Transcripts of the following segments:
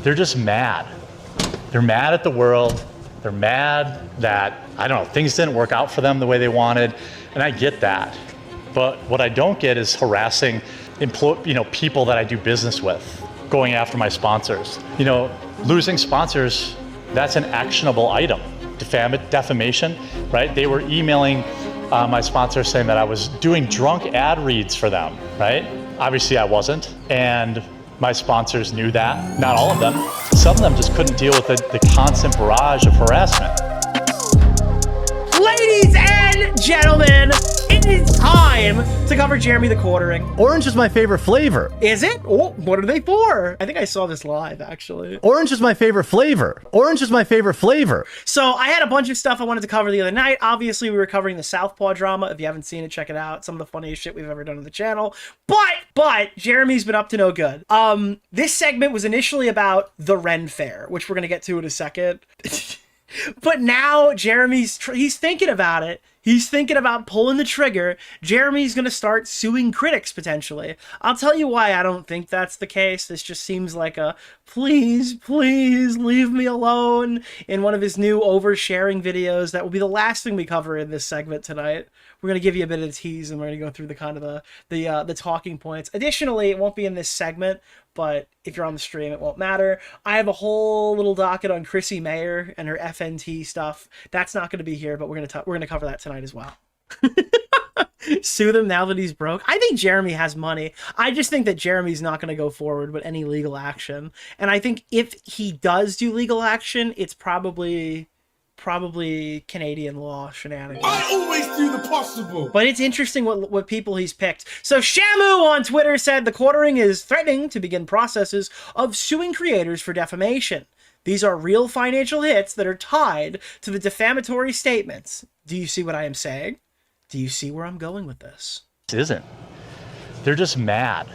they're just mad. They're mad at the world. They're mad that, I don't know, things didn't work out for them the way they wanted. And I get that. But what I don't get is harassing people that I do business with, going after my sponsors. Losing sponsors, that's an actionable item. Defamation, right? They were emailing my sponsors saying that I was doing drunk ad reads for them, right? Obviously I wasn't, and my sponsors knew that. Not all of them. Some of them just couldn't deal with the constant barrage of harassment. Ladies and gentlemen, it is time to cover Jeremy the Quartering. Orange is my favorite flavor. Is it? Oh, what are they for? I think I saw this live, actually. Orange is my favorite flavor. Orange is my favorite flavor. So I had a bunch of stuff I wanted to cover the other night. Obviously, we were covering the Southpaw drama. If you haven't seen it, check it out. Some of the funniest shit we've ever done on the channel. But Jeremy's been up to no good. This segment was initially about the Ren Fair, which we're going to get to in a second. But now Jeremy's he's thinking about it. He's thinking about pulling the trigger. Jeremy's going to start suing critics, potentially. I'll tell you why I don't think that's the case. This just seems like a, please leave me alone, in one of his new oversharing videos. That will be the last thing we cover in this segment tonight. We're going to give you a bit of the tease, and we're going to go through the kind of the talking points. Additionally, it won't be in this segment, but if you're on the stream, it won't matter. I have a whole little docket on Chrissy Mayer and her FNT stuff. That's not going to be here, but we're going to cover that tonight as well. Sue them now that he's broke. I think Jeremy has money. I just think that Jeremy's not going to go forward with any legal action. And I think if he does do legal action, it's probably Canadian law shenanigans. I always do the possible. But it's interesting what people he's picked. So Shamu on Twitter said the Quartering is threatening to begin processes of suing creators for defamation. These are real financial hits that are tied to the defamatory statements. Do you see what I am saying? Do you see where I'm going with this? It isn't. They're just mad.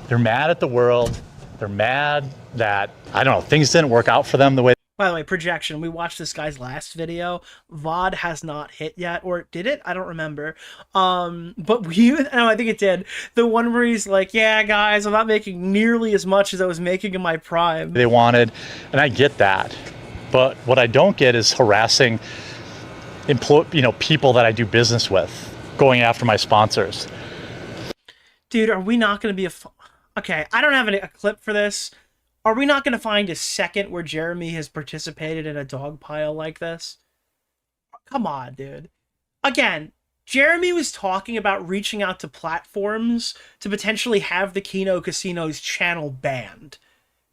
They're mad at the world. They're mad that, I don't know, things didn't work out for them the way. By the way, projection, we watched this guy's last video. VOD has not hit yet, or did it? I don't remember. But no, I think it did. The one where he's like, yeah, guys, I'm not making nearly as much as I was making in my prime. They wanted, and I get that. But what I don't get is harassing people that I do business with, going after my sponsors. Dude, are we not going to be okay, I don't have a clip for this. Are we not going to find a second where Jeremy has participated in a dog pile like this? Come on, dude. Again, Jeremy was talking about reaching out to platforms to potentially have the Kino Casino's channel banned.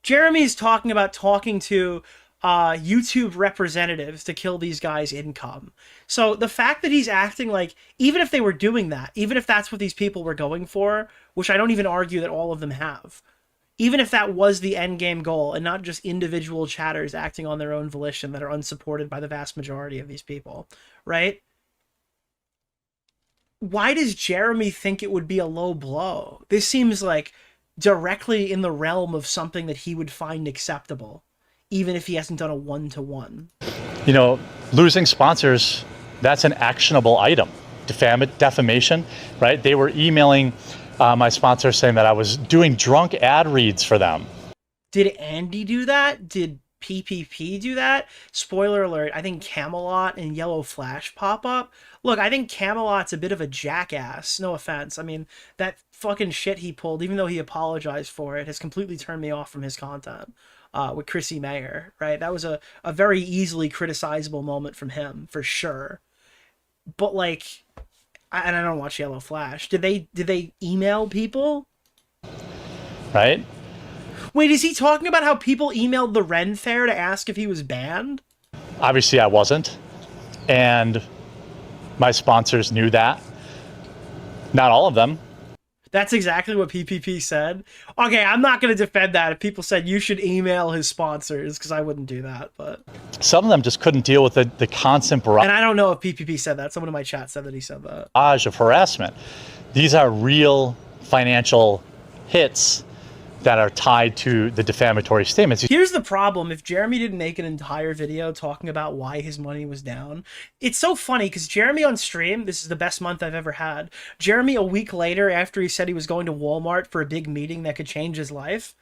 Jeremy's talking about talking to YouTube representatives to kill these guys' income. So the fact that he's acting like, even if they were doing that, even if that's what these people were going for, which I don't even argue that all of them have, even if that was the end game goal and not just individual chatters acting on their own volition that are unsupported by the vast majority of these people, right? Why does Jeremy think it would be a low blow? This seems like directly in the realm of something that he would find acceptable, even if he hasn't done a one-to-one. Losing sponsors, that's an actionable item. Defamation, right? They were emailing my sponsor saying that I was doing drunk ad reads for them. Did Andy do that? Did PPP do that? Spoiler alert, I think Camelot and Yellow Flash pop up. Look, I think Camelot's a bit of a jackass. No offense. I mean, that fucking shit he pulled, even though he apologized for it, has completely turned me off from his content with Chrissy Mayer, right? That was a very easily criticizable moment from him, for sure. But, like, and I don't watch Yellow Flash. Did they email people? Right? Wait, is he talking about how people emailed the Ren Fair to ask if he was banned? Obviously I wasn't. And my sponsors knew that. Not all of them. That's exactly what PPP said. Okay, I'm not going to defend that if people said you should email his sponsors, because I wouldn't do that. But some of them just couldn't deal with the constant barrage. And I don't know if PPP said that. Someone in my chat said that he said that. Of harassment. These are real financial hits that are tied to the defamatory statements. Here's the problem. If Jeremy didn't make an entire video talking about why his money was down, it's so funny because Jeremy on stream, this is the best month I've ever had. Jeremy, a week later, after he said he was going to Walmart for a big meeting that could change his life,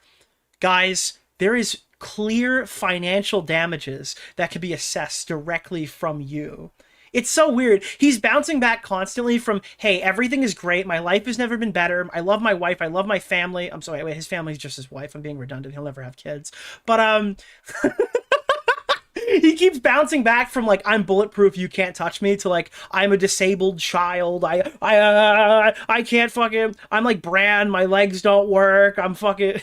guys, there is clear financial damages that could be assessed directly from you. It's so weird. He's bouncing back constantly from, hey, everything is great. My life has never been better. I love my wife. I love my family. I'm sorry, wait, his family's just his wife. I'm being redundant. He'll never have kids. But, he keeps bouncing back from, like, I'm bulletproof, you can't touch me, to, like, I'm a disabled child. I can't fucking, I'm like Bran, my legs don't work. I'm fucking...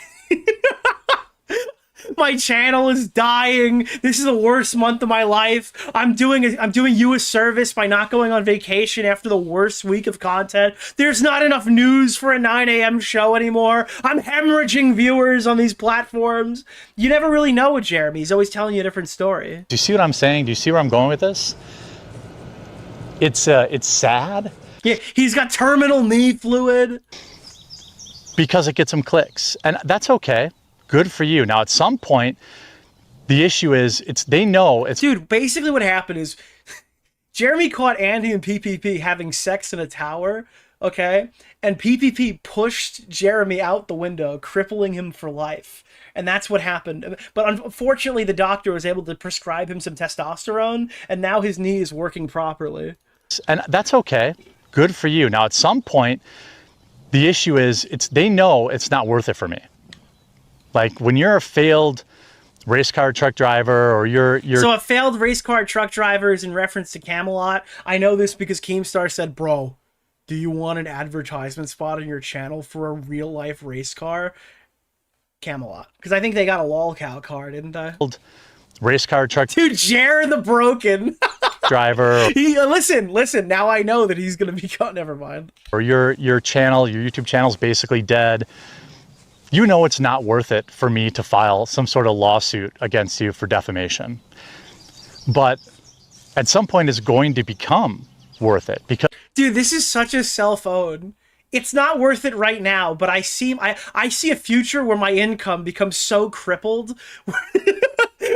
My channel is dying. This is the worst month of my life. I'm doing you a service by not going on vacation after the worst week of content. There's not enough news for a 9 a.m. show anymore. I'm hemorrhaging viewers on these platforms. You never really know with Jeremy. He's always telling you a different story. Do you see what I'm saying? Do you see where I'm going with this? It's sad. Yeah, he's got terminal knee fluid. Because it gets him clicks. And that's okay. Good for you. Now, at some point, the issue is, they know it's... Dude, basically what happened is Jeremy caught Andy and PPP having sex in a tower, okay? And PPP pushed Jeremy out the window, crippling him for life. And that's what happened. But unfortunately, the doctor was able to prescribe him some testosterone, and now his knee is working properly. And that's okay. Good for you. Now, at some point, the issue is, they know it's not worth it for me. Like, when you're a failed race car truck driver, or you're... So a failed race car truck driver is in reference to Camelot. I know this because Keemstar said, bro, do you want an advertisement spot on your channel for a real-life race car? Camelot. Because I think they got a lolcow car, didn't they? Race car truck... Dude, Jared the Broken. driver. Listen, now I know that he's going to be caught. Never mind. Or your channel, your YouTube channel's basically dead. You know it's not worth it for me to file some sort of lawsuit against you for defamation. But at some point it's going to become worth it, because... Dude, this is such a self-own. It's not worth it right now, but I see a future where my income becomes so crippled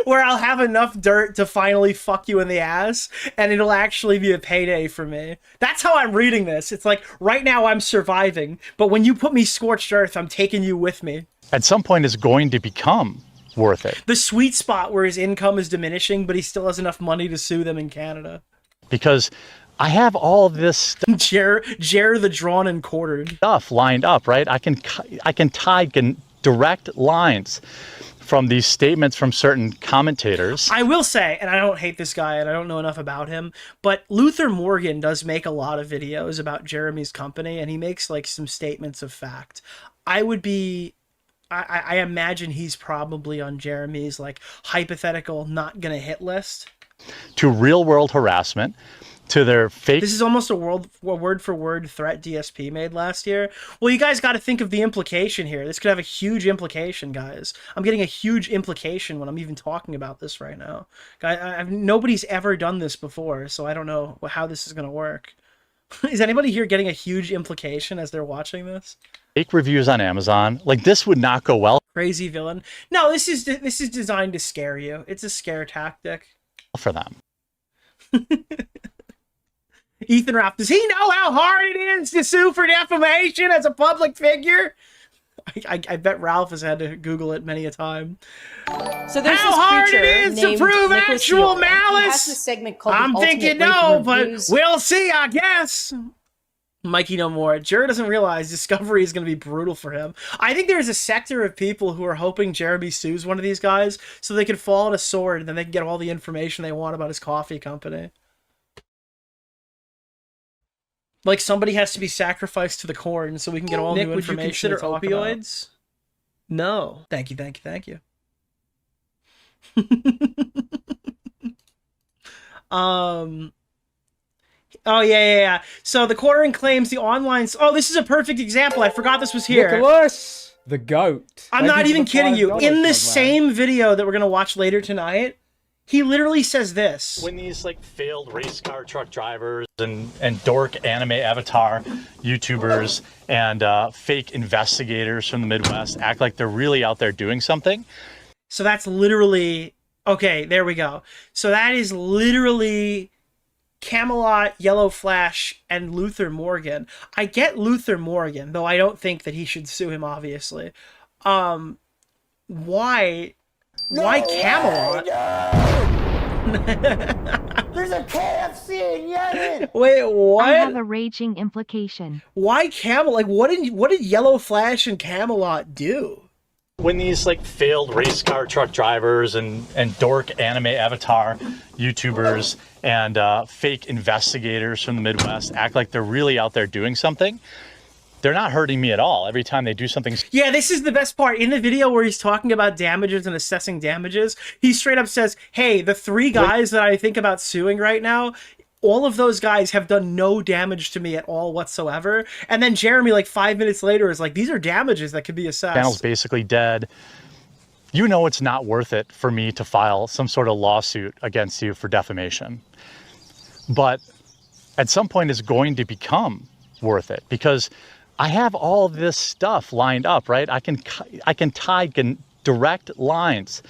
where I'll have enough dirt to finally fuck you in the ass, and it'll actually be a payday for me. That's how I'm reading this. It's like, right now I'm surviving, but when you put me scorched earth, I'm taking you with me. At some point it's going to become worth it. The sweet spot where his income is diminishing, but he still has enough money to sue them in Canada. Because I have all of this Jer the drawn and quartered stuff lined up, right? I can tie direct lines from these statements from certain commentators. I will say, and I don't hate this guy and I don't know enough about him, but Luther Morgan does make a lot of videos about Jeremy's company, and he makes like some statements of fact. I imagine he's probably on Jeremy's like hypothetical not gonna hit list. To real world harassment, to their fake... This is almost a word-for-word threat DSP made last year. Well, you guys got to think of the implication here. This could have a huge implication, guys. I'm getting a huge implication when I'm even talking about this right now. Nobody's ever done this before, so I don't know how this is going to work. Is anybody here getting a huge implication as they're watching this? Fake reviews on Amazon. Like, this would not go well. Crazy villain. No, this is designed to scare you. It's a scare tactic. For them. Ethan Ralph, does he know how hard it is to sue for defamation as a public figure? I bet Ralph has had to Google it many a time. So there's how hard it is to prove Nicholas actual DeOrio. malice? He has this segment called I'm The thinking Ultimate no, Rape but Reviews. we'll see, I guess. Mikey no more. Jared doesn't realize discovery is going to be brutal for him. I think there's a sector of people who are hoping Jeremy sues one of these guys so they can fall on a sword and then they can get all the information they want about his coffee company. Like, somebody has to be sacrificed to the corn so we can get all Nick, new would you information. consider opioids? No. Thank you. Oh, yeah. So the quartering claims the online... Oh, this is a perfect example. I forgot this was here. Nicholas, the goat. I'm Thank not you even for kidding you. $5, In my the man. same video that we're going to watch later tonight, he literally says this. When these like failed race car truck drivers and dork anime avatar YouTubers and fake investigators from the Midwest act like they're really out there doing something. So that's literally... Okay, there we go. So that is literally Camelot, Yellow Flash, and Luther Morgan. I get Luther Morgan, though I don't think that he should sue him, obviously. Why Why Camelot? There's a KFC in Yemen. Wait, I what? have a raging implication. Why Camelot? Like, what did Yellow Flash and Camelot do? When these like failed race car truck drivers and dork anime avatar YouTubers and fake investigators from the Midwest act like they're really out there doing something, they're not hurting me at all. Every time they do something. Yeah, this is the best part. In the video where he's talking about damages and assessing damages, he straight up says, hey, the 3 guys that I think about suing right now, all of those guys have done no damage to me at all whatsoever. And then Jeremy, like 5 minutes later, is like, these are damages that could be assessed. Channel's basically dead. You know it's not worth it for me to file some sort of lawsuit against you for defamation. But at some point it's going to become worth it because I have all this stuff lined up, right? I can tie direct lines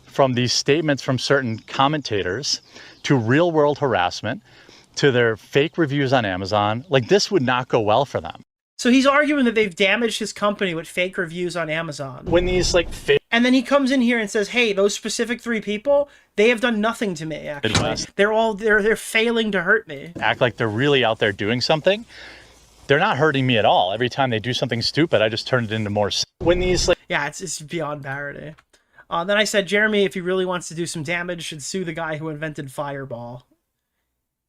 from these statements from certain commentators to real world harassment, to their fake reviews on Amazon. Like, this would not go well for them. So he's arguing that they've damaged his company with fake reviews on Amazon. When these like fake... And then he comes in here and says, hey, those specific 3 people, they have done nothing to me, actually. Midwest. They're failing to hurt me. Act like they're really out there doing something. They're not hurting me at all. Every time they do something stupid, I just turn it into more... When these like... Yeah, it's beyond parody. Then I said, Jeremy, if he really wants to do some damage, should sue the guy who invented Fireball.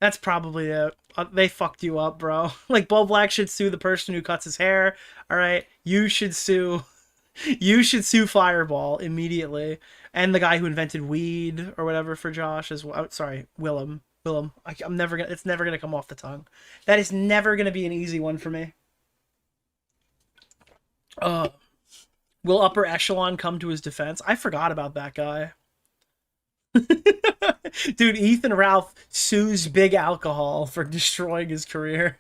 That's probably it. They fucked you up, bro. Like, Bo Black should sue the person who cuts his hair. All right, you should sue Fireball immediately, and the guy who invented weed or whatever for Josh as well. Sorry, Willem. I'm never gonna. It's never gonna come off the tongue. That is never gonna be an easy one for me. Will Upper Echelon come to his defense? I forgot about that guy. Dude, Ethan Ralph sues Big Alcohol for destroying his career.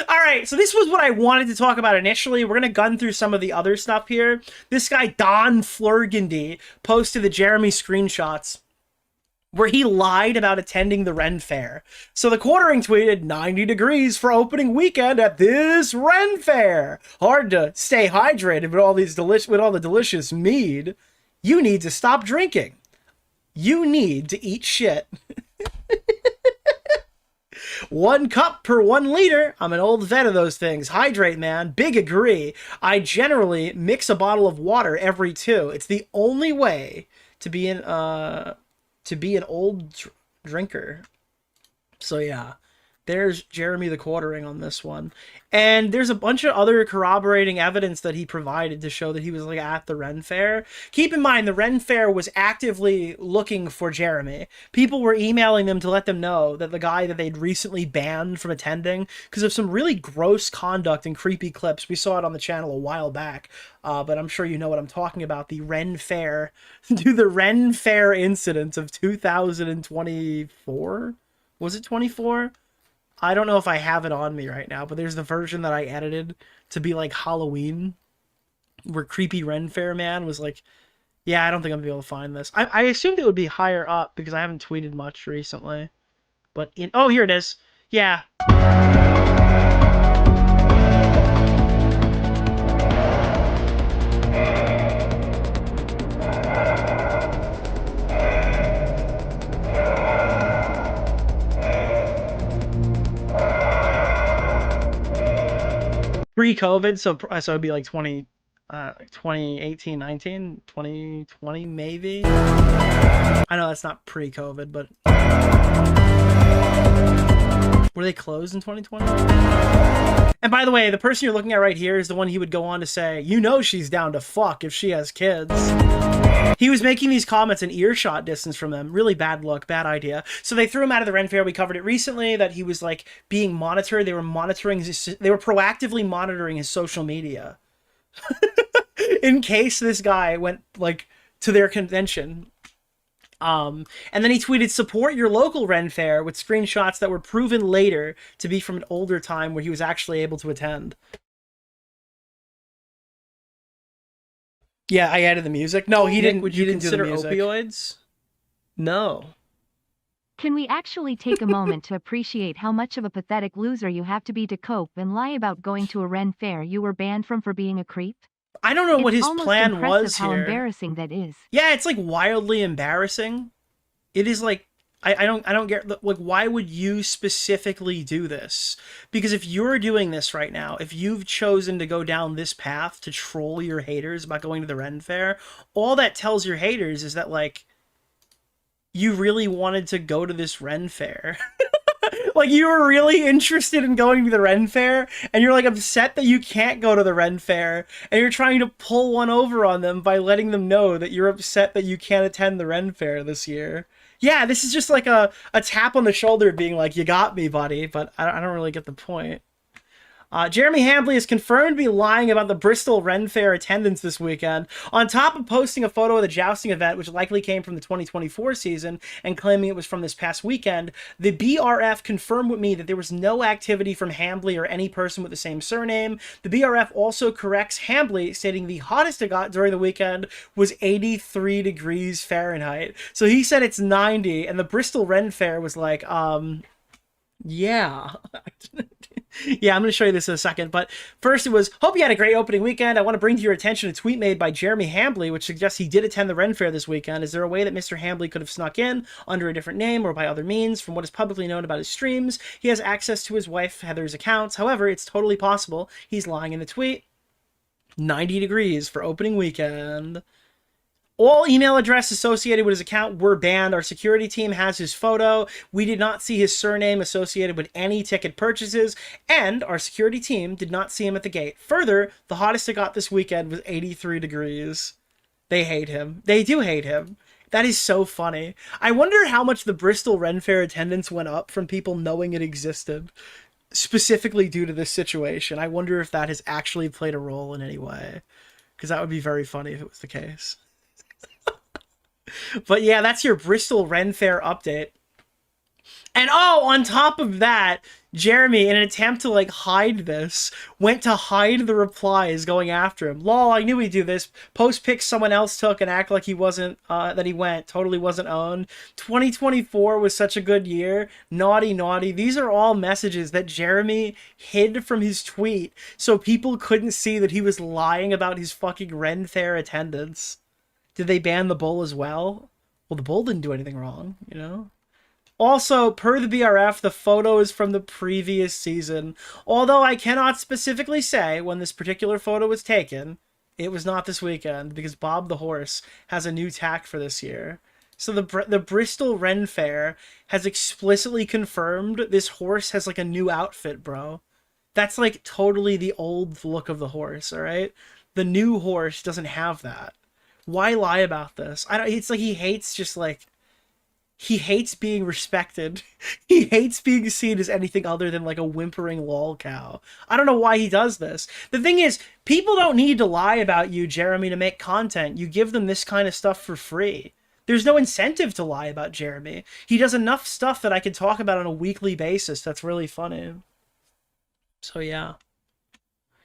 All right, so this was what I wanted to talk about initially. We're going to gun through some of the other stuff here. This guy, Don Flurgandy, posted the Jeremy screenshots where he lied about attending the Ren Fair. So the Quartering tweeted, 90 degrees for opening weekend at this Ren Fair. Hard to stay hydrated with all the delicious mead. You need to stop drinking. You need to eat shit. 1 cup per 1 liter. I'm an old vet of those things. Hydrate, man. Big agree. I generally mix a bottle of water every 2. It's the only way to be an old drinker. So yeah, there's Jeremy the Quartering on this one. And there's a bunch of other corroborating evidence that he provided to show that he was like at the Ren Fair. Keep in mind, the Ren Fair was actively looking for Jeremy. People were emailing them to let them know that the guy that they'd recently banned from attending because of some really gross conduct and creepy clips. We saw it on the channel a while back, but I'm sure you know what I'm talking about. The Ren Fair, the Ren Fair incident of 2024? Was it 24? I don't know if I have it on me right now, but there's the version that I edited to be like Halloween, where creepy Ren Fair man was like, yeah, I don't think I'm gonna be able to find this. I assumed it would be higher up because I haven't tweeted much recently. But oh, here it is. Yeah. Pre-COVID, so it'd be like 2018, 19, 2020 maybe. I know that's not pre-COVID, but were they closed in 2020? And by the way, the person you're looking at right here is the one he would go on to say, you know she's down to fuck if she has kids. He was making these comments in earshot distance from them. Really bad look, bad idea. So they threw him out of the Ren Fair. We covered it recently that he was like being monitored. They were proactively monitoring his social media in case this guy went like to their convention. And then he tweeted, support your local Ren Fair with screenshots that were proven later to be from an older time where he was actually able to attend. Yeah, I added the music. No, he didn't. Would you consider do the music. opioids? No. Can we actually take a moment to appreciate how much of a pathetic loser you have to be to cope and lie about going to a Ren Fair you were banned from for being a creep? I don't know what It's his almost plan impressive was how here. embarrassing that is. Yeah, it's like wildly embarrassing. It is like I don't get, like, why would you specifically do this? Because if you're doing this right now, if you've chosen to go down this path to troll your haters about going to the Ren Fair, all that tells your haters is that, like, you really wanted to go to this Ren Fair. Like, you were really interested in going to the Ren Fair, and you're, like, upset that you can't go to the Ren Fair, and you're trying to pull one over on them by letting them know that you're upset that you can't attend the Ren Fair this year. Yeah, this is just like a tap on the shoulder being like, you got me, buddy, but I don't really get the point. Jeremy Hambley is confirmed to be lying about the Bristol Ren Fair attendance this weekend, on top of posting a photo of the jousting event, which likely came from the 2024 season, and claiming it was from this past weekend. The BRF confirmed with me that there was no activity from Hambley or any person with the same surname. The BRF also corrects Hambley, stating the hottest it got during the weekend was 83 degrees Fahrenheit. So he said it's 90, and the Bristol Ren Fair was like, yeah. Yeah, I'm going to show you this in a second, but first it was, hope you had a great opening weekend. I want to bring to your attention a tweet made by Jeremy Hambley, which suggests he did attend the Ren Fair this weekend. Is there a way that Mr. Hambley could have snuck in under a different name or by other means? From what is publicly known about his streams, he has access to his wife Heather's accounts. However, it's totally possible he's lying in the tweet. 90 degrees for opening weekend. All email addresses associated with his account were banned. Our security team has his photo. We did not see his surname associated with any ticket purchases, and our security team did not see him at the gate. Further, the hottest it got this weekend was 83 degrees. They hate him. They do hate him. That is so funny. I wonder how much the Bristol Ren Fair attendance went up from people knowing it existed, specifically due to this situation. I wonder if that has actually played a role in any way, because that would be very funny if it was the case. But yeah, that's your Bristol Ren Fair update. And oh, on top of that, Jeremy, in an attempt to, like, hide this, went to hide the replies going after him. Lol, I knew he'd do this. Post pics someone else took and act like he wasn't, that he went. Totally wasn't owned. 2024 was such a good year. Naughty, naughty. These are all messages that Jeremy hid from his tweet so people couldn't see that he was lying about his fucking Ren Fair attendance. Did they ban the bull as well? Well, the bull didn't do anything wrong, you know? Also, per the BRF, the photo is from the previous season. Although I cannot specifically say when this particular photo was taken, it was not this weekend, because Bob the Horse has a new tack for this year. So the Bristol Ren Fair has explicitly confirmed this horse has, like, a new outfit, bro. That's, like, totally the old look of the horse, alright? The new horse doesn't have that. Why lie about this? It's like he hates just, like, he hates being respected. He hates being seen as anything other than, like, a whimpering lol cow. I don't know why he does this. The thing is, people don't need to lie about you, Jeremy, to make content. You give them this kind of stuff for free. There's no incentive to lie about Jeremy. He does enough stuff that I can talk about on a weekly basis that's really funny. So yeah.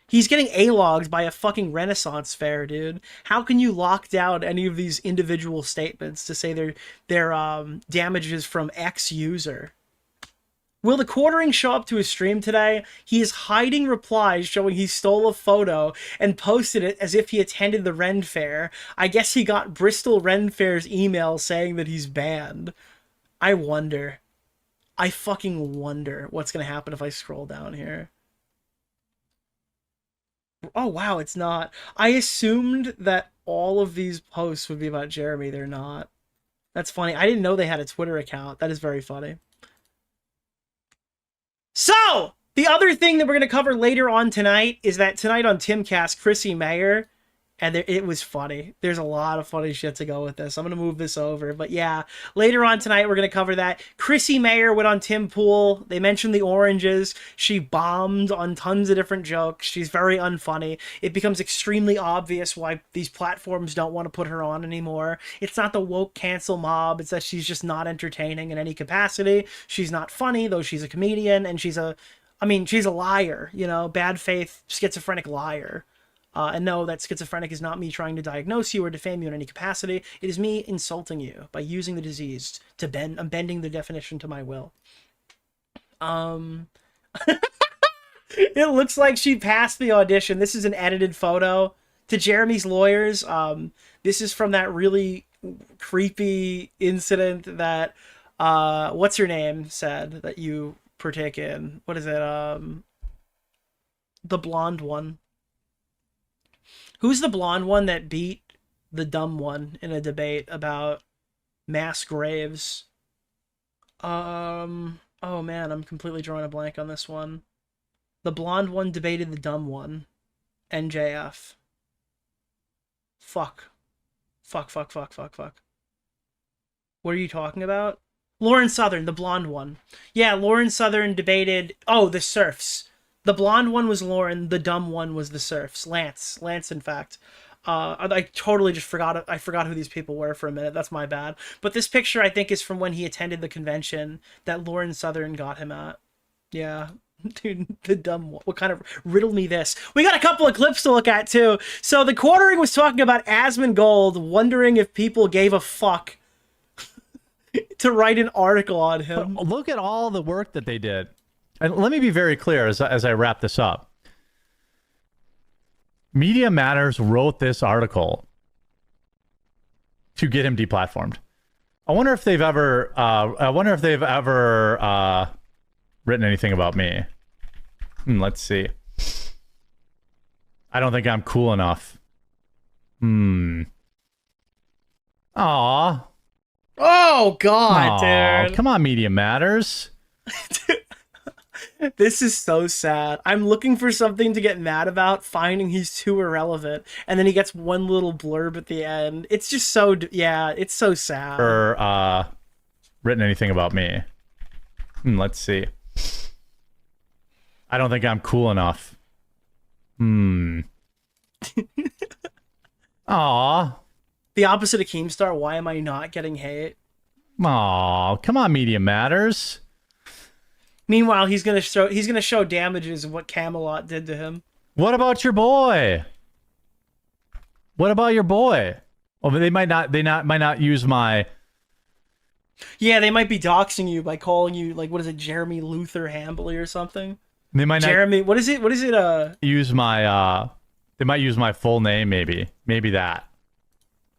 He's getting A-logged by a fucking Renaissance fair, dude. How can you lock down any of these individual statements to say they're damages from X user? Will the quartering show up to his stream today? He is hiding replies showing he stole a photo and posted it as if he attended the Ren Fair. I guess he got Bristol Ren Fair's email saying that he's banned. I wonder. I fucking wonder what's gonna happen if I scroll down here. Oh, wow, it's not. I assumed that all of these posts would be about Jeremy. They're not. That's funny. I didn't know they had a Twitter account. That is very funny. So, the other thing that we're going to cover later on tonight is that tonight on Timcast, Chrissy Mayer, and it was funny. There's a lot of funny shit to go with this. I'm going to move this over. But yeah, later on tonight, we're going to cover that. Chrissy Mayer went on Tim Pool. They mentioned the oranges. She bombed on tons of different jokes. She's very unfunny. It becomes extremely obvious why these platforms don't want to put her on anymore. It's not the woke cancel mob. It's that she's just not entertaining in any capacity. She's not funny, though she's a comedian. And she's a liar, you know, bad faith, schizophrenic liar. And no, that schizophrenic is not me trying to diagnose you or defame you in any capacity. It is me insulting you by using the disease to bend. I'm bending the definition to my will. It looks like she passed the audition. This is an edited photo to Jeremy's lawyers, this is from that really creepy incident that what's her name said that you partake in. What is it? The blonde one. Who's the blonde one that beat the dumb one in a debate about mass graves? Oh man, I'm completely drawing a blank on this one. The blonde one debated the dumb one. NJF. Fuck. What are you talking about? Lauren Southern, the blonde one. Yeah, Lauren Southern debated... Oh, the Surfs. The blonde one was Lauren, the dumb one was the Surfs. Lance, in fact. I totally just forgot. I forgot who these people were for a minute. That's my bad. But this picture, I think, is from when he attended the convention that Lauren Southern got him at. Yeah. Dude, the dumb one. What kind of... Riddle me this. We got a couple of clips to look at, too. So the Quartering was talking about Asmongold, wondering if people gave a fuck to write an article on him. Look at all the work that they did. And let me be very clear as I wrap this up. Media Matters wrote this article to get him deplatformed. I wonder if they've ever written anything about me. Let's see. I don't think I'm cool enough. Aw. Oh, God, dude. Come on, Media Matters. This is so sad. I'm looking for something to get mad about, finding he's too irrelevant, and then he gets one little blurb at the end. It's just so... Yeah, it's so sad. Or, written anything about me. Let's see. I don't think I'm cool enough. Aw. The opposite of Keemstar, why am I not getting hate? Aw, come on, Media Matters. Meanwhile, he's gonna show damages of what Camelot did to him. What about your boy? What about your boy? Oh, but they might not use my... Yeah, they might be doxing you by calling you, like, what is it, Jeremy Luther Hambley or something? They might not... Jeremy, what is it? Use my, they might use my full name, maybe. Maybe that.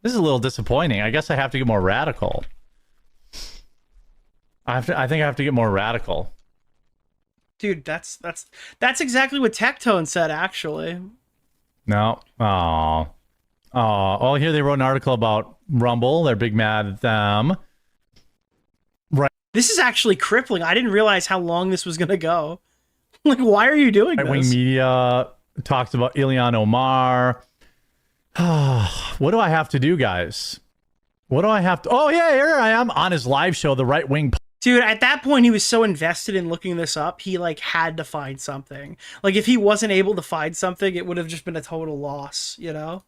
This is a little disappointing. I guess I have to get more radical. I think I have to get more radical. Dude, that's exactly what Tectone said, actually. No. Oh, here they wrote an article about Rumble. They're big mad at them. Right. This is actually crippling. I didn't realize how long this was going to go. Like, why are you doing this? Right-wing media talks about Ilhan Omar. What do I have to do, guys? What do I have to... Oh, yeah, here I am on his live show, the right-wing... Dude, at that point, he was so invested in looking this up, he, like, had to find something. Like, if he wasn't able to find something, it would have just been a total loss, you know?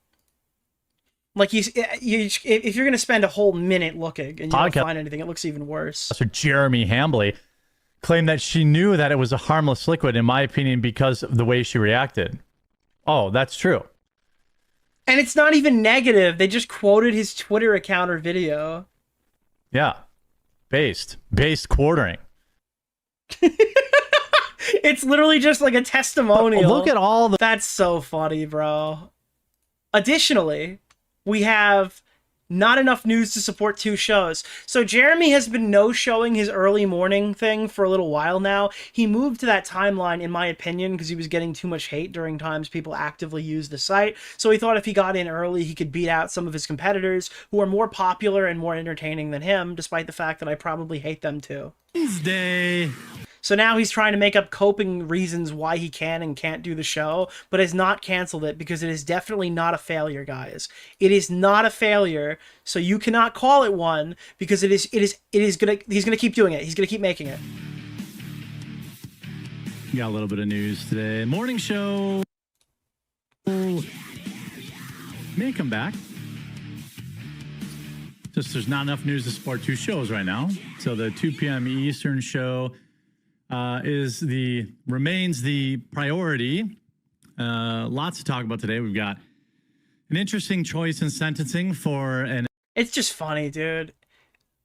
Like, if you're going to spend a whole minute looking and you don't find anything, it looks even worse. So Jeremy Hambley claimed that she knew that it was a harmless liquid, in my opinion, because of the way she reacted. Oh, that's true. And it's not even negative. They just quoted his Twitter account or video. Yeah. Based quartering. It's literally just like a testimonial. But look at all the... That's so funny, bro. Additionally, we have not enough news to support 2 shows. So Jeremy has been no-showing his early morning thing for a little while now. He moved to that timeline, in my opinion, because he was getting too much hate during times people actively use the site. So he thought if he got in early, he could beat out some of his competitors who are more popular and more entertaining than him, despite the fact that I probably hate them too. Wednesday. So now he's trying to make up coping reasons why he can and can't do the show, but has not canceled it because it is definitely not a failure, guys. It is not a failure, so you cannot call it one because he's gonna keep doing it. He's gonna keep making it. Got a little bit of news today. Morning show may come back. Just there's not enough news to support 2 shows right now. So the 2 p.m. Eastern show remains the priority. Lots to talk about today. We've got an interesting choice in sentencing for an... It's just funny, dude.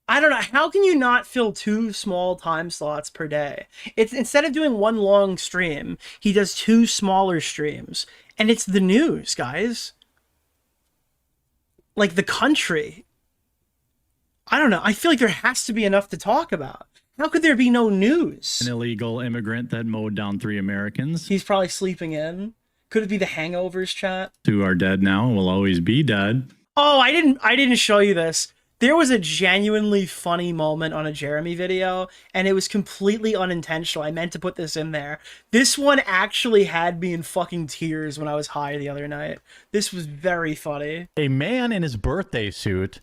I don't know. How can you not fill 2 small time slots per day? It's instead of doing 1 long stream, he does 2 smaller streams. And it's the news, guys. like the country. I don't know. I feel like there has to be enough to talk about. How could there be no news? An illegal immigrant that mowed down 3 Americans. He's probably sleeping in. Could it be the Hangovers chat? Who are dead now and will always be dead. Oh, I didn't show you this. There was a genuinely funny moment on a Jeremy video, and it was completely unintentional. I meant to put this in there. This one actually had me in fucking tears when I was high the other night. This was very funny. A man in his birthday suit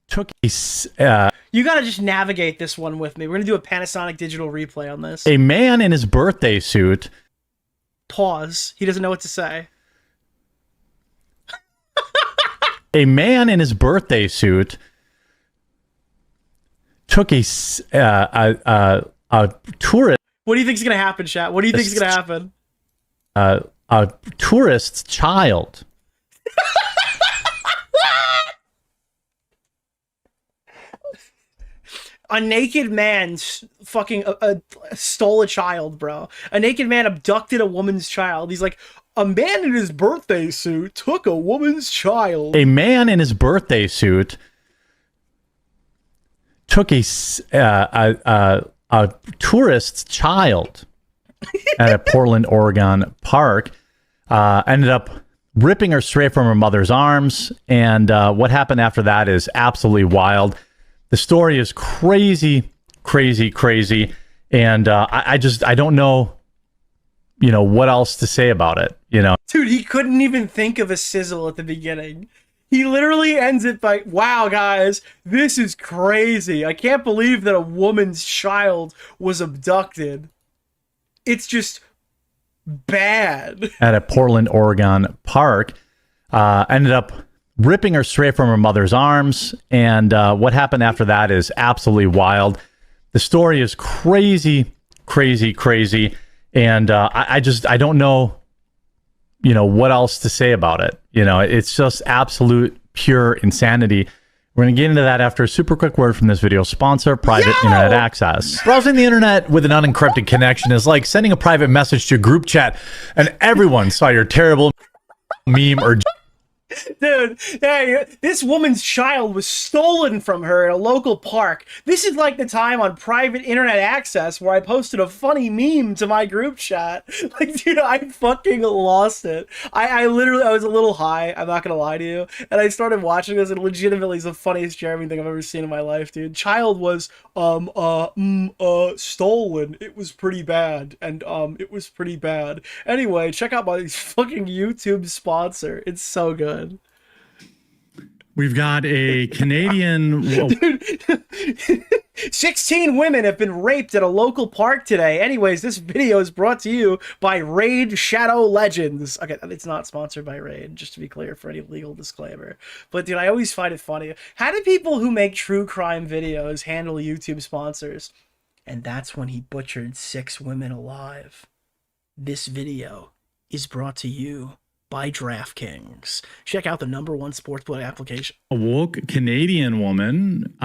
took a You gotta just navigate this one with me. We're gonna do a Panasonic digital replay on this. a man in his birthday suit. Pause. He doesn't know what to say. A man in his birthday suit took a tourist. What do you think's gonna happen, chat? What do you think's gonna happen? A tourist's child. A naked man fucking stole a child, bro. A naked man abducted a woman's child. He's like, a man in his birthday suit took a woman's child. A man in his birthday suit took a tourist's child at a Portland, Oregon park. Ended up ripping her straight from her mother's arms. And what happened after that is absolutely wild. The story is crazy, crazy, crazy. And I don't know, what else to say about it, Dude, he couldn't even think of a sizzle at the beginning. He literally ends it by, wow, guys, this is crazy. I can't believe that a woman's child was abducted. It's just bad. At a Portland, Oregon park. Ended up ripping her straight from her mother's arms. And what happened after that is absolutely wild. The story is crazy, crazy, crazy. And I don't know, what else to say about it. It's just absolute pure insanity. We're going to get into that after a super quick word from this video sponsor, Private Internet Access. Browsing the internet with an unencrypted connection is like sending a private message to a group chat and everyone saw your terrible meme or Dude, hey, this woman's child was stolen from her at a local park. This is like the time on Private Internet Access where I posted a funny meme to my group chat. Like, dude, I fucking lost it. I was a little high, I'm not gonna lie to you, and I started watching this, and legitimately it's the funniest Jeremy thing I've ever seen in my life, dude. Child was, stolen. It was pretty bad, and, it was pretty bad. Anyway, check out my fucking YouTube sponsor. It's so good. We've got a Canadian... 16 women have been raped at a local park today. Anyways, this video is brought to you by Raid Shadow Legends. Okay, it's not sponsored by Raid, just to be clear for any legal disclaimer. But dude, I always find it funny. How do people who make true crime videos handle YouTube sponsors? And that's when he butchered 6 women alive. This video is brought to you by DraftKings. Check out the #1 sportsbook application. A woke Canadian woman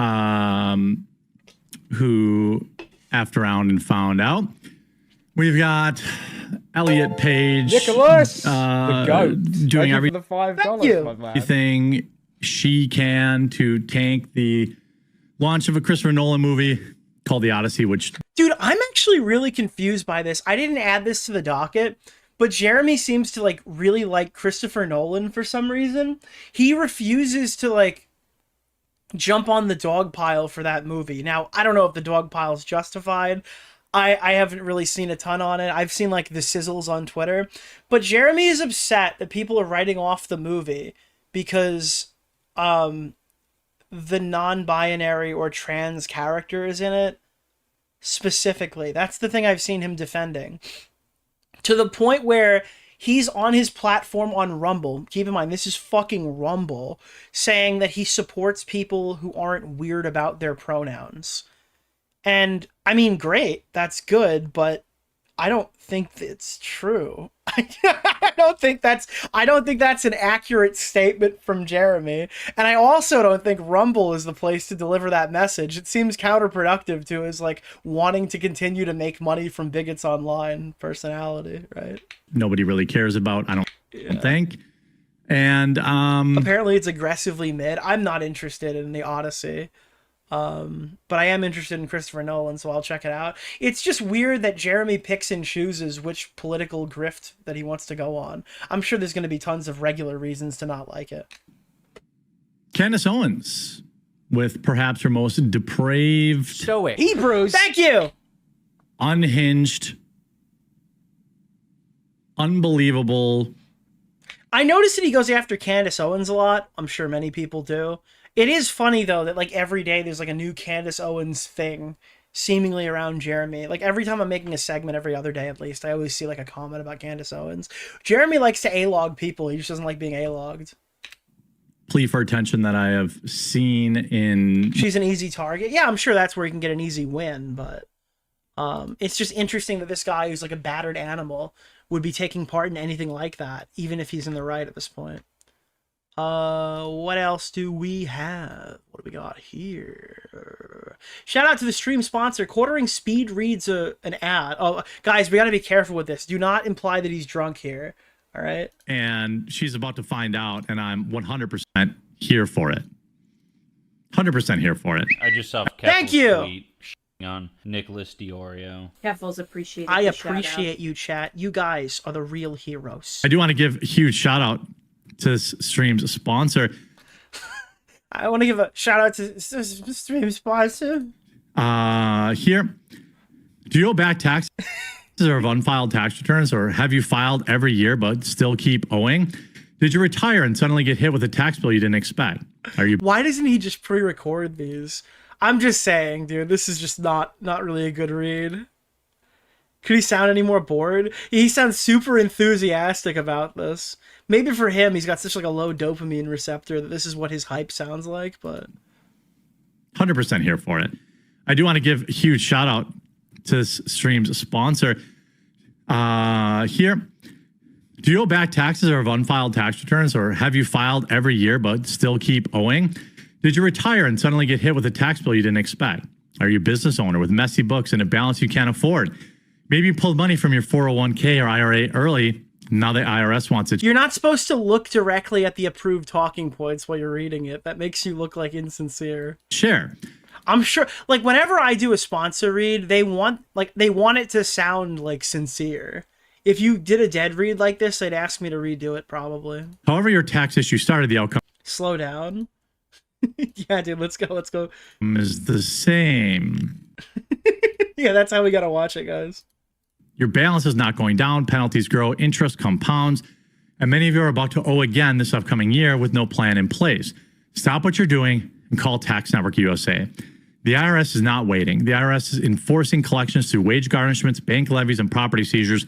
who effed around and found out. We've got Elliot Page, Nicholas, the goat, doing for the $5, my man. everything she can to tank the launch of a Christopher Nolan movie called The Odyssey, which... Dude, I'm actually really confused by this. I didn't add this to the docket, but Jeremy seems to really like Christopher Nolan for some reason. He refuses to jump on the dog pile for that movie. Now, I don't know if the dog pile is justified. I haven't really seen a ton on it. I've seen the sizzles on Twitter, but Jeremy is upset that people are writing off the movie because the non-binary or trans characters in it specifically. That's the thing I've seen him defending. To the point where he's on his platform on Rumble, keep in mind, this is fucking Rumble, saying that he supports people who aren't weird about their pronouns. And, I mean, great, that's good, but I don't think it's true. I don't think that's an accurate statement from Jeremy. And I also don't think Rumble is the place to deliver that message. It seems counterproductive to his wanting to continue to make money from bigots online personality, right? Nobody really cares about, I don't think. And apparently it's aggressively mid. I'm not interested in the Odyssey. But I am interested in Christopher Nolan, so I'll check it out. It's just weird that Jeremy picks and chooses which political grift that he wants to go on. I'm sure there's going to be tons of regular reasons to not like it. Candace Owens with perhaps her most depraved, Stoic. Hebrews. Thank you. unhinged, unbelievable. I noticed that he goes after Candace Owens a lot. I'm sure many people do. It is funny, though, that, like, every day there's, like, a new Candace Owens thing seemingly around Jeremy. Like, every time I'm making a segment, every other day at least, I always see, like, a comment about Candace Owens. Jeremy likes to A-log people. He just doesn't like being A-logged. Plea for attention that I have seen in... She's an easy target. Yeah, I'm sure that's where he can get an easy win, but it's just interesting that this guy who's, like, a battered animal would be taking part in anything like that, even if he's in the right at this point. What else do we have? What do we got here? Shout out to the stream sponsor. Quartering speed reads an ad. Oh, guys, we got to be careful with this. Do not imply that he's drunk here. All right. And she's about to find out, and I'm 100% here for it. 100% here for it. I just saw Thank you. Tweet on Nicholas DeOrio. Kevin's appreciated. I appreciate you, chat. You guys are the real heroes. I do want to give a huge shout out to this stream's sponsor. I want to give a shout out to stream sponsor. Here, do you owe back taxes or have unfiled tax returns, or have you filed every year but still keep owing? Did you retire and suddenly get hit with a tax bill you didn't expect? Are you? Why doesn't he just pre-record these? I'm just saying, dude, this is just not really a good read. Could he sound any more bored? He sounds super enthusiastic about this. Maybe for him, he's got such like a low dopamine receptor that this is what his hype sounds like, but 100% here for it. I do want to give a huge shout out to this stream's sponsor. Here, do you owe back taxes or have unfiled tax returns, or have you filed every year but still keep owing? Did you retire and suddenly get hit with a tax bill you didn't expect? Are you a business owner with messy books and a balance you can't afford? Maybe you pulled money from your 401k or IRA early. Now the IRS wants it. You're not supposed to look directly at the approved talking points while you're reading it. That makes you look like insincere. Share. I'm sure, like, whenever I do a sponsor read, they want it to sound like sincere. If you did a dead read like this, they'd ask me to redo it probably. However your tax issue started, the outcome Slow down. Yeah, dude, let's go. is the same. Yeah, that's how we gotta watch it, guys. Your balance is not going down. Penalties grow. Interest compounds. And many of you are about to owe again this upcoming year with no plan in place. Stop what you're doing and call Tax Network USA. The IRS is not waiting. The IRS is enforcing collections through wage garnishments, bank levies, and property seizures.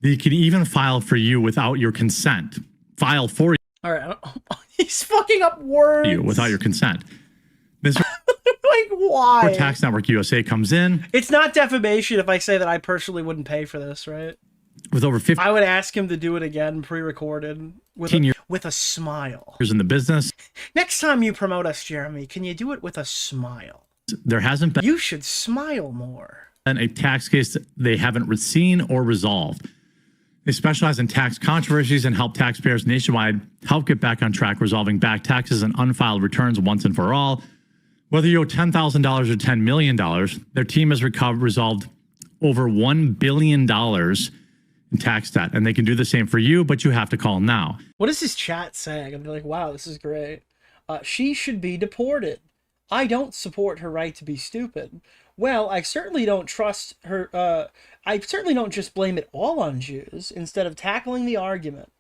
They can even file for you without your consent. File for All right, he's fucking up words. you without your consent. This Like, why? where Tax Network USA comes in. It's not defamation if I say that I personally wouldn't pay for this, right? With over 50 I would ask him to do it again, pre-recorded, with a smile. years in the business, Next time you promote us, Jeremy, can you do it with a smile? there hasn't been You should smile more. a tax case that they haven't seen or resolved. They specialize in tax controversies and help taxpayers nationwide help get back on track, resolving back taxes and unfiled returns once and for all. Whether you owe $10,000 or $10 million, their team has resolved over $1 billion in tax debt, and they can do the same for you, but you have to call now. What is his chat saying? I'm like, wow, this is great. She should be deported. I don't support her right to be stupid. Well, I certainly don't trust her. I certainly don't just blame it all on Jews instead of tackling the argument.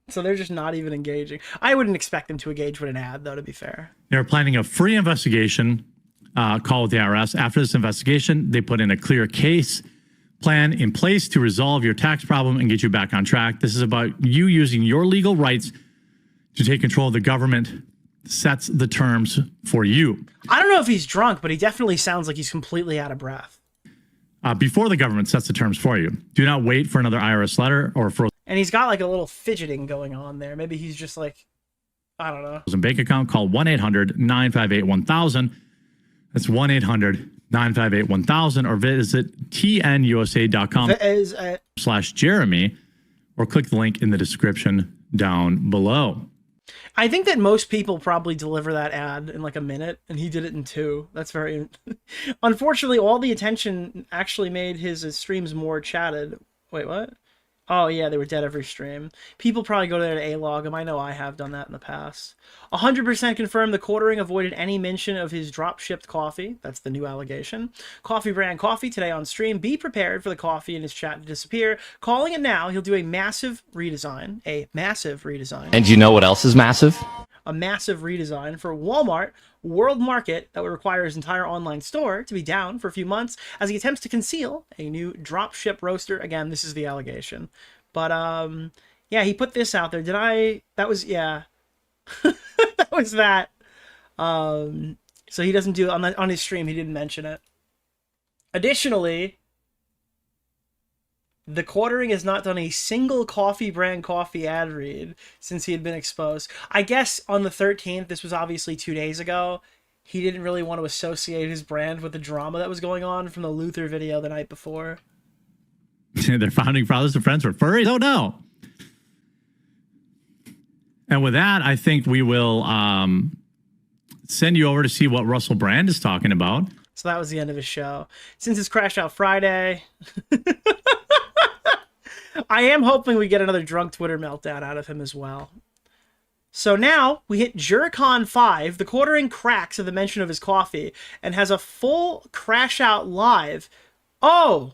So they're just not even engaging. I wouldn't expect them to engage with an ad, though, to be fair. They're planning a free investigation call with the IRS. After this investigation, they put in a clear case plan in place to resolve your tax problem and get you back on track. This is about you using your legal rights to take control of the government. Sets the terms for you. I don't know if he's drunk, but he definitely sounds like he's completely out of breath. Before the government sets the terms for you. Do not wait for another IRS letter or for And he's got like a little fidgeting going on there. Maybe he's just like, I don't know. a bank account. Call 1-800-958-1000. That's 1-800-958-1000 or visit tnusa.com/Jeremy or click the link in the description down below. I think that most people probably deliver that ad in like a minute, and he did it in 2. That's very... Unfortunately, all the attention actually made his streams more chatted. Wait, what? Oh, yeah, they were dead every stream. People probably go there to A-log him. I know I have done that in the past. 100% confirmed the Quartering avoided any mention of his drop-shipped coffee. That's the new allegation. Coffee brand coffee today on stream. Be prepared for the coffee in his chat to disappear. Calling it now, he'll do a massive redesign. A massive redesign. And you know what else is massive? A massive redesign for Walmart World Market that would require his entire online store to be down for a few months as he attempts to conceal a new drop ship roaster. Again, this is the allegation. But yeah, he put this out there. That was that was that. So he doesn't do it on his stream, he didn't mention it. Additionally, The Quartering has not done a single coffee brand coffee ad read since he had been exposed. I guess on the 13th, this was obviously 2 days ago, he didn't really want to associate his brand with the drama that was going on from the Luther video the night before. Their founding fathers and friends were furries? Oh, no. And with that, I think we will send you over to see what Russell Brand is talking about. So that was the end of his show. Since it's Crash Out Friday... I am hoping we get another drunk Twitter meltdown out of him as well. So now we hit Jericon 5. The Quartering cracks at the mention of his coffee and has a full Crash Out live. Oh!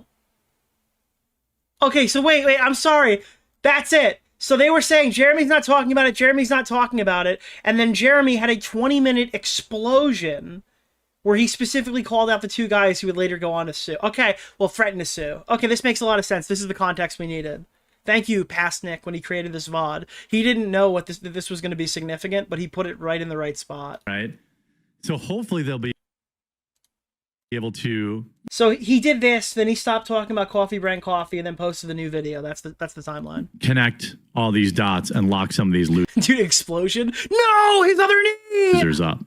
Okay, so wait, I'm sorry. That's it. So they were saying Jeremy's not talking about it, Jeremy's not talking about it, and then Jeremy had a 20-minute explosion where he specifically called out the 2 guys who would later go on to sue. Okay, well, threaten to sue. Okay, this makes a lot of sense. This is the context we needed. Thank you, Past Nick, when he created this VOD. He didn't know that this was going to be significant, but he put it right in the right spot. Right. So hopefully they'll be able to... So he did this, then he stopped talking about coffee brand coffee, and then posted the new video. That's the timeline. Connect all these dots and lock some of these Dude, explosion? No! His other knee! losers up.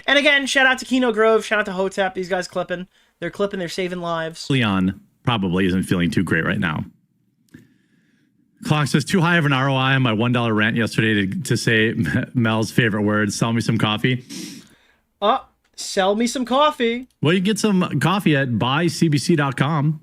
And again, shout out to Kino Grove, shout out to Hotep. These guys clipping. They're clipping, they're saving lives. Leon probably isn't feeling too great right now. Clock says, too high of an ROI on my $1 rant yesterday to say Mel's favorite words, sell me some coffee. Sell me some coffee. Well, you can get some coffee at buycbc.com.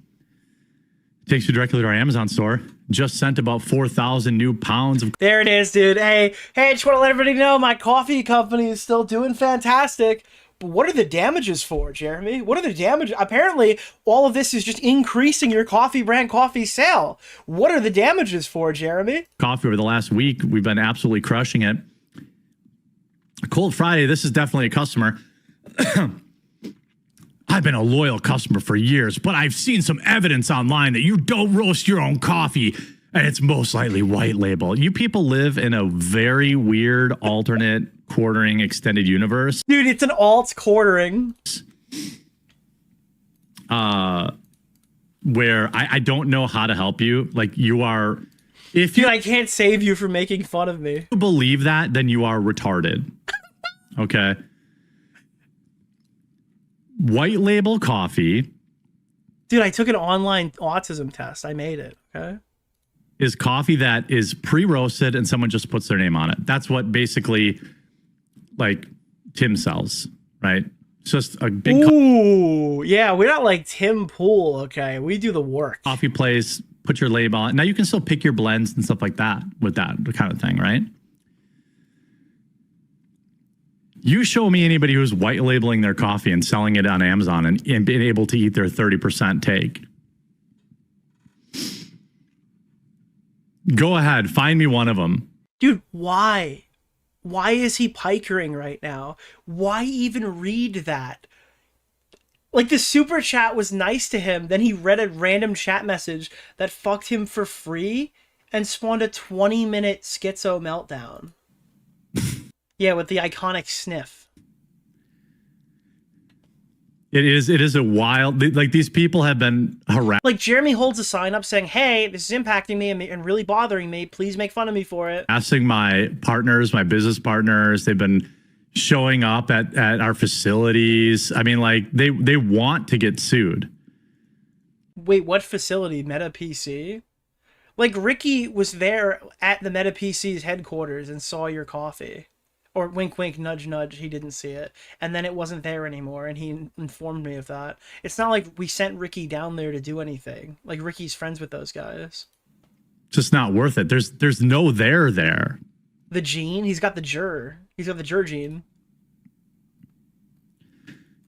Takes you directly to our Amazon store. Just sent about 4,000 new pounds of... There it is, dude. Hey, just want to let everybody know my coffee company is still doing fantastic. But what are the damages for, Jeremy? What are the damages? Apparently, all of this is just increasing your coffee brand coffee sale. What are the damages for, Jeremy? Coffee over the last week. We've been absolutely crushing it. Cold Friday, this is definitely a customer. I've been a loyal customer for years, but I've seen some evidence online that you don't roast your own coffee, and it's most likely white label. You people live in a very weird alternate quartering extended universe. Dude, it's an alt quartering. Where I don't know how to help you. Like, you are... If Dude, I can't save you from making fun of me. If you believe that, then you are retarded. Okay? White label coffee. Dude, I took an online autism test. I made it, okay? Is coffee that is pre-roasted and someone just puts their name on it. That's what basically, like, Tim sells, right? It's just a big... Ooh, yeah, we're not like Tim Pool, okay? We do the work. Coffee place, put your label on it. Now, you can still pick your blends and stuff like that with that kind of thing, right? You show me anybody who's white labeling their coffee and selling it on Amazon and being able to eat their 30% take. Go ahead. Find me one of them. Dude, why? Why is he pikering right now? Why even read that? Like, the super chat was nice to him. Then he read a random chat message that fucked him for free and spawned a 20-minute schizo meltdown. Yeah, with the iconic sniff. It is a wild... Like, these people have been harassed. Like, Jeremy holds a sign up saying, hey, this is impacting me and really bothering me. Please make fun of me for it. Asking my partners, my business partners, they've been showing up at our facilities. I mean, like, they want to get sued. Wait, what facility? Meta PC? Like, Ricky was there at the Meta PC's headquarters and saw your coffee. Or wink, wink, nudge, nudge, he didn't see it. And then it wasn't there anymore, and he informed me of that. It's not like we sent Ricky down there to do anything. Like, Ricky's friends with those guys. Just not worth it. There's no there. The gene? He's got the jur. He's got the jur gene.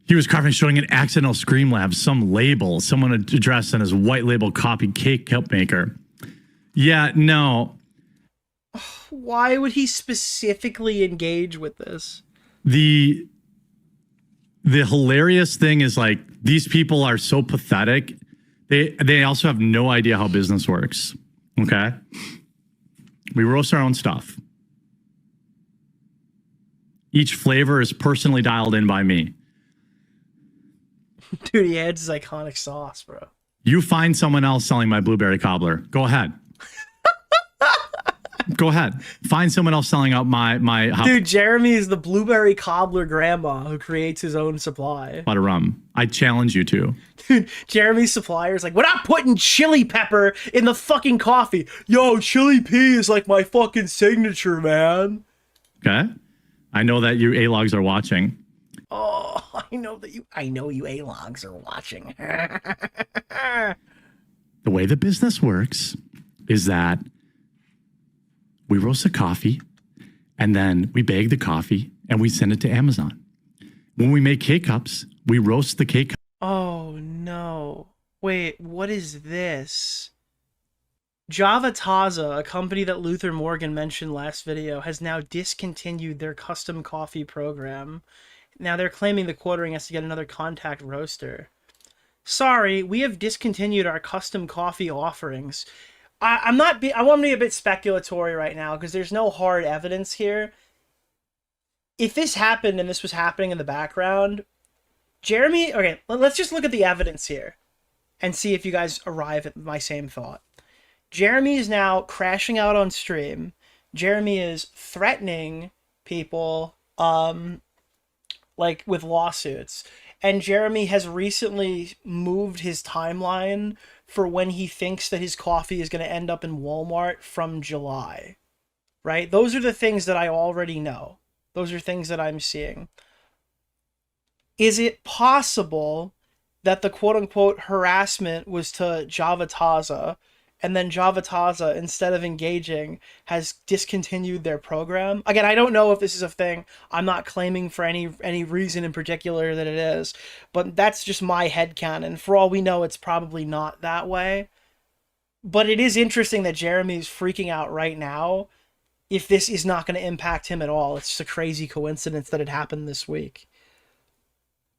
He was carving, showing an accidental Scream Lab, some label, someone addressed on his white label copy cake cup maker. Yeah, no. Why would he specifically engage with this? The hilarious thing is, like, these people are so pathetic. They also have no idea how business works. Okay? We roast our own stuff. Each flavor is personally dialed in by me. Dude, he adds his iconic sauce, bro. You find someone else selling my blueberry cobbler. Go ahead. Go ahead. Find someone else selling out my Dude, Jeremy is the blueberry cobbler grandma who creates his own supply. Butter rum. I challenge you to. Dude, Jeremy's supplier is like, we're not putting chili pepper in the fucking coffee. Yo, chili pea is like my fucking signature, man. Okay? I know that you A-logs are watching. Oh, I know you A-logs are watching. The way the business works is that we roast the coffee, and then we bag the coffee, and we send it to Amazon. When we make K-Cups, we roast the K-Cups. Oh, no. Wait, what is this? Java Taza, a company that Luther Morgan mentioned last video, has now discontinued their custom coffee program. Now they're claiming the Quartering has to get another contact roaster. Sorry, we have discontinued our custom coffee offerings. I want to be a bit speculatory right now because there's no hard evidence here. If this happened and this was happening in the background, Jeremy, okay, let's just look at the evidence here and see if you guys arrive at my same thought. Jeremy is now crashing out on stream. Jeremy is threatening people, like with lawsuits. And Jeremy has recently moved his timeline for when he thinks that his coffee is going to end up in Walmart from July, right? Those are the things that I already know. Those are things that I'm seeing. Is it possible that the quote-unquote harassment was to Java Taza, and then Java Taza, instead of engaging, has discontinued their program? Again, I don't know if this is a thing. I'm not claiming for any reason in particular that it is, but that's just my headcanon. For all we know, it's probably not that way. But it is interesting that Jeremy's freaking out right now if this is not going to impact him at all. It's just a crazy coincidence that it happened this week.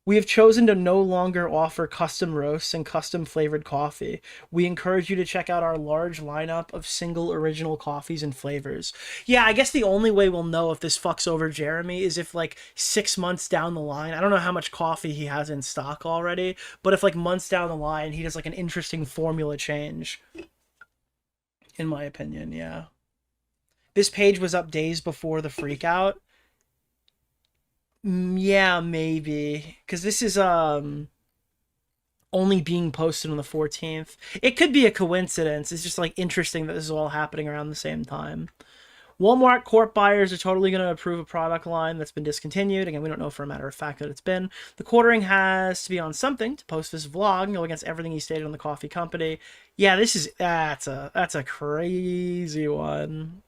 We have chosen to no longer offer custom roasts and custom flavored coffee. We encourage you to check out our large lineup of single original coffees and flavors. Yeah, I guess the only way we'll know if this fucks over Jeremy is if, like, 6 months down the line, I don't know how much coffee he has in stock already, but if, like, months down the line, he does, like, an interesting formula change. In my opinion, yeah. This page was up days before the freakout. Yeah, maybe. Because this is only being posted on the 14th. It could be a coincidence. It's just, like, interesting that this is all happening around the same time. Walmart Corp buyers are totally going to approve a product line that's been discontinued. Again, we don't know for a matter of fact that it's been. The Quartering has to be on something to post this vlog and go against everything he stated on the coffee company. Yeah, that's a crazy one.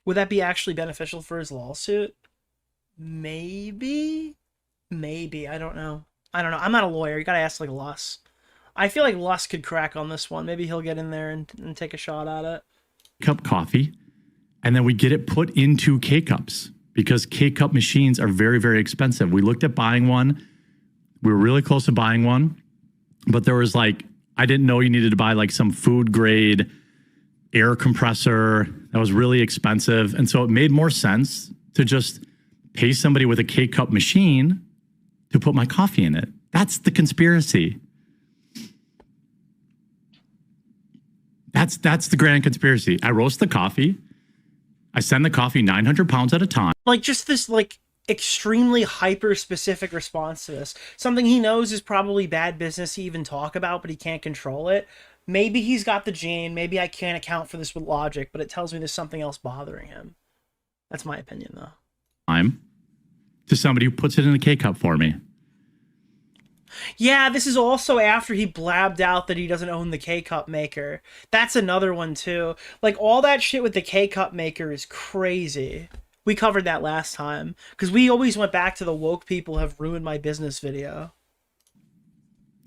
Would that be actually beneficial for his lawsuit? Maybe? I don't know. I'm not a lawyer. You gotta ask, like, Luss. I feel like Luss could crack on this one. Maybe he'll get in there and take a shot at it. Cup coffee, and then we get it put into K-Cups because K-Cup machines are very, very expensive. We looked at buying one. We were really close to buying one, but there was, like, I didn't know you needed to buy, like, some food grade air compressor that was really expensive. And so it made more sense to just pay somebody with a K-Cup machine to put my coffee in it. That's the conspiracy. That's the grand conspiracy. I roast the coffee. I send the coffee 900 pounds at a time. Like, just this, like, extremely hyper-specific response to this. Something he knows is probably bad business to even talk about, but he can't control it. Maybe he's got the gene. Maybe I can't account for this with logic, but it tells me there's something else bothering him. That's my opinion, though. I'm to somebody who puts it in a K-cup for me. Yeah, this is also after he blabbed out that he doesn't own the K-cup maker. That's another one, too. Like, all that shit with the K-cup maker is crazy. We covered that last time, because we always went back to the woke people have ruined my business video.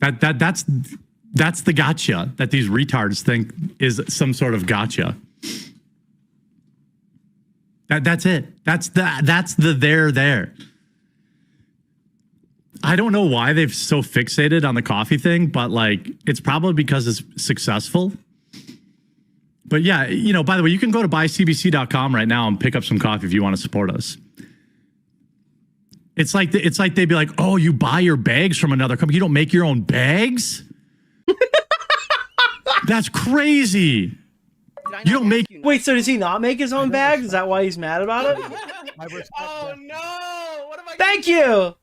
That's the gotcha that these retards think is some sort of gotcha. That's it. That's the there. I don't know why they've so fixated on the coffee thing, but like it's probably because it's successful. But yeah, you know, by the way, you can go to buycbc.com right now and pick up some coffee if you want to support us. It's like they'd be like, "Oh, you buy your bags from another company. You don't make your own bags?" That's crazy. You don't make. Wait, so does he not make his own bags? Is that why he's mad about it? Oh no! What am I? Thank you.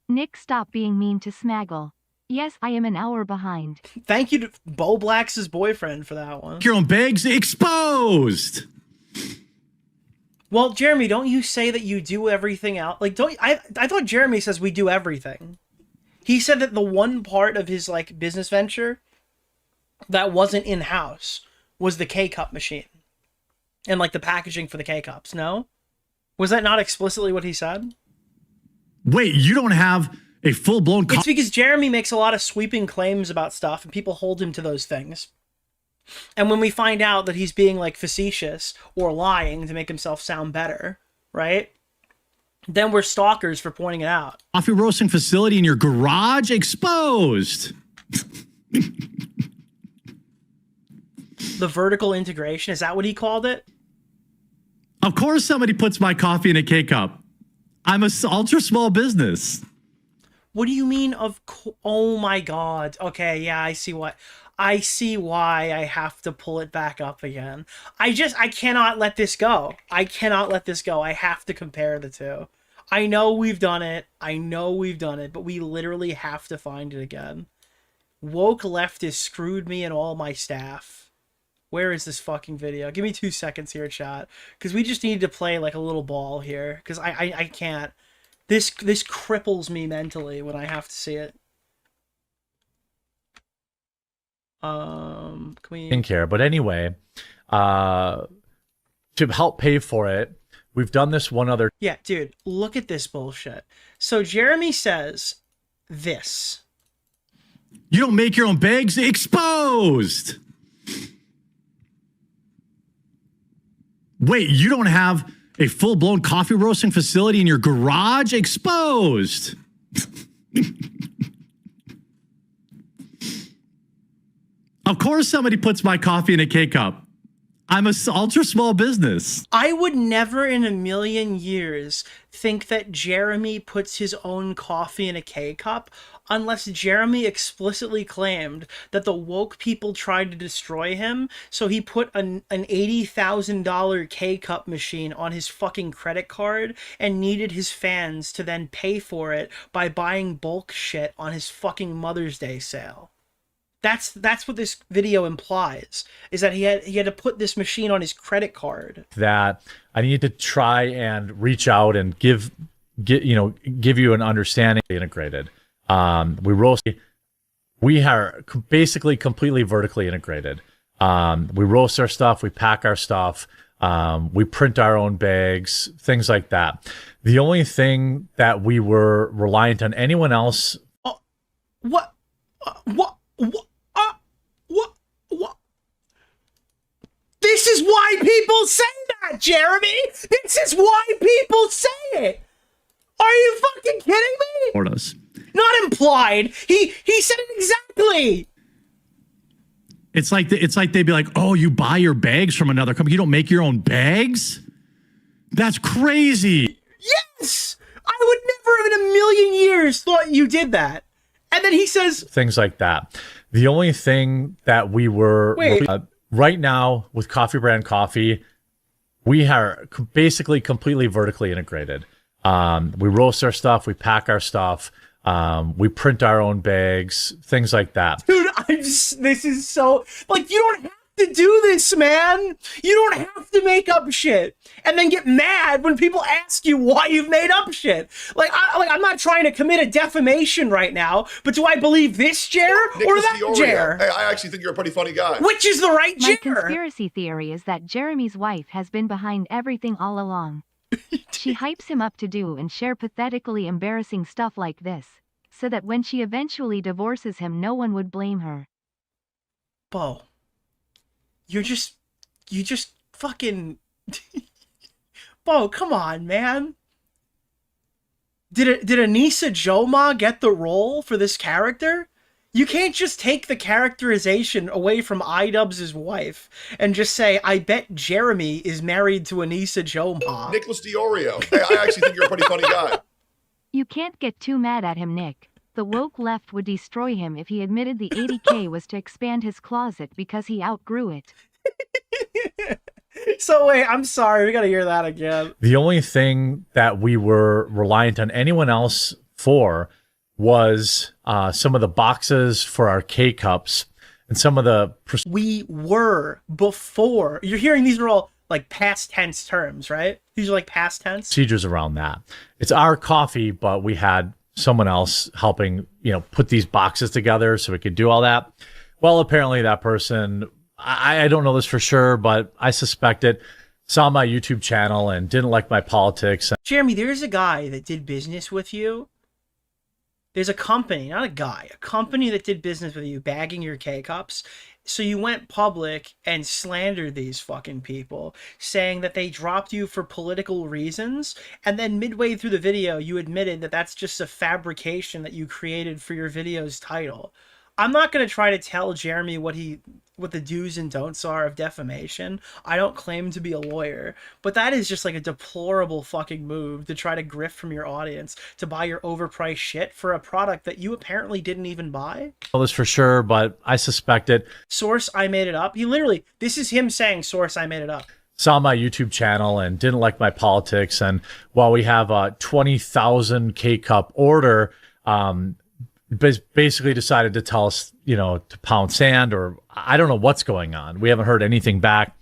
Nick, stop being mean to Smaggle. Yes, I am an hour behind. Thank you to Bo Black's boyfriend for that one. Your own bags exposed. Well, Jeremy, don't you say that you do everything out? Like, I thought Jeremy says we do everything. He said that the one part of his like business venture that wasn't in-house was the K-cup machine and like the packaging for the K-cups. No, was that not explicitly what he said? Wait, you don't have a full-blown... It's because Jeremy makes a lot of sweeping claims about stuff and people hold him to those things. And when we find out that he's being like facetious or lying to make himself sound better, right? Then we're stalkers for pointing it out. Coffee roasting facility in your garage exposed. The vertical integration, is that what he called it? Of course somebody puts my coffee in a K-cup. I'm a ultra small business. What do you mean oh my god. Okay, yeah, I see why I have to pull it back up again. I cannot let this go. I cannot let this go. I have to compare the two. I know we've done it, but we literally have to find it again. Woke leftist screwed me and all my staff. Where is this fucking video? Give me 2 seconds here, chat. Because we just need to play like a little ball here. Because I can't. This cripples me mentally when I have to see it. Can we... Skincare. But anyway, to help pay for it, we've done this one other... Yeah, dude, look at this bullshit. So Jeremy says this. You don't make your own bags exposed. Wait, you don't have a full-blown coffee roasting facility in your garage exposed. Of course somebody puts my coffee in a K-cup. I'm a ultra small business. I would never in a million years think that Jeremy puts his own coffee in a K-cup unless Jeremy explicitly claimed that the woke people tried to destroy him, so he put an $80,000 K-cup machine on his fucking credit card and needed his fans to then pay for it by buying bulk shit on his fucking Mother's Day sale. That's what this video implies, is that he had to put this machine on his credit card. That I need to try and reach out and give you an understanding integrated. We are basically completely vertically integrated. We roast our stuff, we pack our stuff, we print our own bags, things like that. The only thing that we were reliant on anyone else. What? This is why people say that, Jeremy! This is why people say it! Are you fucking kidding me? Orders. Not implied. He said it exactly. It's like they'd be like, "Oh, you buy your bags from another company. You don't make your own bags?" That's crazy. Yes! I would never in a million years thought you did that. And then he says things like that. The only thing that we were right now with Coffee Brand Coffee, we are basically completely vertically integrated. We roast our stuff. We pack our stuff. We print our own bags, things like that. Dude, this is so, like, you don't have to do this, man. You don't have to make up shit and then get mad when people ask you why you've made up shit. I'm not trying to commit a defamation right now, but do I believe this Jer or that Jer? Hey, I actually think you're a pretty funny guy. Which is the right My Jer? conspiracy theory is that Jeremy's wife has been behind everything all along. She hypes him up to do and share pathetically embarrassing stuff like this, so that when she eventually divorces him, no one would blame her. Bo, you just fucking... Bo, come on, man. Did Anissa Joma get the role for this character? You can't just take the characterization away from iDubbbz' wife and just say, I bet Jeremy is married to Anissa Joma. Nicholas DeOrio. Hey, I actually think you're a pretty funny guy. You can't get too mad at him, Nick. The woke left would destroy him if he admitted the 80K was to expand his closet because he outgrew it. So wait, I'm sorry, we gotta hear that again. The only thing that we were reliant on anyone else for was some of the boxes for our K-Cups and some of the... We were before. You're hearing these are all like past tense terms, right? These are like past tense. Procedures around that. It's our coffee, but we had someone else helping, put these boxes together so we could do all that. Well, apparently that person, I don't know this for sure, but I suspect it, saw my YouTube channel and didn't like my politics. Jeremy, there's a guy that did business with you. There's a company, not a guy, a company that did business with you, bagging your K-Cups. So you went public and slandered these fucking people, saying that they dropped you for political reasons, and then midway through the video, you admitted that that's just a fabrication that you created for your video's title. I'm not going to try to tell Jeremy what the do's and don'ts are of defamation. I don't claim to be a lawyer, but that is just like a deplorable fucking move to try to grift from your audience to buy your overpriced shit for a product that you apparently didn't even buy. I don't know this for sure, but I suspect it. Source, I made it up. He literally, this is him saying, source, I made it up. Saw my YouTube channel and didn't like my politics. And while we have a 20,000 K-Cup order, basically decided to tell us, to pound sand, or I don't know what's going on. We haven't heard anything back.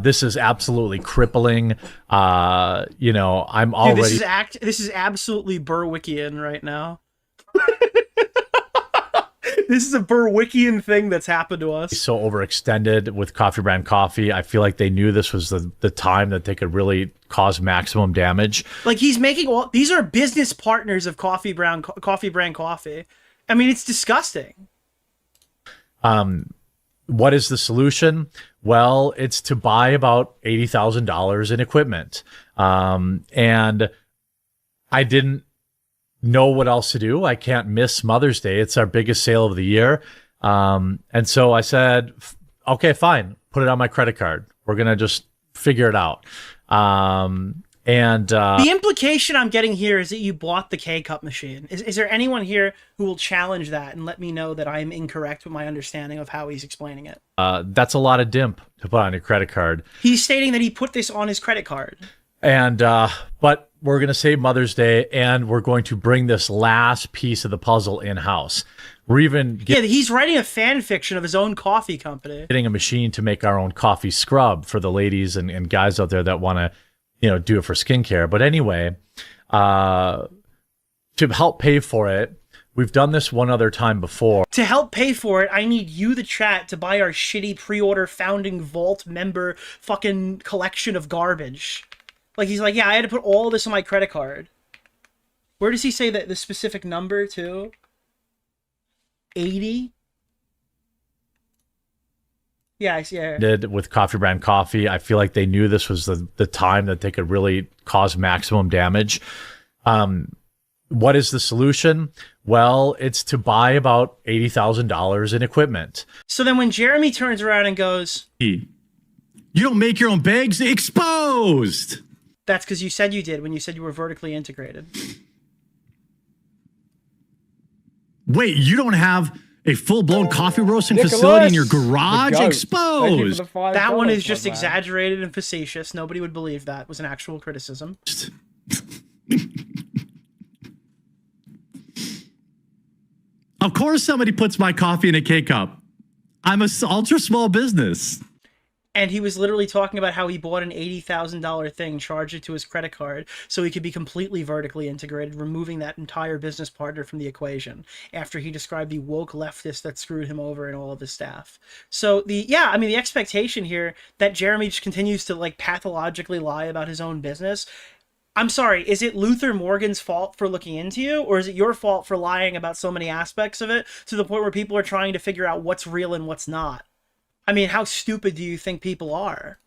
This is absolutely crippling. I'm already... Dude, this is absolutely Burwickian right now. This is a Burwickian thing that's happened to us. So overextended with Coffee Brand Coffee. I feel like they knew this was the time that they could really cause maximum damage. Like, he's making these are business partners of Coffee Brand Coffee. I mean, it's disgusting. What is the solution? Well, it's to buy about $80,000 in equipment. And I didn't know what else to do. I can't miss Mother's Day. It's our biggest sale of the year. And so I said, okay, fine. Put it on my credit card. We're going to just figure it out. The implication I'm getting here is that you bought the K-Cup machine. Is there anyone here who will challenge that and let me know that I am incorrect with my understanding of how he's explaining it? That's a lot of dimp to put on your credit card. He's stating that he put this on his credit card. And, but we're going to save Mother's Day, and we're going to bring this last piece of the puzzle in-house. We're even he's writing a fan fiction of his own coffee company. Getting a machine to make our own coffee scrub for the ladies and guys out there that want to, do it for skincare. But anyway, to help pay for it, we've done this one other time before. To help pay for it, I need you, the chat, to buy our shitty pre-order founding vault member fucking collection of garbage. Like, he's like, yeah, I had to put all this on my credit card. Where does he say that the specific number, too? 80? Yeah, I see. Yeah. Did with Coffee Brand Coffee. I feel like they knew this was the time that they could really cause maximum damage. What is the solution? Well, it's to buy about $80,000 in equipment. So then when Jeremy turns around and goes, you don't make your own bags, exposed. That's because you said you did when you said you were vertically integrated. Wait, you don't have a full-blown coffee roasting facility in your garage? Exposed. That one is just exaggerated and facetious. Nobody would believe that was an actual criticism. Of course somebody puts my coffee in a K-cup. I'm a ultra small business. And he was literally talking about how he bought an $80,000 thing, charged it to his credit card so he could be completely vertically integrated, removing that entire business partner from the equation after he described the woke leftist that screwed him over and all of his staff. So the expectation here that Jeremy just continues to like pathologically lie about his own business. I'm sorry, is it Luther Morgan's fault for looking into you, or is it your fault for lying about so many aspects of it to the point where people are trying to figure out what's real and what's not? I mean, how stupid do you think people are?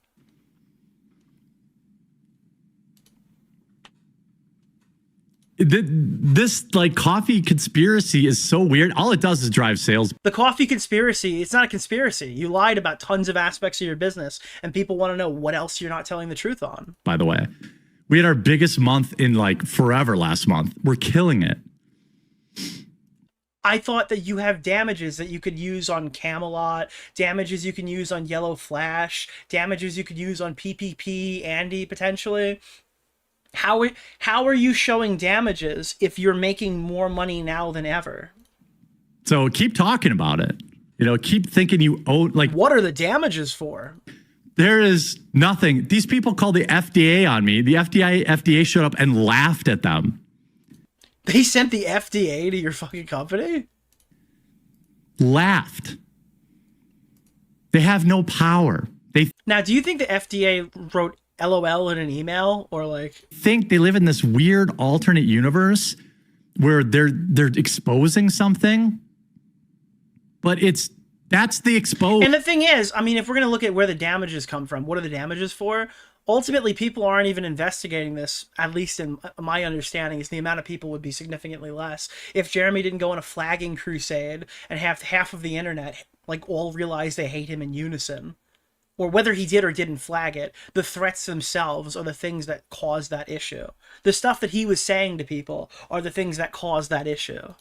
This like coffee conspiracy is so weird. All it does is drive sales. The coffee conspiracy, it's not a conspiracy. You lied about tons of aspects of your business, and people want to know what else you're not telling the truth on. By the way, we had our biggest month in like forever last month. We're killing it. I thought that you have damages that you could use on Camelot, damages you can use on Yellow Flash, damages you could use on PPP, Andy, potentially. How are you showing damages if you're making more money now than ever? So keep talking about it. You know, keep thinking you owe, like... What are the damages for? There is nothing. These people called the FDA on me. The FDA showed up and laughed at them. They sent the FDA to your fucking company? Laughed. They have no power. Now, do you think the FDA wrote LOL in an email, or like... think they live in this weird alternate universe where they're exposing something, but that's the expose. And the thing is, I mean, if we're going to look at where the damages come from, what are the damages for? Ultimately, people aren't even investigating this, at least in my understanding, is the amount of people would be significantly less. If Jeremy didn't go on a flagging crusade and have half of the internet, like, all realize they hate him in unison, or whether he did or didn't flag it, the threats themselves are the things that cause that issue. The stuff that he was saying to people are the things that cause that issue.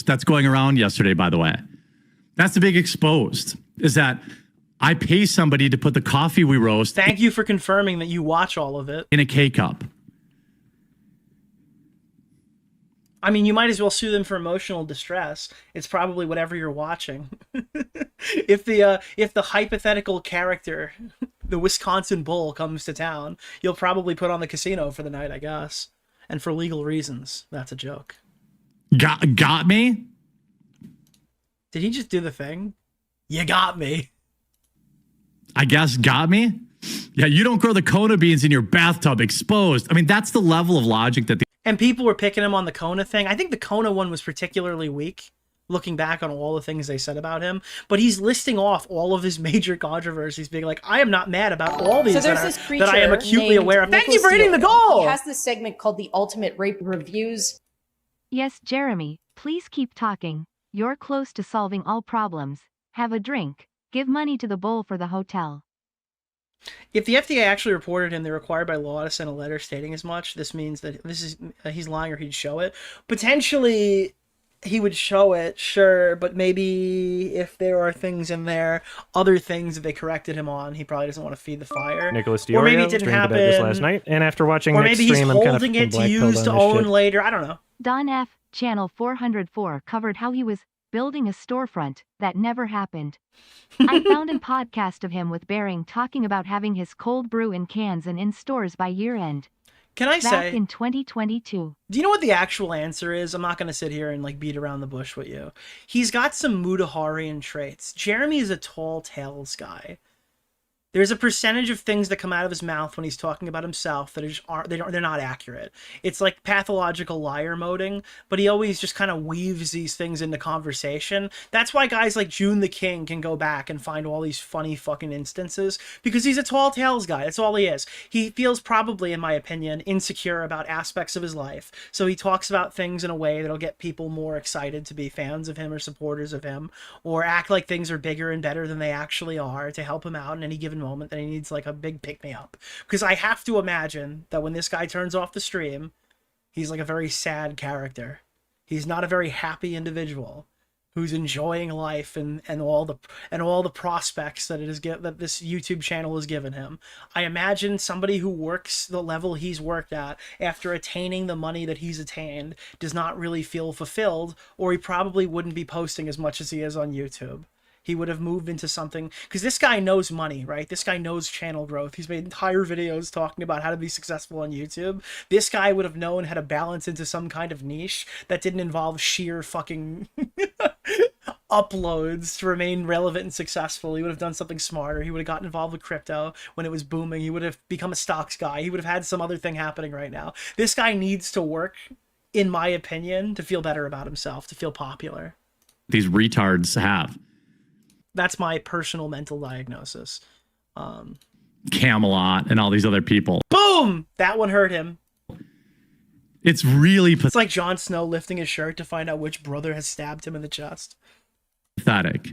That's going around yesterday, by the way. That's the big exposed, is that I pay somebody to put the coffee we roast... Thank you for confirming that you watch all of it. ...in a K-cup. I mean, you might as well sue them for emotional distress. It's probably whatever you're watching. If the hypothetical character, the Wisconsin Bull, comes to town, you'll probably put on the casino for the night, I guess. And for legal reasons. That's a joke. Got me? Did he just do the thing? You got me. I guess got me? Yeah, you don't grow the Kona beans in your bathtub, exposed. I mean, that's the level of logic that... And people were picking him on the Kona thing. I think the Kona one was particularly weak, looking back on all the things they said about him. But he's listing off all of his major controversies, being like, I am not mad about all these that I am acutely aware of. Thank you for hitting the goal! He has this segment called The Ultimate Rape Reviews. Yes, Jeremy, please keep talking. You're close to solving all problems. Have a drink. Give money to the bull for the hotel. If the FDA actually reported him, they're required by law to send a letter stating as much. This means that he's lying, or he'd show it. Potentially, he would show it, sure, but maybe if there are things in there, other things that they corrected him on, he probably doesn't want to feed the fire. Nicholas DeOrio or maybe it didn't happen this last night, and after watching or Nick's maybe he's stream, I'm kind of holding it to use to own later. I don't know. Don F. Channel 404 covered how he was building a storefront that never happened. I found a podcast of him with Bering talking about having his cold brew in cans and in stores by year end. Can I say, back in 2022. Do you know what the actual answer is? I'm not going to sit here and like beat around the bush with you. He's got some Mudaharian traits. Jeremy is a tall tales guy. There's a percentage of things that come out of his mouth when he's talking about himself that they're not accurate. It's like pathological liar moding, but he always just kind of weaves these things into conversation. That's why guys like June the King can go back and find all these funny fucking instances, because he's a tall tales guy. That's all he is. He feels probably, in my opinion, insecure about aspects of his life. So he talks about things in a way that'll get people more excited to be fans of him or supporters of him, or act like things are bigger and better than they actually are to help him out in any given moment that he needs like a big pick-me-up. Because I have to imagine that when this guy turns off the stream, he's like a very sad character. He's not a very happy individual. who's enjoying life and all the prospects that that this YouTube channel has given him. I imagine somebody who works the level he's worked at after attaining the money that he's attained does not really feel fulfilled, or he probably wouldn't be posting as much as he is on YouTube. He would have moved into something, because this guy knows money, right? This guy knows channel growth. He's made entire videos talking about how to be successful on YouTube. This guy would have known how to balance into some kind of niche that didn't involve sheer fucking uploads to remain relevant and successful. He would have done something smarter. He would have gotten involved with crypto when it was booming. He would have become a stocks guy. He would have had some other thing happening right now. This guy needs to work, in my opinion, to feel better about himself, to feel popular. These retards have. That's my personal mental diagnosis. Camelot and all these other people. Boom! That one hurt him. It's really It's like Jon Snow lifting his shirt to find out which brother has stabbed him in the chest. pathetic.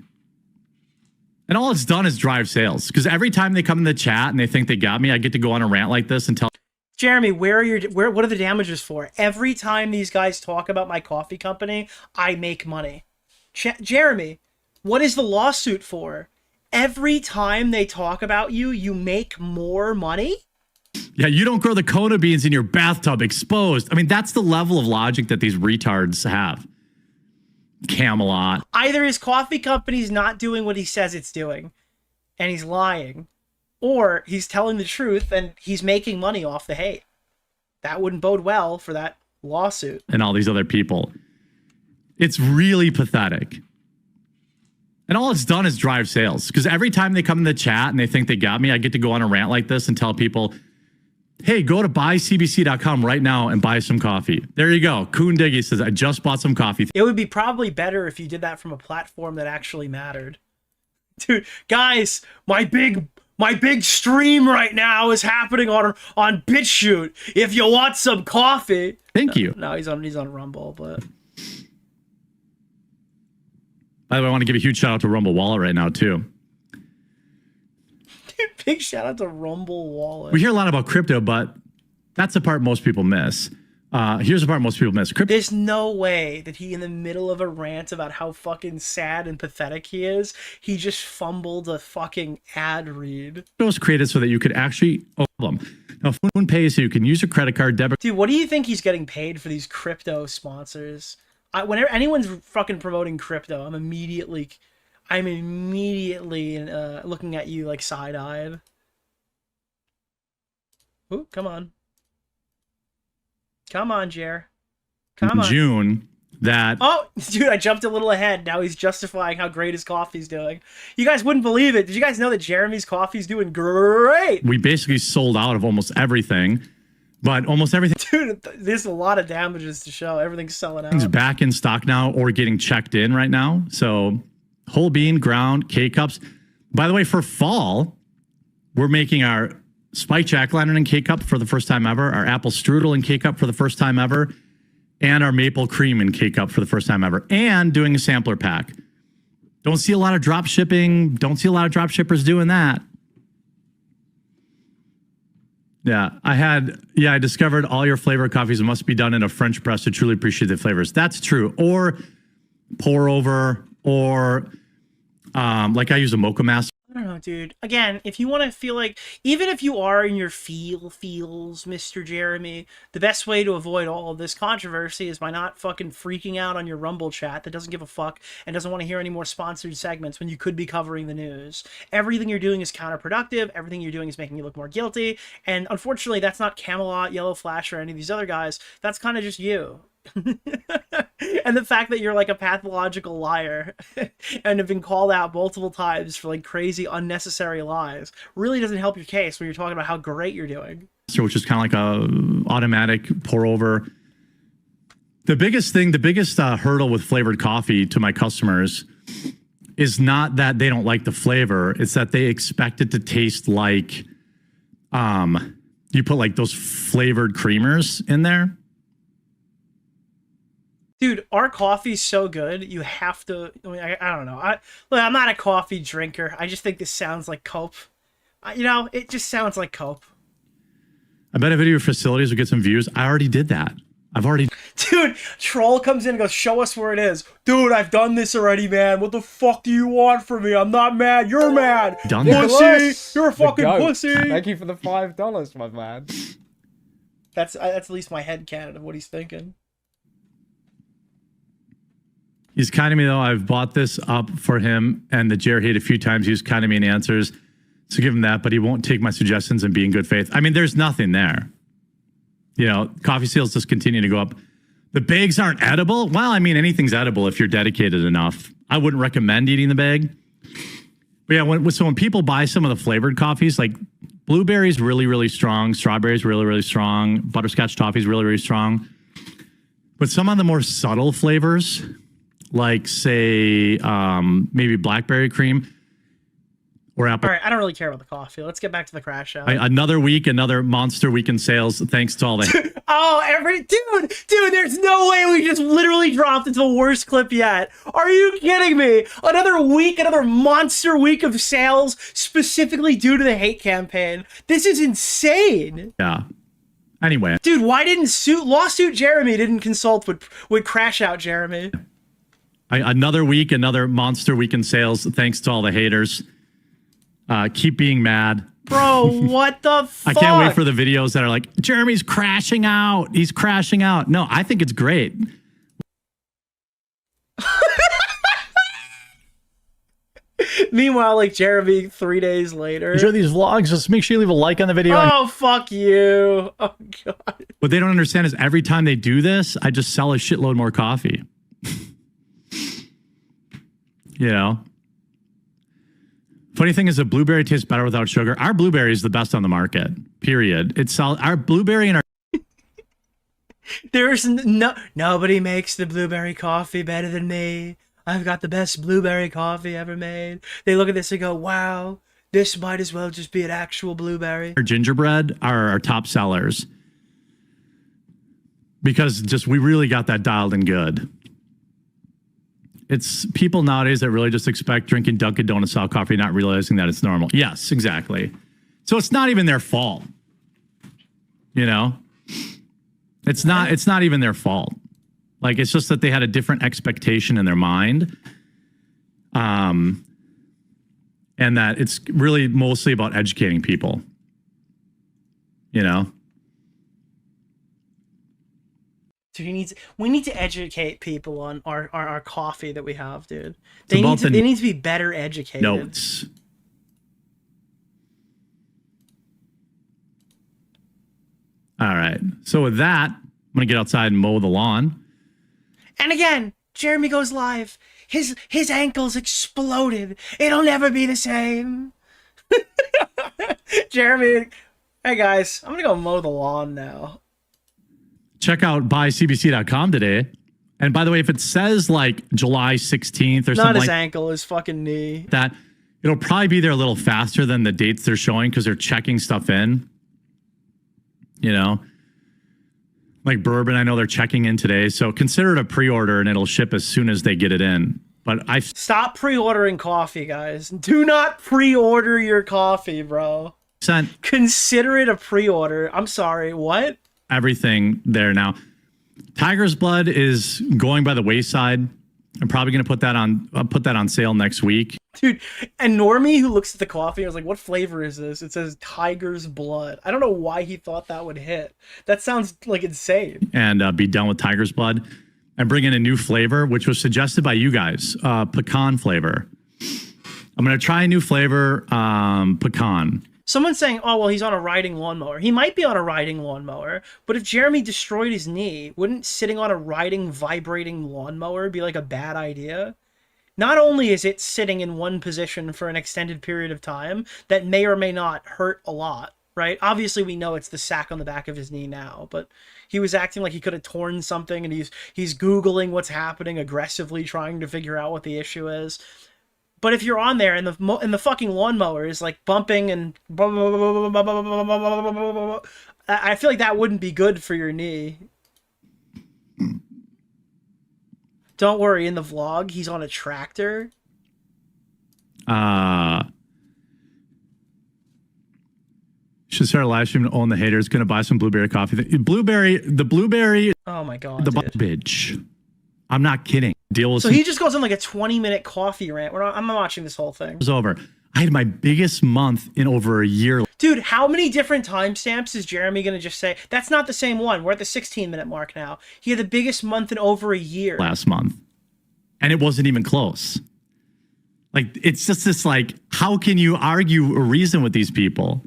And all it's done is drive sales. Because every time they come in the chat and they think they got me, I get to go on a rant like this and tell Jeremy, what are the damages for? Every time these guys talk about my coffee company, I make money. Jeremy, what is the lawsuit for? Every time they talk about you, you make more money? Yeah, you don't grow the Kona beans in your bathtub exposed. I mean, that's the level of logic that these retards have. Camelot. Either his coffee company's not doing what he says it's doing, and he's lying, or he's telling the truth and he's making money off the hate. That wouldn't bode well for that lawsuit. And all these other people. It's really pathetic. And all it's done is drive sales. Because every time they come in the chat and they think they got me, I get to go on a rant like this and tell people, hey, go to buycbc.com right now and buy some coffee. There you go. Coon Diggy says, I just bought some coffee. It would be probably better if you did that from a platform that actually mattered. Dude, guys, my big stream right now is happening on BitChute. If you want some coffee. Thank you. No, he's on Rumble, but by the way, I want to give a huge shout out to Rumble Wallet right now, too. Dude, big shout out to Rumble Wallet. We hear a lot about crypto, but that's the part most people miss. Here's the part most people miss. There's no way that he, in the middle of a rant about how fucking sad and pathetic he is, he just fumbled a fucking ad read. Crypto was created so that you could actually own them. Now, Foon pays so you can use your credit card, debit. Dude, what do you think he's getting paid for these crypto sponsors? Whenever anyone's fucking promoting crypto, I'm immediately looking at you like side-eyed. Ooh, come on. Come on, Jer. Come on. June, that... Oh, dude, I jumped a little ahead. Now he's justifying how great his coffee's doing. You guys wouldn't believe it. Did you guys know that Jeremy's coffee's doing great? We basically sold out of almost everything. But almost everything... Dude, there's a lot of damages to show. Everything's selling out. Everything's back in stock now or getting checked in right now. So whole bean, ground, K-Cups. By the way, for fall, we're making our Spike Jack Lantern in K-Cup for the first time ever, our Apple Strudel in K-Cup for the first time ever, and our Maple Cream in K-Cup for the first time ever, and doing a sampler pack. Don't see a lot of drop shipping. Don't see a lot of drop shippers doing that. Yeah, I discovered all your flavor coffees must be done in a French press to truly appreciate the flavors. That's true. Or pour over, or like I use a mocha master. I don't know, dude. Again, if you want to feel like, even if you are in your feels, Mr. Jeremy, the best way to avoid all of this controversy is by not fucking freaking out on your Rumble chat that doesn't give a fuck and doesn't want to hear any more sponsored segments when you could be covering the news. Everything you're doing is counterproductive. Everything you're doing is making you look more guilty. And unfortunately, that's not Camelot, Yellow Flash, or any of these other guys. That's kind of just you. And the fact that you're like a pathological liar and have been called out multiple times for like crazy unnecessary lies really doesn't help your case when you're talking about how great you're doing. Which is kind of like a automatic pour over. The biggest hurdle with flavored coffee to my customers is not that they don't like the flavor. It's that they expect it to taste like you put like those flavored creamers in there. Dude, our coffee's so good, you have to... I mean, I don't know. I'm not a coffee drinker. I just think this sounds like cope. It just sounds like cope. I bet a video of facilities would get some views. I already did that. I've already... Dude, troll comes in and goes, show us where it is. Dude, I've done this already, man. What the fuck do you want from me? I'm not mad. You're mad. Done pussy. You're a fucking pussy. Thank you for the $5, my man. That's at least my head canon of what he's thinking. He's kind of me, though. I've bought this up for him, and the Jer hate a few times. He was kind of me in answers. So give him that, but he won't take my suggestions and be in good faith. I mean, there's nothing there. You know, coffee sales just continue to go up. The bags aren't edible. Well, I mean, anything's edible if you're dedicated enough. I wouldn't recommend eating the bag. But yeah, when people buy some of the flavored coffees, like blueberries really, really strong. Strawberries really, really strong. Butterscotch toffee is really, really strong. But some of the more subtle flavors, like say maybe blackberry cream or apple. All right, I don't really care about the coffee. Let's get back to the crash out. Another week, another monster week in sales. Thanks to all the... Dude, there's no way we just literally dropped into the worst clip yet. Are you kidding me? Another week, another monster week of sales specifically due to the hate campaign. This is insane. Yeah. Anyway. Dude, why didn't lawsuit Jeremy didn't consult with crash out Jeremy? Another week, another monster week in sales. Thanks to all the haters. Keep being mad. Bro, what the fuck? I can't wait for the videos that are like, Jeremy's crashing out. He's crashing out. No, I think it's great. Meanwhile, like Jeremy 3 days later. Enjoy these vlogs. Just make sure you leave a like on the video. Oh, fuck you. Oh, God. What they don't understand is every time they do this, I just sell a shitload more coffee. You know? Funny thing is, the blueberry tastes better without sugar. Our blueberry is the best on the market, period. It's our blueberry and our... There's nobody makes the blueberry coffee better than me. I've got the best blueberry coffee ever made. They look at this and go, wow, this might as well just be an actual blueberry. Our gingerbread are our top sellers. Because we really got that dialed in good. It's people nowadays that really just expect drinking Dunkin' Donuts style coffee, not realizing that it's normal. Yes, exactly. So it's not even their fault. You know? It's not even their fault. Like, it's just that they had a different expectation in their mind. And that it's really mostly about educating people. You know? Dude, we need to educate people on our coffee that we have, dude. They need to be better educated. Notes. All right. So with that, I'm going to get outside and mow the lawn. And again, Jeremy goes live. His ankles exploded. It'll never be the same. Jeremy, hey guys, I'm going to go mow the lawn now. Check out buycbc.com today. And by the way, if it says like July 16th or not something his like ankle, his fucking knee. that, it'll probably be there a little faster than the dates they're showing because they're checking stuff in. You know? Like bourbon, I know they're checking in today. So consider it a pre-order and it'll ship as soon as they get it in. But Stop pre-ordering coffee, guys. Do not pre-order your coffee, bro. Consider it a pre-order. I'm sorry, what? Everything there now. Tiger's Blood is going by the wayside. I'm probably going to put that on sale next week. Dude, and Normie who looks at the coffee, I was like, what flavor is this? It says Tiger's Blood. I don't know why he thought that would hit. That sounds like insane. And be done with Tiger's Blood and bring in a new flavor, which was suggested by you guys, pecan flavor. I'm going to try a new flavor, pecan. Someone's saying, oh, well, he's on a riding lawnmower. He might be on a riding lawnmower, but if Jeremy destroyed his knee, wouldn't sitting on a riding, vibrating lawnmower be like a bad idea? Not only is it sitting in one position for an extended period of time that may or may not hurt a lot, right? Obviously, we know it's the sack on the back of his knee now, but he was acting like he could have torn something, and he's Googling what's happening, aggressively trying to figure out what the issue is. But if you're on there and the fucking lawnmower is like bumping and I feel like that wouldn't be good for your knee. Don't worry, in the vlog, he's on a tractor. Should start a live stream to own the haters. Gonna buy some blueberry coffee. The blueberry. Oh Oh my god. the dude. bitch. I'm not kidding. Deal with So he just goes on like a 20-minute coffee rant. I'm not watching this whole thing. was over. I had my biggest month in over a year. Dude, how many different timestamps is Jeremy going to just say? That's not the same one. We're at the 16-minute mark now. He had the biggest month in over a year. Last month. And it wasn't even close. Like, it's just this, like, how can you argue or reason with these people?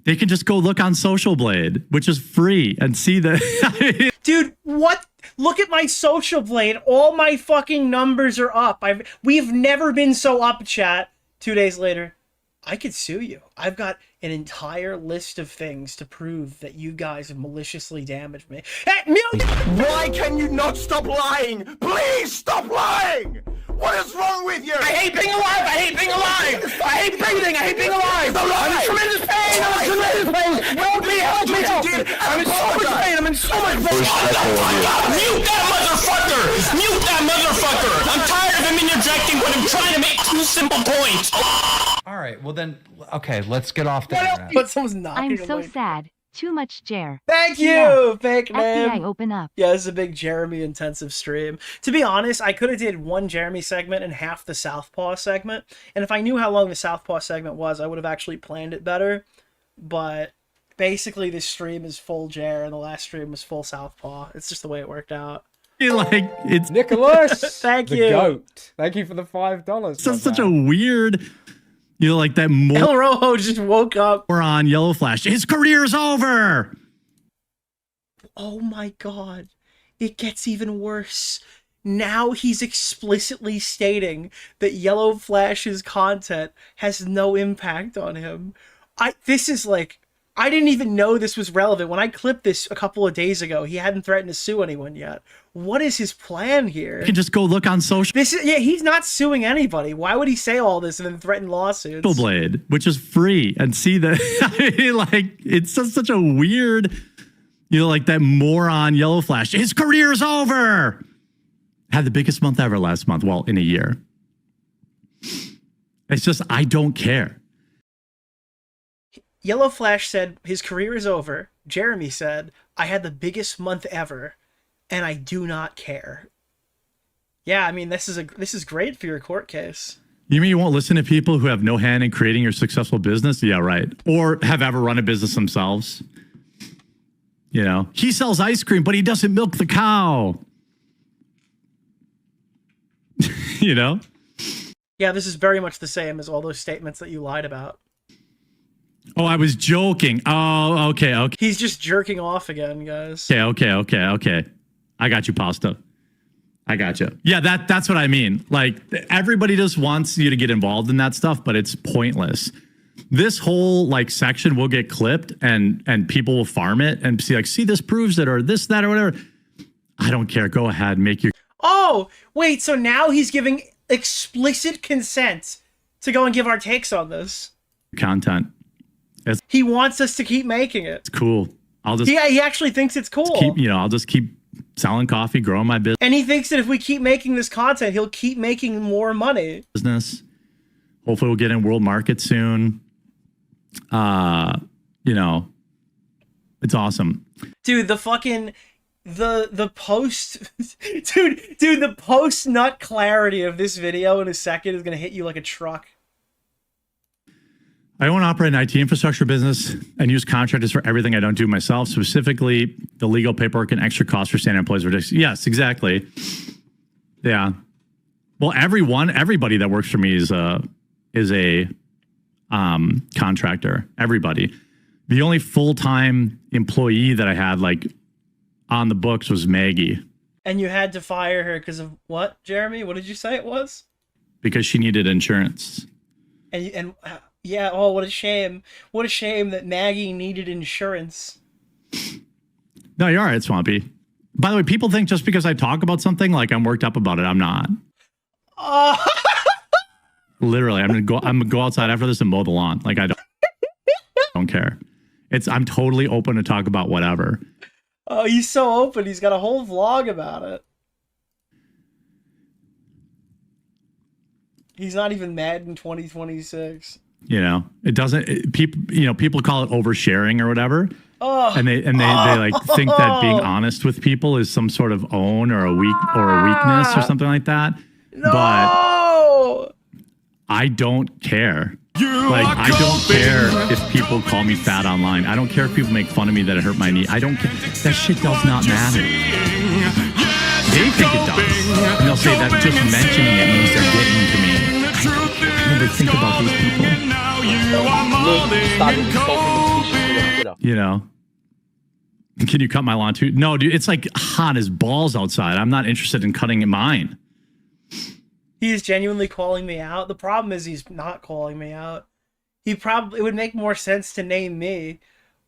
They can just go look on Social Blade, which is free, and see the... Dude, what? Look at my Social Blade. All my fucking numbers are up. We've never been so up, chat. 2 days later, I could sue you. I've got an entire list of things to prove that you guys have maliciously damaged me. Hey, Why can you not stop lying? Please stop lying! What is wrong with you? I hate being alive! I hate being alive! I hate breathing! I hate being alive! I'm in tremendous pain! I'm in tremendous pain! Help me! Help me! I'm in so much pain! I'm in so much pain! Mute that motherfucker! Mute that motherfucker! I'm tired of him interjecting when I'm trying to make 2 simple points! All right, well then, okay, let's get off the internet. But someone's knocking I'm on so my- sad. Too much Jer. Thank you, Yeah. fake name. FBI, open up. Yeah, this is a big Jeremy intensive stream. To be honest, I could have did one Jeremy segment and half the Southpaw segment. And if I knew how long the Southpaw segment was, I would have actually planned it better. But basically, this stream is full Jer, and the last stream was full Southpaw. It's just the way it worked out. like, it's Nicholas, Thank the you. goat. Thank you for the $5. such a weird... You know, like that El Rojo just woke up. moron Yellow Flash. His career's over. Oh my god. It gets even worse. Now he's explicitly stating that Yellow Flash's content has no impact on him. This is like... I didn't even know this was relevant. When I clipped this a couple of days ago, he hadn't threatened to sue anyone yet. What is his plan here? You can just go look on Social Yeah, he's not suing anybody. Why would he say all this and then threaten lawsuits? Blade, which is free, and see the... like, it's just such a weird... You know, like that moron Yellow Flash. His career's over. Had the biggest month ever last month. Well, in a year. It's just, I don't care. Yellow Flash said his career is over. Jeremy said, I had the biggest month ever, and I do not care. Yeah, I mean, this is great for your court case. You mean you won't listen to people who have no hand in creating your successful business? Yeah, right. Or have ever run a business themselves. You know, he sells ice cream, but he doesn't milk the cow. You know? Yeah, this is very much the same as all those statements that you lied about. Oh, I was joking. Oh, okay. He's just jerking off again, guys. Okay. I got you, Pasta. I got you. Yeah, that's what I mean. Like, everybody just wants you to get involved in that stuff, but it's pointless. This whole like section will get clipped and people will farm it and see like, see, this proves it or this, that, or whatever. I don't care. Go ahead, make your... Oh, wait, so now he's giving explicit consent to go and give our takes on this. content. He wants us to keep making it. It's cool. I'll just he actually thinks it's cool. I'll just keep selling coffee, growing my And he thinks that if we keep making this content, he'll keep making more money. business. Hopefully we'll get in world market soon. You know, it's awesome. Dude, the fucking the post dude, the post nut clarity of this video in a second is gonna hit you like a truck. I own and operate an IT infrastructure business and use contractors for everything I don't do myself, specifically the legal paperwork and extra costs for standard employees. Ridiculous. Yes, exactly. Yeah. Well, everybody that works for me is a contractor. Everybody. The only full-time employee that I had like on the books was Maggie. And you had to fire her because of what, Jeremy? What did you say it was? Because she needed insurance. And yeah, oh, what a shame. What a shame that Maggie needed insurance. No, you're all right, Swampy. By the way, people think just because I talk about something like I'm worked up about it. I'm not. Literally, I'm gonna go outside after this and mow the lawn. Like I don't care. I'm totally open to talk about whatever. Oh, he's so open. He's got a whole vlog about it. He's not even mad in 2026. You know, it doesn't. People call it oversharing or whatever, and they like think that being honest with people is some sort of own or a weakness or something like that. No! But I don't care. Like, I don't care if people call me fat online. I don't care if people make fun of me that it hurt my knee. I don't care. That shit does not matter. They think it does. And they'll say that just mentioning it means they're getting to me. I never think about these people. You know. Can you cut my lawn too? No, dude, it's like hot as balls outside. I'm not interested in cutting mine. He is genuinely calling me out. The problem is he's not calling me out. It would make more sense to name me,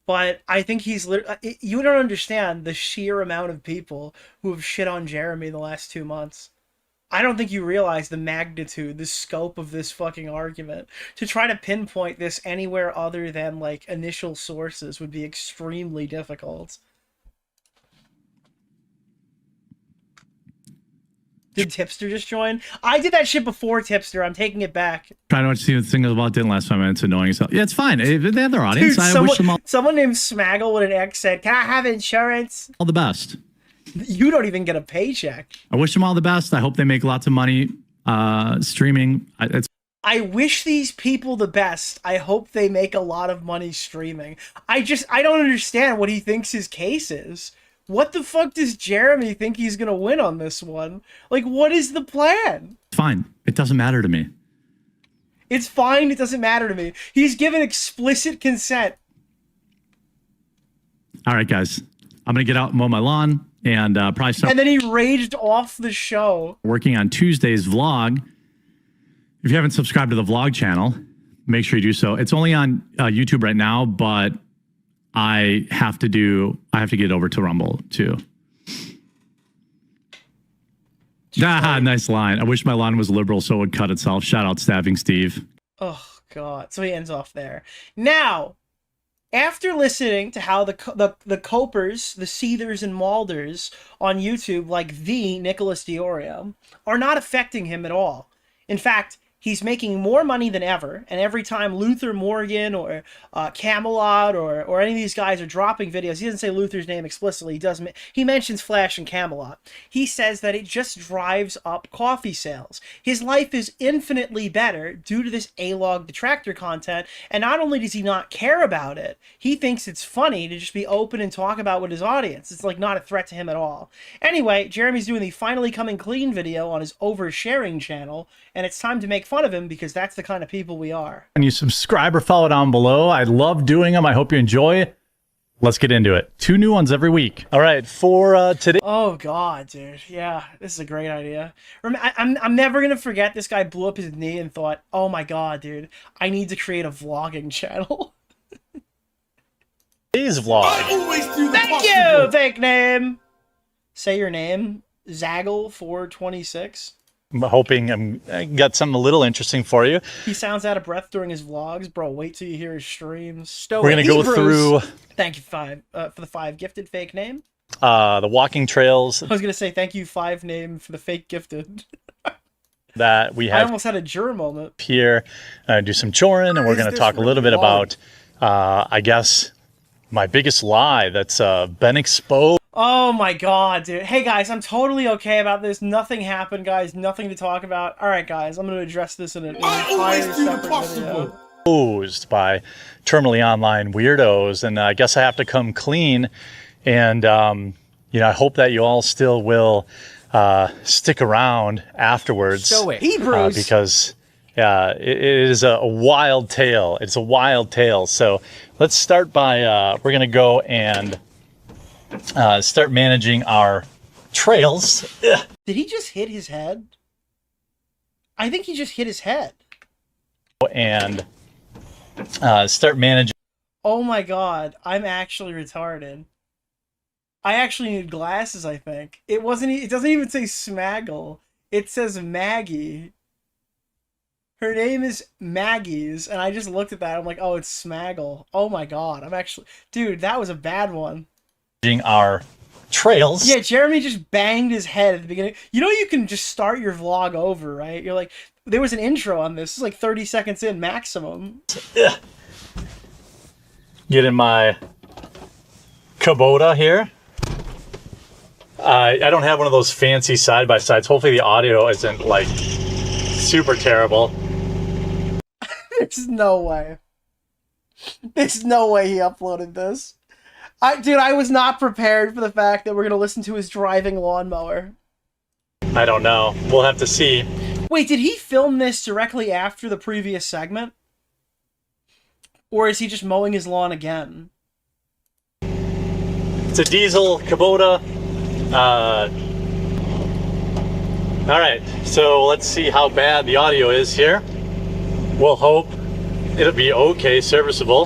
but I think he's you don't understand the sheer amount of people who have shit on Jeremy the last 2 months. I don't think you realize the magnitude, the scope of this fucking argument. To try to pinpoint this anywhere other than like initial sources would be extremely difficult. Did Tipster just join? I did that shit before Tipster. I'm taking it back. Trying to watch the thing about didn't last 5 minutes. Annoying as hell. Yeah, it's fine. They have their audience. Dude, I wish them all someone named Smaggle with an X said, "Can I have insurance?" the best. You don't even get a paycheck. I wish them all the best. I hope they make lots of money streaming. I wish these people the best. I hope they make a lot of money streaming. I don't understand what he thinks his case is. What the fuck does Jeremy think he's gonna win on this one? Like, what is the plan? It's fine. It doesn't matter to me. It's fine. It doesn't matter to me. He's given explicit consent. All right, guys. I'm going to get out and mow my lawn and probably start. And then he raged off the show. Working on Tuesday's vlog. If you haven't subscribed to the vlog channel, make sure you do so. It's only on YouTube right now, but I have to get over to Rumble too. Nice line. I wish my lawn was liberal so it would cut itself. Shout out Stabbing Steve. Oh God. So he ends off there. Now, after listening to how the copers, the seethers and maulders on YouTube, like the Nicholas DeOrio, are not affecting him at all. In fact, he's making more money than ever, and every time Luther Morgan or Camelot or any of these guys are dropping videos, he doesn't say Luther's name explicitly. He mentions Flash and Camelot. He says that it just drives up coffee sales. His life is infinitely better due to this A-log detractor content, and not only does he not care about it, he thinks it's funny to just be open and talk about with his audience. It's like not a threat to him at all. Anyway, Jeremy's doing the Finally Coming Clean video on his oversharing channel, and it's time to make fun of him because that's the kind of people we are. And you subscribe or follow down below. I love doing them. I hope you enjoy. Let's get into it. 2 new ones every week. All right, for today. Oh God, dude. Yeah, this is a great idea. I'm never gonna forget this guy blew up his knee and thought, oh my God, dude, I need to create a vlogging channel. Today's vlog. I always do the Thank you, fake name. Say your name, Zaggle426. I'm hoping I got something a little interesting for you. He sounds out of breath during his vlogs. Bro, wait till you hear his streams. We're going to go through... Thank you, for the 5 gifted fake name. The walking trails. I was going to say thank you, 5 name, for the fake gifted. That we have. I almost had a juror moment. Here, do some chorin, and we're going to talk a little bit about, I guess, my biggest lie that's been exposed. Oh my God, dude. Hey guys, I'm totally okay about this. Nothing happened, guys. Nothing to talk about. All right, guys, I'm going to address this in an entire separate video. Exposed by terminally online weirdos, and I guess I have to come clean. And you know, I hope that you all still will stick around afterwards. So Hebrews, because it is a wild tale. It's a wild tale. So let's start by we're going to go and start managing our trails. Ugh. Did he just hit his head? I think he just hit his head. And start managing. Oh my God, I'm actually retarded. I actually need glasses, I think. It doesn't even say Smaggle. It says Maggie. Her name is Maggie's, and I just looked at that. I'm like, oh, it's Smaggle. Oh my God, dude, that was a bad one. Our trails. Yeah, Jeremy just banged his head at the beginning. You know, you can just start your vlog over, right? You're like, There was an intro on this. It's like 30 seconds in maximum. Get in my Kubota here. I don't have one of those fancy side-by-sides. Hopefully the audio isn't like super terrible. There's no way. There's no way he uploaded this. Dude, I was not prepared for the fact that we're gonna listen to his driving lawnmower. I don't know. We'll have to see. Wait, did he film this directly after the previous segment? Or is he just mowing his lawn again? It's a diesel Kubota. All right, so let's see how bad the audio is here. We'll hope it'll be okay, serviceable.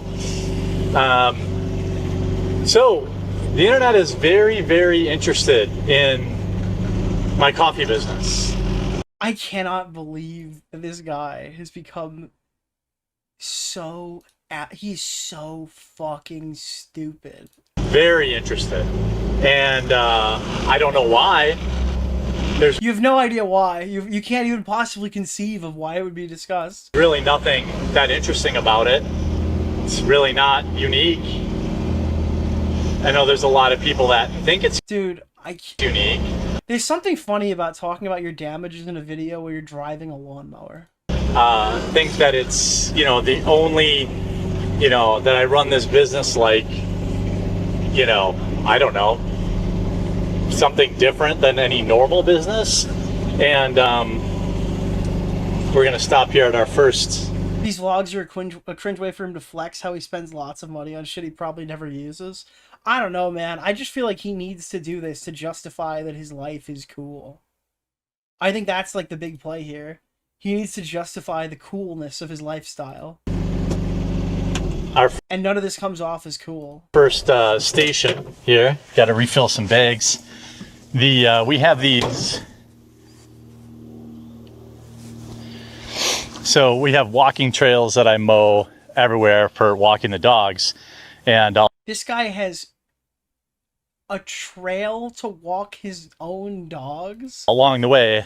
So the internet is very, very interested in my coffee business. I cannot believe that this guy has become so... He's so fucking stupid. Very interested. And I don't know why. You have no idea why. You can't even possibly conceive of why it would be discussed. Really nothing that interesting about it. It's really not unique. I know there's a lot of people that think it's unique. There's something funny about talking about your damages in a video where you're driving a lawnmower. Think that it's, the only, that I run this business like, I don't know, something different than any normal business. And we're going to stop here at our first. These vlogs are a cringe way for him to flex how he spends lots of money on shit he probably never uses. I don't know, man. I just feel like he needs to do this to justify that his life is cool. I think that's like the big play here. He needs to justify the coolness of his lifestyle. And none of this comes off as cool. First station here. Got to refill some bags. We have these. So we have walking trails that I mow everywhere for walking the dogs. And this guy has a trail to walk his own dogs? Along the way,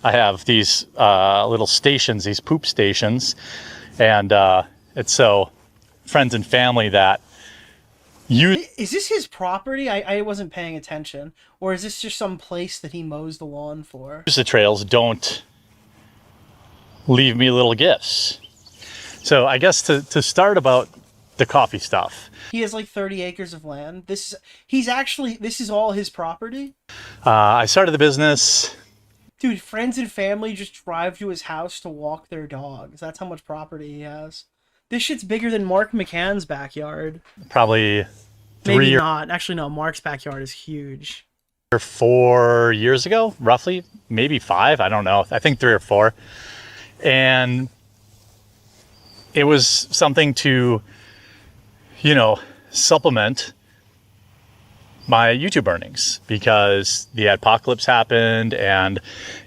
I have these little stations, these poop stations. And it's so friends and family that use. Is this his property? I wasn't paying attention. Or is this just some place that he mows the lawn for? Use the trails, don't leave me little gifts. So I guess to start about the coffee stuff. He has like 30 acres of land. This is all his property? I started the business. Dude, friends and family just drive to his house to walk their dogs. That's how much property he has. This shit's bigger than Mark McCann's backyard. Probably Maybe not. Actually, no, Mark's backyard is huge. 4 years ago, roughly, maybe 5. I don't know. I think 3 or 4. And it was something to, supplement my YouTube earnings because the apocalypse happened and,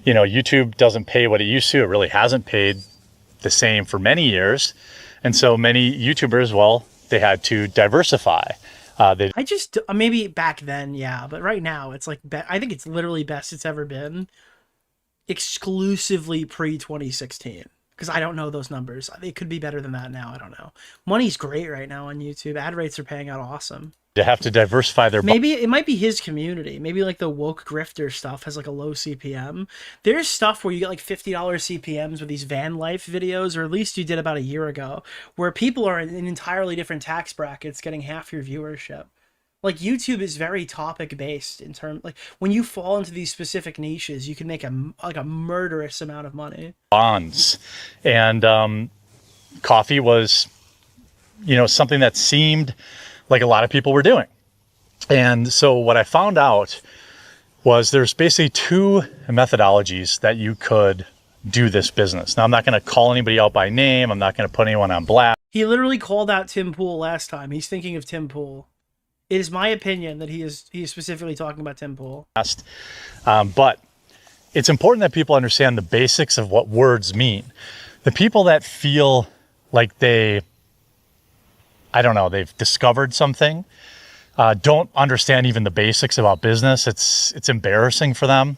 YouTube doesn't pay what it used to. It really hasn't paid the same for many years. And so many YouTubers, well, they had to diversify. Maybe back then, yeah, but right now it's like, I think it's literally best it's ever been exclusively pre-2016. Because I don't know those numbers. It could be better than that now. I don't know. Money's great right now on YouTube. Ad rates are paying out awesome. To have to diversify their... Maybe it might be his community. Maybe like the woke grifter stuff has like a low CPM. There's stuff where you get like $50 CPMs with these van life videos, or at least you did about a year ago, where people are in entirely different tax brackets getting half your viewership. Like YouTube is very topic based in terms, like when you fall into these specific niches, you can make a murderous amount of money. Bonds and coffee was, something that seemed like a lot of people were doing. And so what I found out was there's basically 2 methodologies that you could do this business. Now I'm not going to call anybody out by name. I'm not going to put anyone on blast. He literally called out Tim Pool last time. He's thinking of Tim Pool. It is my opinion that he is specifically talking about Tim Pool. But it's important that people understand the basics of what words mean. The people that feel like they've discovered something, don't understand even the basics about business. It's embarrassing for them.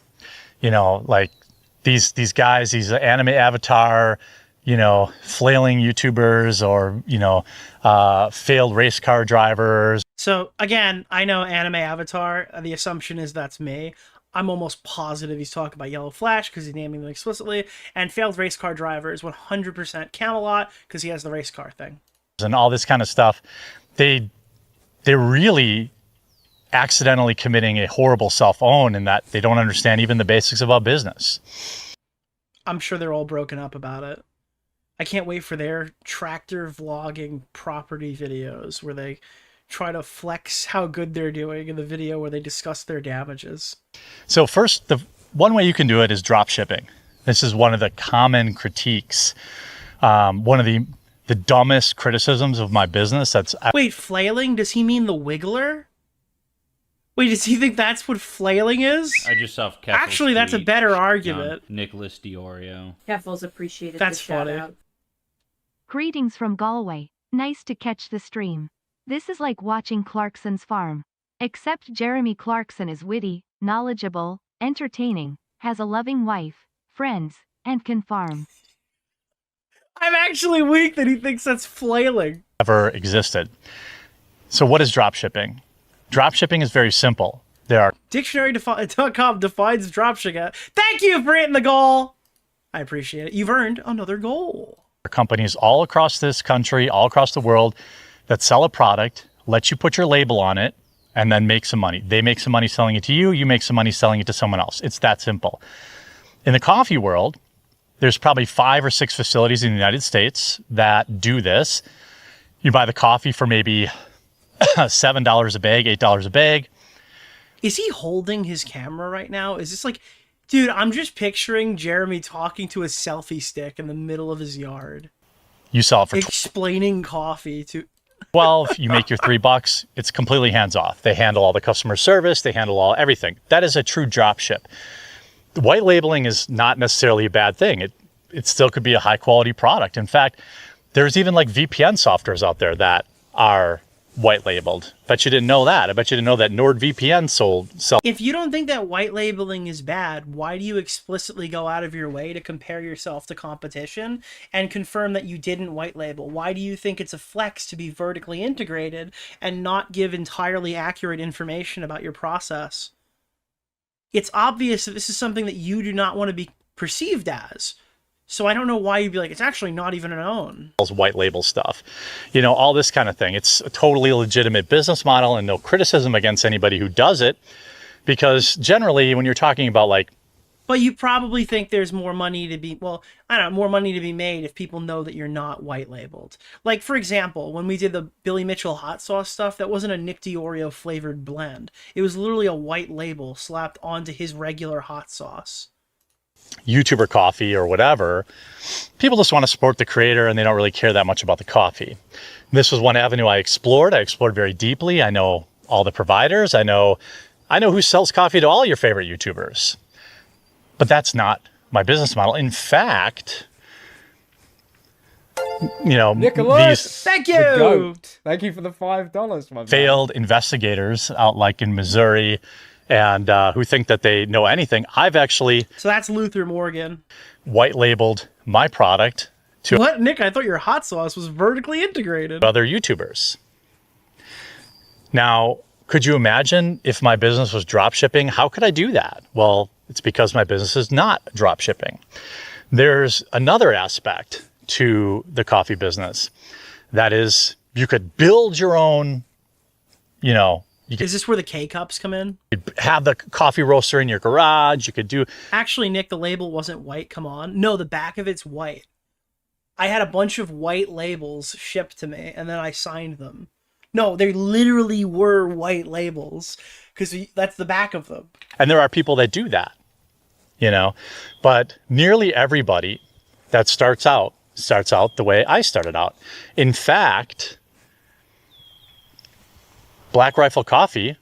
Like these guys, these anime avatar, flailing YouTubers or, failed race car drivers. So again, I know anime avatar. The assumption is that's me. I'm almost positive he's talking about Yellow Flash because he's naming them explicitly. And failed race car driver is 100% Camelot because he has the race car thing. And all this kind of stuff. They're really accidentally committing a horrible self-own in that they don't understand even the basics about business. I'm sure they're all broken up about it. I can't wait for their tractor vlogging property videos where they try to flex how good they're doing in the video where they discuss their damages. So first, the one way you can do it is drop shipping. This is one of the common critiques. One of the dumbest criticisms of my business. Wait, flailing? Does he mean the wiggler? Wait, does he think that's what flailing is? I just saw Actually, that's a better argument. Nicholas DeOrio. Keffels appreciated That's the shout funny. out. Greetings from Galway. Nice to catch the stream. This is like watching Clarkson's farm. Except Jeremy Clarkson is witty, knowledgeable, entertaining, has a loving wife, friends, and can farm. I'm actually weak that he thinks that's flailing. Ever existed. So what is drop shipping? Drop shipping is very simple. There are Dictionary.com defines dropshipping. Thank you for hitting the goal. I appreciate it. You've earned another goal. companies all across this country, all across the world that sell a product, let you put your label on it, and then make some money. They make some money selling it to you. You make some money selling it to someone else. It's that simple. In the coffee world, there's probably 5 or 6 facilities in the United States that do this. You buy the coffee for maybe $7 a bag, $8 a bag. Is he holding his camera right now? Is this like, dude, I'm just picturing Jeremy talking to a selfie stick in the middle of his yard. You sell it for explaining coffee to 12, you make your $3. It's completely hands off. They handle all the customer service. They handle everything. That is a true drop ship. White labeling is not necessarily a bad thing. It still could be a high quality product. In fact, there's even like VPN softwares out there that are white labeled. Bet you didn't know that. I bet you didn't know that NordVPN sell. If you don't think that white labeling is bad, why do you explicitly go out of your way to compare yourself to competition and confirm that you didn't white label? Why do you think it's a flex to be vertically integrated and not give entirely accurate information about your process? It's obvious that this is something that you do not want to be perceived as. So I don't know why you'd be like, it's actually not even known. White label stuff, you know, all this kind of thing. It's a totally legitimate business model and no criticism against anybody who does it, because generally when you're talking about like, but you probably think there's more money to be, well, I don't know, more money to be made if people know that you're not white labeled. Like, for example, when we did the Billy Mitchell hot sauce stuff, that wasn't a Nick DeOrio flavored blend. It was literally a white label slapped onto his regular hot sauce. YouTuber coffee or whatever, people just want to support the creator and they don't really care that much about the coffee. This was one avenue I explored. I explored very deeply. I know all the providers. I know who sells coffee to all your favorite YouTubers. But that's not my business model. In fact, you know, Nicholas, thank you. Thank you for the $5, my failed investigators out like in Missouri and who think that they know anything. I've actually... So that's Luther Morgan. White labeled my product to... What, Nick? I thought your hot sauce was vertically integrated. Other YouTubers. Now, could you imagine if my business was drop shipping? How could I do that? Well, it's because my business is not drop shipping. There's another aspect to the coffee business. That is, you could build your own, you know... Is this where the K-Cups come in? You could have the coffee roaster in your garage. You could do... Actually, Nick, the label wasn't white. Come on. No, the back of it's white. I had a bunch of white labels shipped to me, and then I signed them. No, they literally were white labels, because that's the back of them. And there are people that do that, you know? But nearly everybody that starts out the way I started out. In fact... Black Rifle Coffee.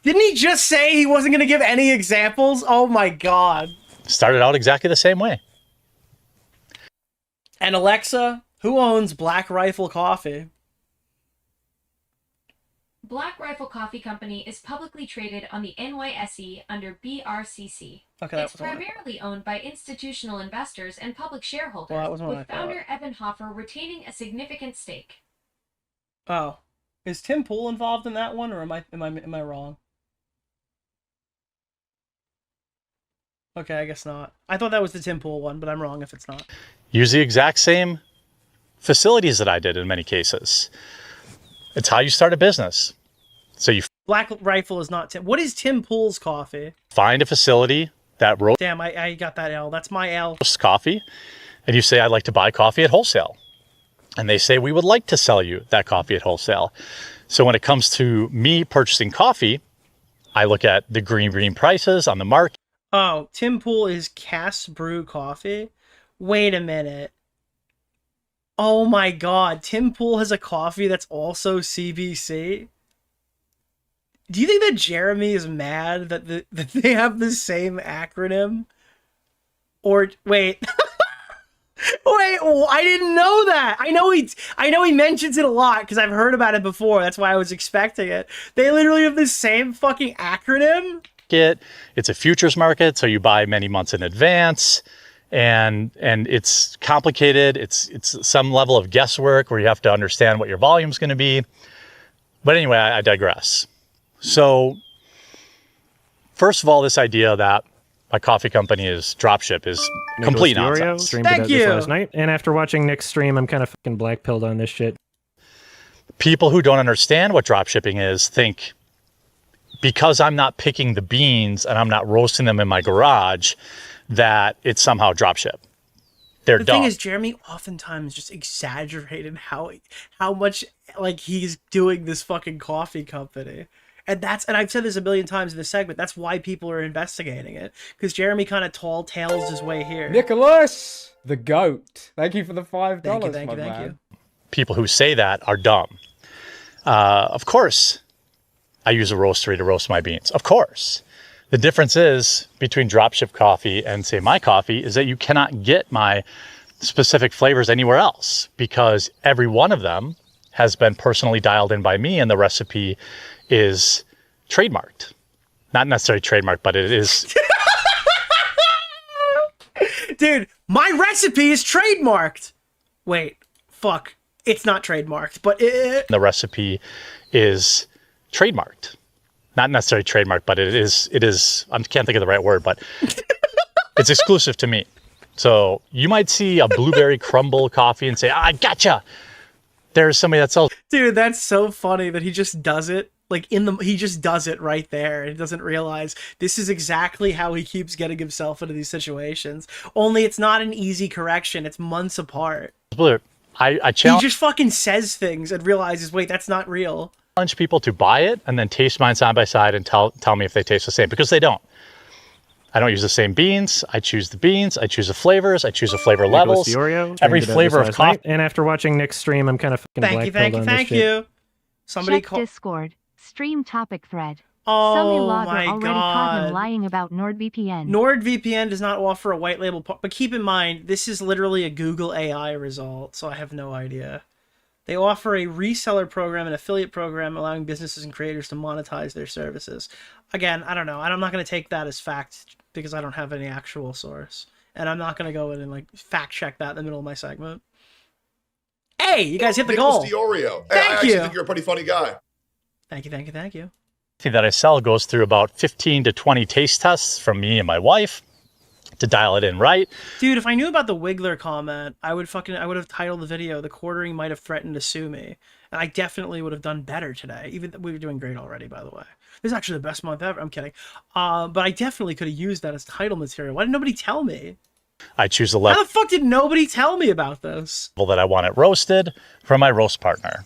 Didn't he just say he wasn't going to give any examples? Oh my God. Started out exactly the same way. And Alexa, who owns Black Rifle Coffee? Black Rifle Coffee Company is publicly traded on the NYSE under BRCC. Okay, It's primarily owned by institutional investors and public shareholders, Well, that wasn't what I with thought. founder Evan Hoffer retaining a significant stake. Oh, is Tim Pool involved in that one, or am I wrong? Okay, I guess not. I thought that was the Tim Pool one, but I'm wrong if it's not. Use the exact same facilities that I did in many cases. It's how you start a business. So you Black Rifle is not Tim. What is Tim Pool's coffee? find a facility that roasts Damn, I got that L. That's my L. coffee, and you say, I'd like to buy coffee at wholesale. And they say, we would like to sell you that coffee at wholesale. So when it comes to me purchasing coffee, I look at the green prices on the market. Oh, Tim Pool is Cass Brew Coffee? Wait a minute. Oh my god, Tim Pool has a coffee that's also CBC? Do you think that Jeremy is mad that that they have the same acronym? Or wait. Wait, I didn't know that. I know he mentions it a lot because I've heard about it before. That's why I was expecting it. They literally have the same fucking acronym? It's a futures market, so you buy many months in advance, and it's complicated. It's some level of guesswork where you have to understand what your volume is going to be. But anyway, I digress. So first of all, this idea that a coffee company is dropship is complete Nicholas DeOrio Oh, nonsense. streamed it this last night, and after watching Nick's stream, I'm kind of fucking black-pilled on this shit. People who don't understand what dropshipping is think because I'm not picking the beans and I'm not roasting them in my garage, that it's somehow dropship. They're The dumb. thing is, Jeremy oftentimes just exaggerated how much like he's doing this fucking coffee company. And I've said this a million times in this segment, that's why people are investigating it. Because Jeremy kind of tall tales his way here. Nicholas, the goat. Thank you for the $5, Thank you, my thank man. you. People who say that are dumb. Of course, I use a roastery to roast my beans. Of course. The difference is between dropship coffee and, say, my coffee is that you cannot get my specific flavors anywhere else because every one of them has been personally dialed in by me and the recipe is trademarked. Not necessarily trademarked, but it is. Dude, my recipe is trademarked. Wait, fuck. It's not trademarked, but The recipe is trademarked. Not necessarily trademarked, but it is, I can't think of the right word, but it's exclusive to me. So you might see a blueberry crumble coffee and say, I gotcha. There's somebody that sells. Dude, that's so funny that he just does it. Like he just does it right there and doesn't realize this is exactly how he keeps getting himself into these situations. Only it's not an easy correction. It's months apart. I He challenge just fucking says things and realizes, wait, that's not real. people to buy it and then taste mine side by side and tell me if they taste the same, because they don't. I don't use the same beans. I choose the beans. I choose the flavors. I choose the flavor levels. DeOrio Every streamed it flavor this of last night, coffee. and after watching Nick's stream, I'm kind of fucking black-pilled on this Thank shit. you. Somebody Check call. Discord. Stream topic thread. Oh Some logger my already caught him god. lying about NordVPN. NordVPN does not offer a white label, but keep in mind, this is literally a Google AI result, so I have no idea. They offer a reseller program and affiliate program allowing businesses and creators to monetize their services. Again, I don't know. I'm not going to take that as fact because I don't have any actual source. And I'm not going to go in and like fact check that in the middle of my segment. Hey, you guys hit the goal. Nicholas DeOrio. Thank I actually you. think you're a pretty funny guy. Thank you. that I sell goes through about 15 to 20 taste tests from me and my wife to dial it in right. Dude, if I knew about the Wiggler comment, I would have titled the video, "The Quartering might have threatened to sue me." And I definitely would have done better today. Even we were doing great already, by the way. This is actually the best month ever. I'm kidding. But I definitely could have used that as title material. Why did nobody tell me? I choose the How level the fuck did nobody tell me about this? that I want it roasted from my roast partner.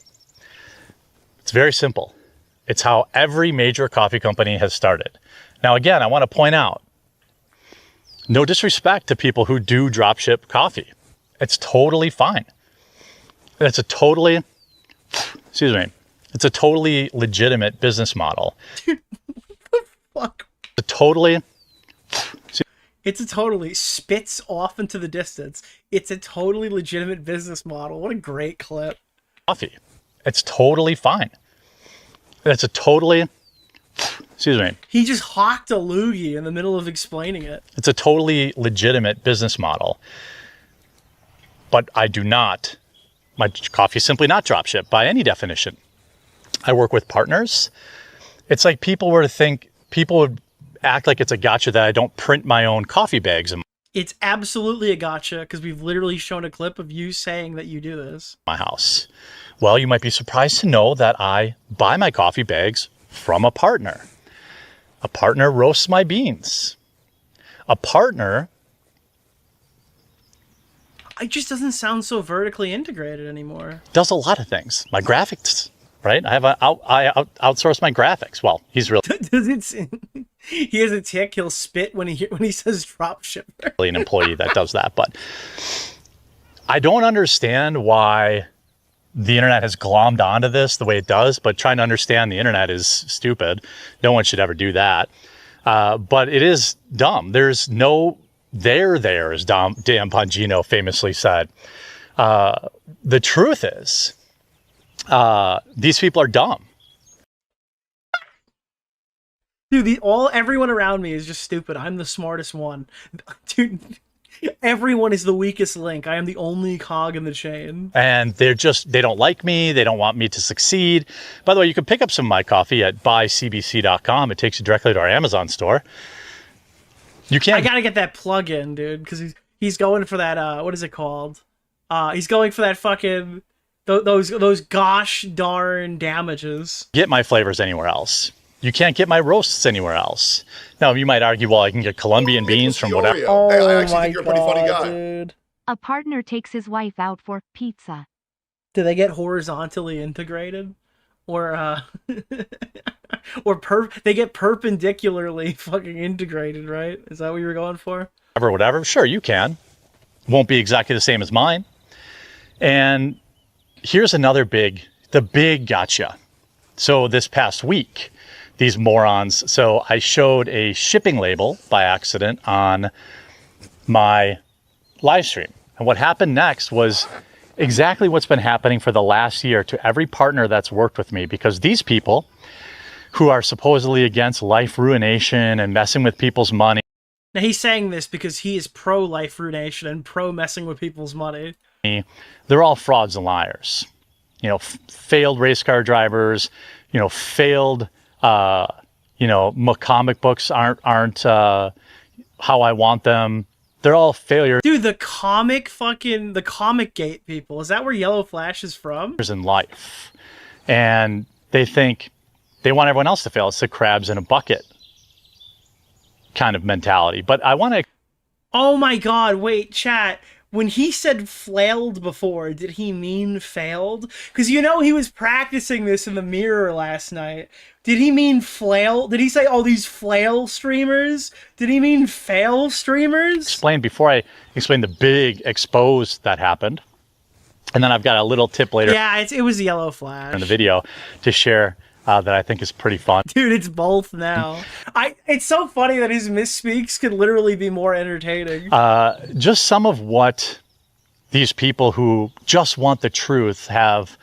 It's very simple. It's how every major coffee company has started. Now, again, I want to point out, no disrespect to people who do dropship coffee. It's totally fine. It's a totally legitimate business model. Fuck. It's a totally spits off into the distance. It's a totally legitimate business model. What a great clip. Coffee. It's totally fine. That's a totally, excuse me. He just hawked a loogie in the middle of explaining it. It's a totally legitimate business model. But I do not, my coffee is simply not dropship by any definition. I work with partners. It's like people would act like it's a gotcha that I don't print my own coffee bags in It's absolutely a gotcha because we've literally shown a clip of you saying that you do this. my house. Well, you might be surprised to know that I buy my coffee bags from a partner. A partner roasts my beans. A partner. It just doesn't sound so vertically integrated anymore. Does a lot of things. My graphics, right? I outsource my graphics. Well, he's really Does it? He has a tick. He'll spit when he says drop shipper. an employee that does that. But I don't understand why the internet has glommed onto this the way it does. But trying to understand the internet is stupid. No one should ever do that. But it is dumb. There's no there, as Dan Bongino famously said. The truth is, these people are dumb. Dude, everyone around me is just stupid. I'm the smartest one. Dude, everyone is the weakest link. I am the only cog in the chain. And they don't like me. They don't want me to succeed. By the way, you can pick up some of my coffee at buycbc.com. It takes you directly to our Amazon store. You can't. I gotta get that plug-in, dude, because he's going for that, what is it called? He's going for that fucking, those gosh darn damages. Get my flavors anywhere else. You can't get my roasts anywhere else. Now, you might argue, well, I can get Colombian beans from whatever. Oh, Hey, I actually my think you're a pretty funny guy. dude. A partner takes his wife out for pizza. Do they get horizontally integrated? Or, they get perpendicularly fucking integrated, right? Is that what you were going for? Whatever. Sure, you can. Won't be exactly the same as mine. And here's the big gotcha. So this past week, these morons, so I showed a shipping label by accident on my live stream. And what happened next was exactly what's been happening for the last year to every partner that's worked with me, because these people who are supposedly against life ruination and messing with people's money. Now he's saying this because he is pro life ruination and pro messing with people's money. They're all frauds and liars. You know, failed race car drivers, you know, failed, comic books aren't how I want them. They're all failures. Dude, the comic gate people. Is that where Yellow Flash is from? In life. And they think they want everyone else to fail. It's the crabs in a bucket kind of mentality. But I want to... Oh my god, wait, chat. When he said flailed before, did he mean failed? Because you know he was practicing this in the mirror last night. Did he mean flail? Did he say all these flail streamers? Did he mean fail streamers? Explain before I explain the big expose that happened. And then I've got a little tip later. Yeah, it was Yellow Flash. In the video to share that I think is pretty fun. Dude, it's both now. It's so funny that his misspeaks could literally be more entertaining. Just some of what these people who just want the truth have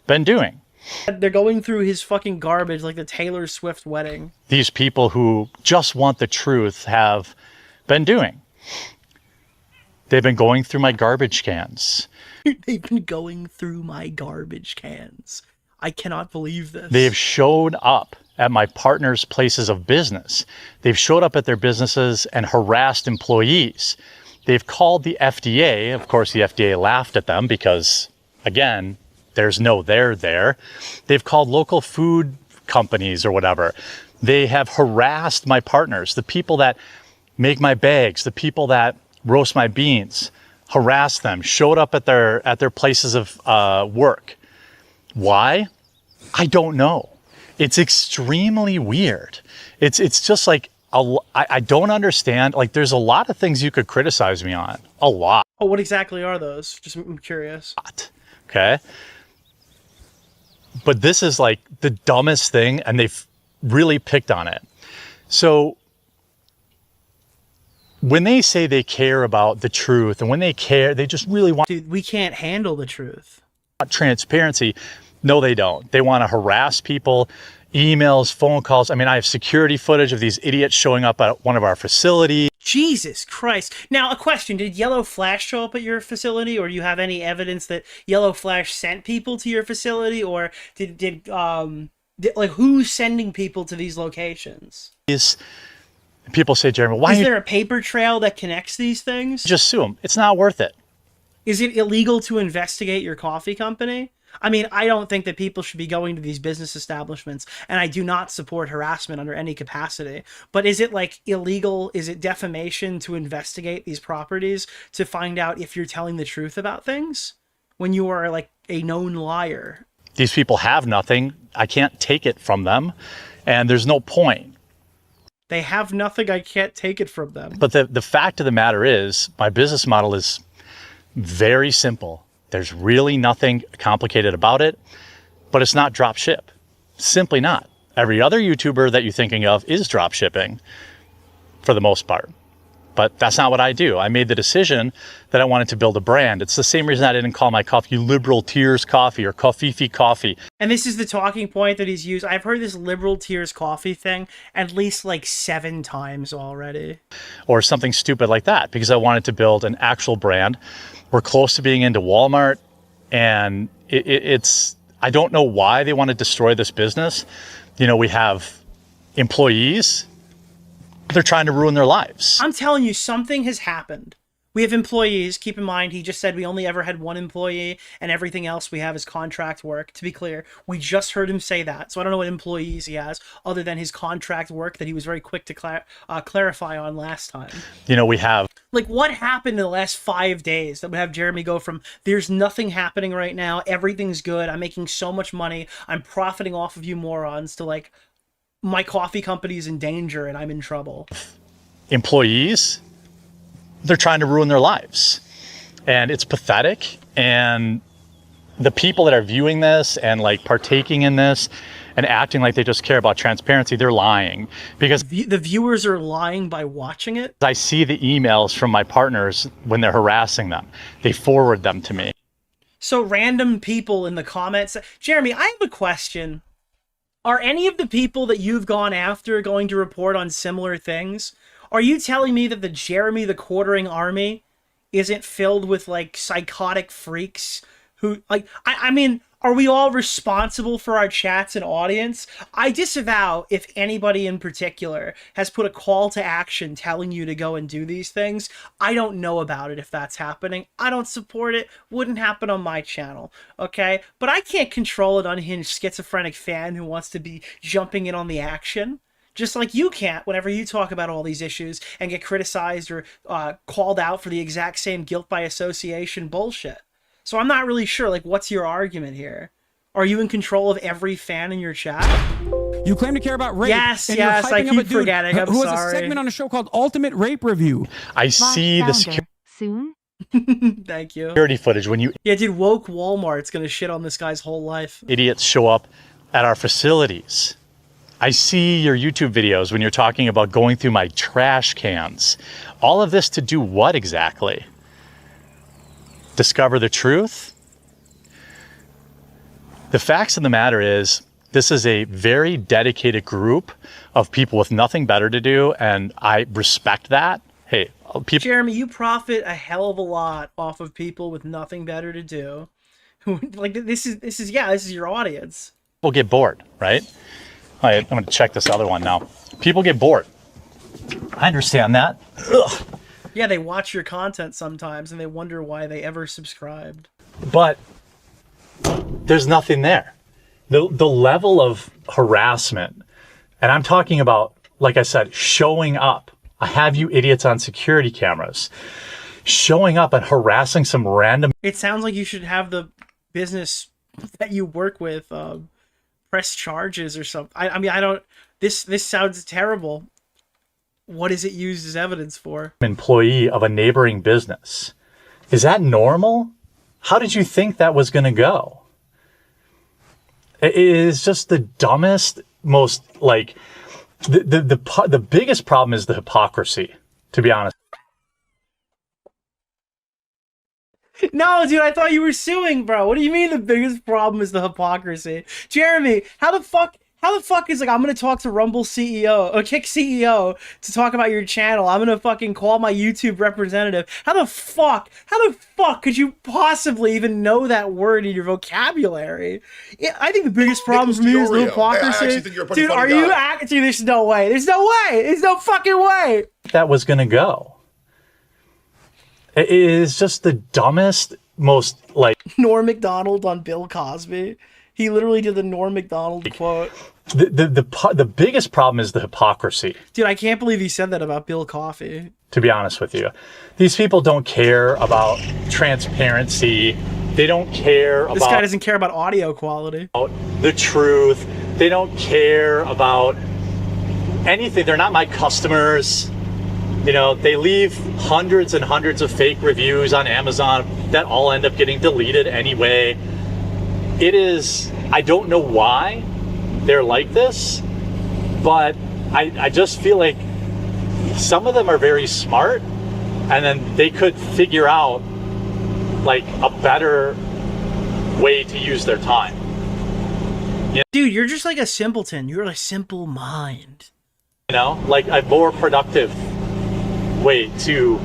been doing. They're going through his fucking garbage like the Taylor Swift wedding. These people who just want the truth have been doing. They've been going through my garbage cans. They've been going through my garbage cans. I cannot believe this. They've showed up at my partners' places of business. They've showed up at their businesses and harassed employees. They've called the FDA. Of course, the FDA laughed at them because, again, there's no there there. They've called local food companies or whatever. They have harassed my partners, the people that make my bags, the people that roast my beans, harassed them, showed up at their places of work. Why? I don't know. It's extremely weird. It's just like, I don't understand. Like, there's a lot of things you could criticize me on. A lot. Oh, what exactly are those? Just I'm curious. Okay. But this is like the dumbest thing, and they've really picked on it. So when they say they care about the truth, and when they care, they just really want... Dude, we can't handle the truth. Transparency. No, they don't. They want to harass people emails, phone calls. I mean, I have security footage of these idiots showing up at one of our facilities. Jesus Christ. Now, a question. Did Yellow Flash show up at your facility, or do you have any evidence that Yellow Flash sent people to your facility, or did like, who's sending people to these locations? People say, Jeremy, why is there a paper trail that connects these things? Just sue them. It's not worth it. Is it illegal to investigate your coffee company? I mean, I don't think that people should be going to these business establishments, and I do not support harassment under any capacity. But is it like illegal? Is it defamation to investigate these properties to find out if you're telling the truth about things when you are like a known liar? These people have nothing. I can't take it from them, and there's no point. They have nothing. I can't take it from them. But the fact of the matter is, my business model is very simple. There's really nothing complicated about it, but it's not drop ship. Simply not. Every other YouTuber that you're thinking of is drop shipping for the most part. But that's not what I do. I made the decision that I wanted to build a brand. It's the same reason I didn't call my coffee Liberal Tears Coffee or Coffee Coffee. And this is the talking point that he's used. I've heard this Liberal Tears Coffee thing at least like 7 times already. Or something stupid like that, because I wanted to build an actual brand. We're close to being into Walmart, and it's, I don't know why they want to destroy this business. You know, we have employees. They're trying to ruin their lives. I'm telling you, something has happened. We have employees. Keep in mind, he just said we only ever had 1 employee and everything else we have is contract work. To be clear, we just heard him say that. So I don't know what employees he has other than his contract work that he was very quick to clarify on last time. You know, we have... Like, what happened in the last 5 days that would have Jeremy go from, there's nothing happening right now, everything's good, I'm making so much money, I'm profiting off of you morons, to like, my coffee company is in danger and I'm in trouble. Employees, they're trying to ruin their lives. And it's pathetic. And the people that are viewing this and like partaking in this and acting like they just care about transparency, they're lying. Because the viewers are lying by watching it? I see the emails from my partners when they're harassing them. They forward them to me. So random people in the comments. Jeremy, I have a question. Are any of the people that you've gone after going to report on similar things? Are you telling me that the Jeremy the Quartering army isn't filled with like psychotic freaks who like, I mean, are we all responsible for our chats and audience? I disavow if anybody in particular has put a call to action telling you to go and do these things. I don't know about it if that's happening. I don't support it. Wouldn't happen on my channel, okay? But I can't control an unhinged schizophrenic fan who wants to be jumping in on the action. Just like you can't whenever you talk about all these issues and get criticized or called out for the exact same guilt by association bullshit. So I'm not really sure, like, what's your argument here? Are you in control of every fan in your chat? You claim to care about rape. Yes, and yes, you're hyping I up keep a dude forgetting. I'm who sorry. has a segment on a show called Ultimate Rape Review. I see the security Soon? Thank you. footage when you Yeah, dude, woke Walmart's gonna shit on this guy's whole life. idiots show up at our facilities. I see your YouTube videos when you're talking about going through my trash cans. All of this to do what exactly? Discover the truth? The facts of the matter is, this is a very dedicated group of people with nothing better to do, and I respect that. Hey, people... Jeremy, you profit a hell of a lot off of people with nothing better to do. Like, this is your audience. People get bored, right? All right, I'm gonna check this other one now. People get bored. I understand that. Ugh. Yeah, they watch your content sometimes and they wonder why they ever subscribed. But there's nothing there. The level of harassment, and I'm talking about, like I said, showing up. I have you idiots on security cameras. Showing up and harassing some random... It sounds like you should have the business that you work with press charges or something. I mean, I don't... This sounds terrible. What is it used as evidence for? Employee of a neighboring business. Is that normal? How did you think that was going to go? It is just the dumbest, most like the biggest problem is the hypocrisy, to be honest. No, dude, I thought you were suing, bro. What do you mean the biggest problem is the hypocrisy? Jeremy, how the fuck How the fuck is like, I'm gonna talk to Rumble CEO or Kick CEO to talk about your channel. I'm gonna fucking call my YouTube representative. How the fuck could you possibly even know that word in your vocabulary? Yeah, I think the biggest problem for me is the hypocrisy. I actually think you're a pretty Dude, funny are guy. you acting? There's no way. There's no way. There's no fucking way. That was gonna go. It is just the dumbest, most like Norm Macdonald on Bill Cosby. He literally did the Norm Macdonald quote. The biggest problem is the hypocrisy. Dude, I can't believe he said that about Bill Coffey. To be honest with you, these people don't care about transparency. They don't care This guy doesn't care about audio quality. the truth. They don't care about anything. They're not my customers. You know, they leave hundreds and hundreds of fake reviews on Amazon that all end up getting deleted anyway. It is, I don't know why they're like this, but I just feel like some of them are very smart, and then they could figure out like a better way to use their time. Dude, you're just like a simpleton. You're a simple mind. You know, like a more productive way to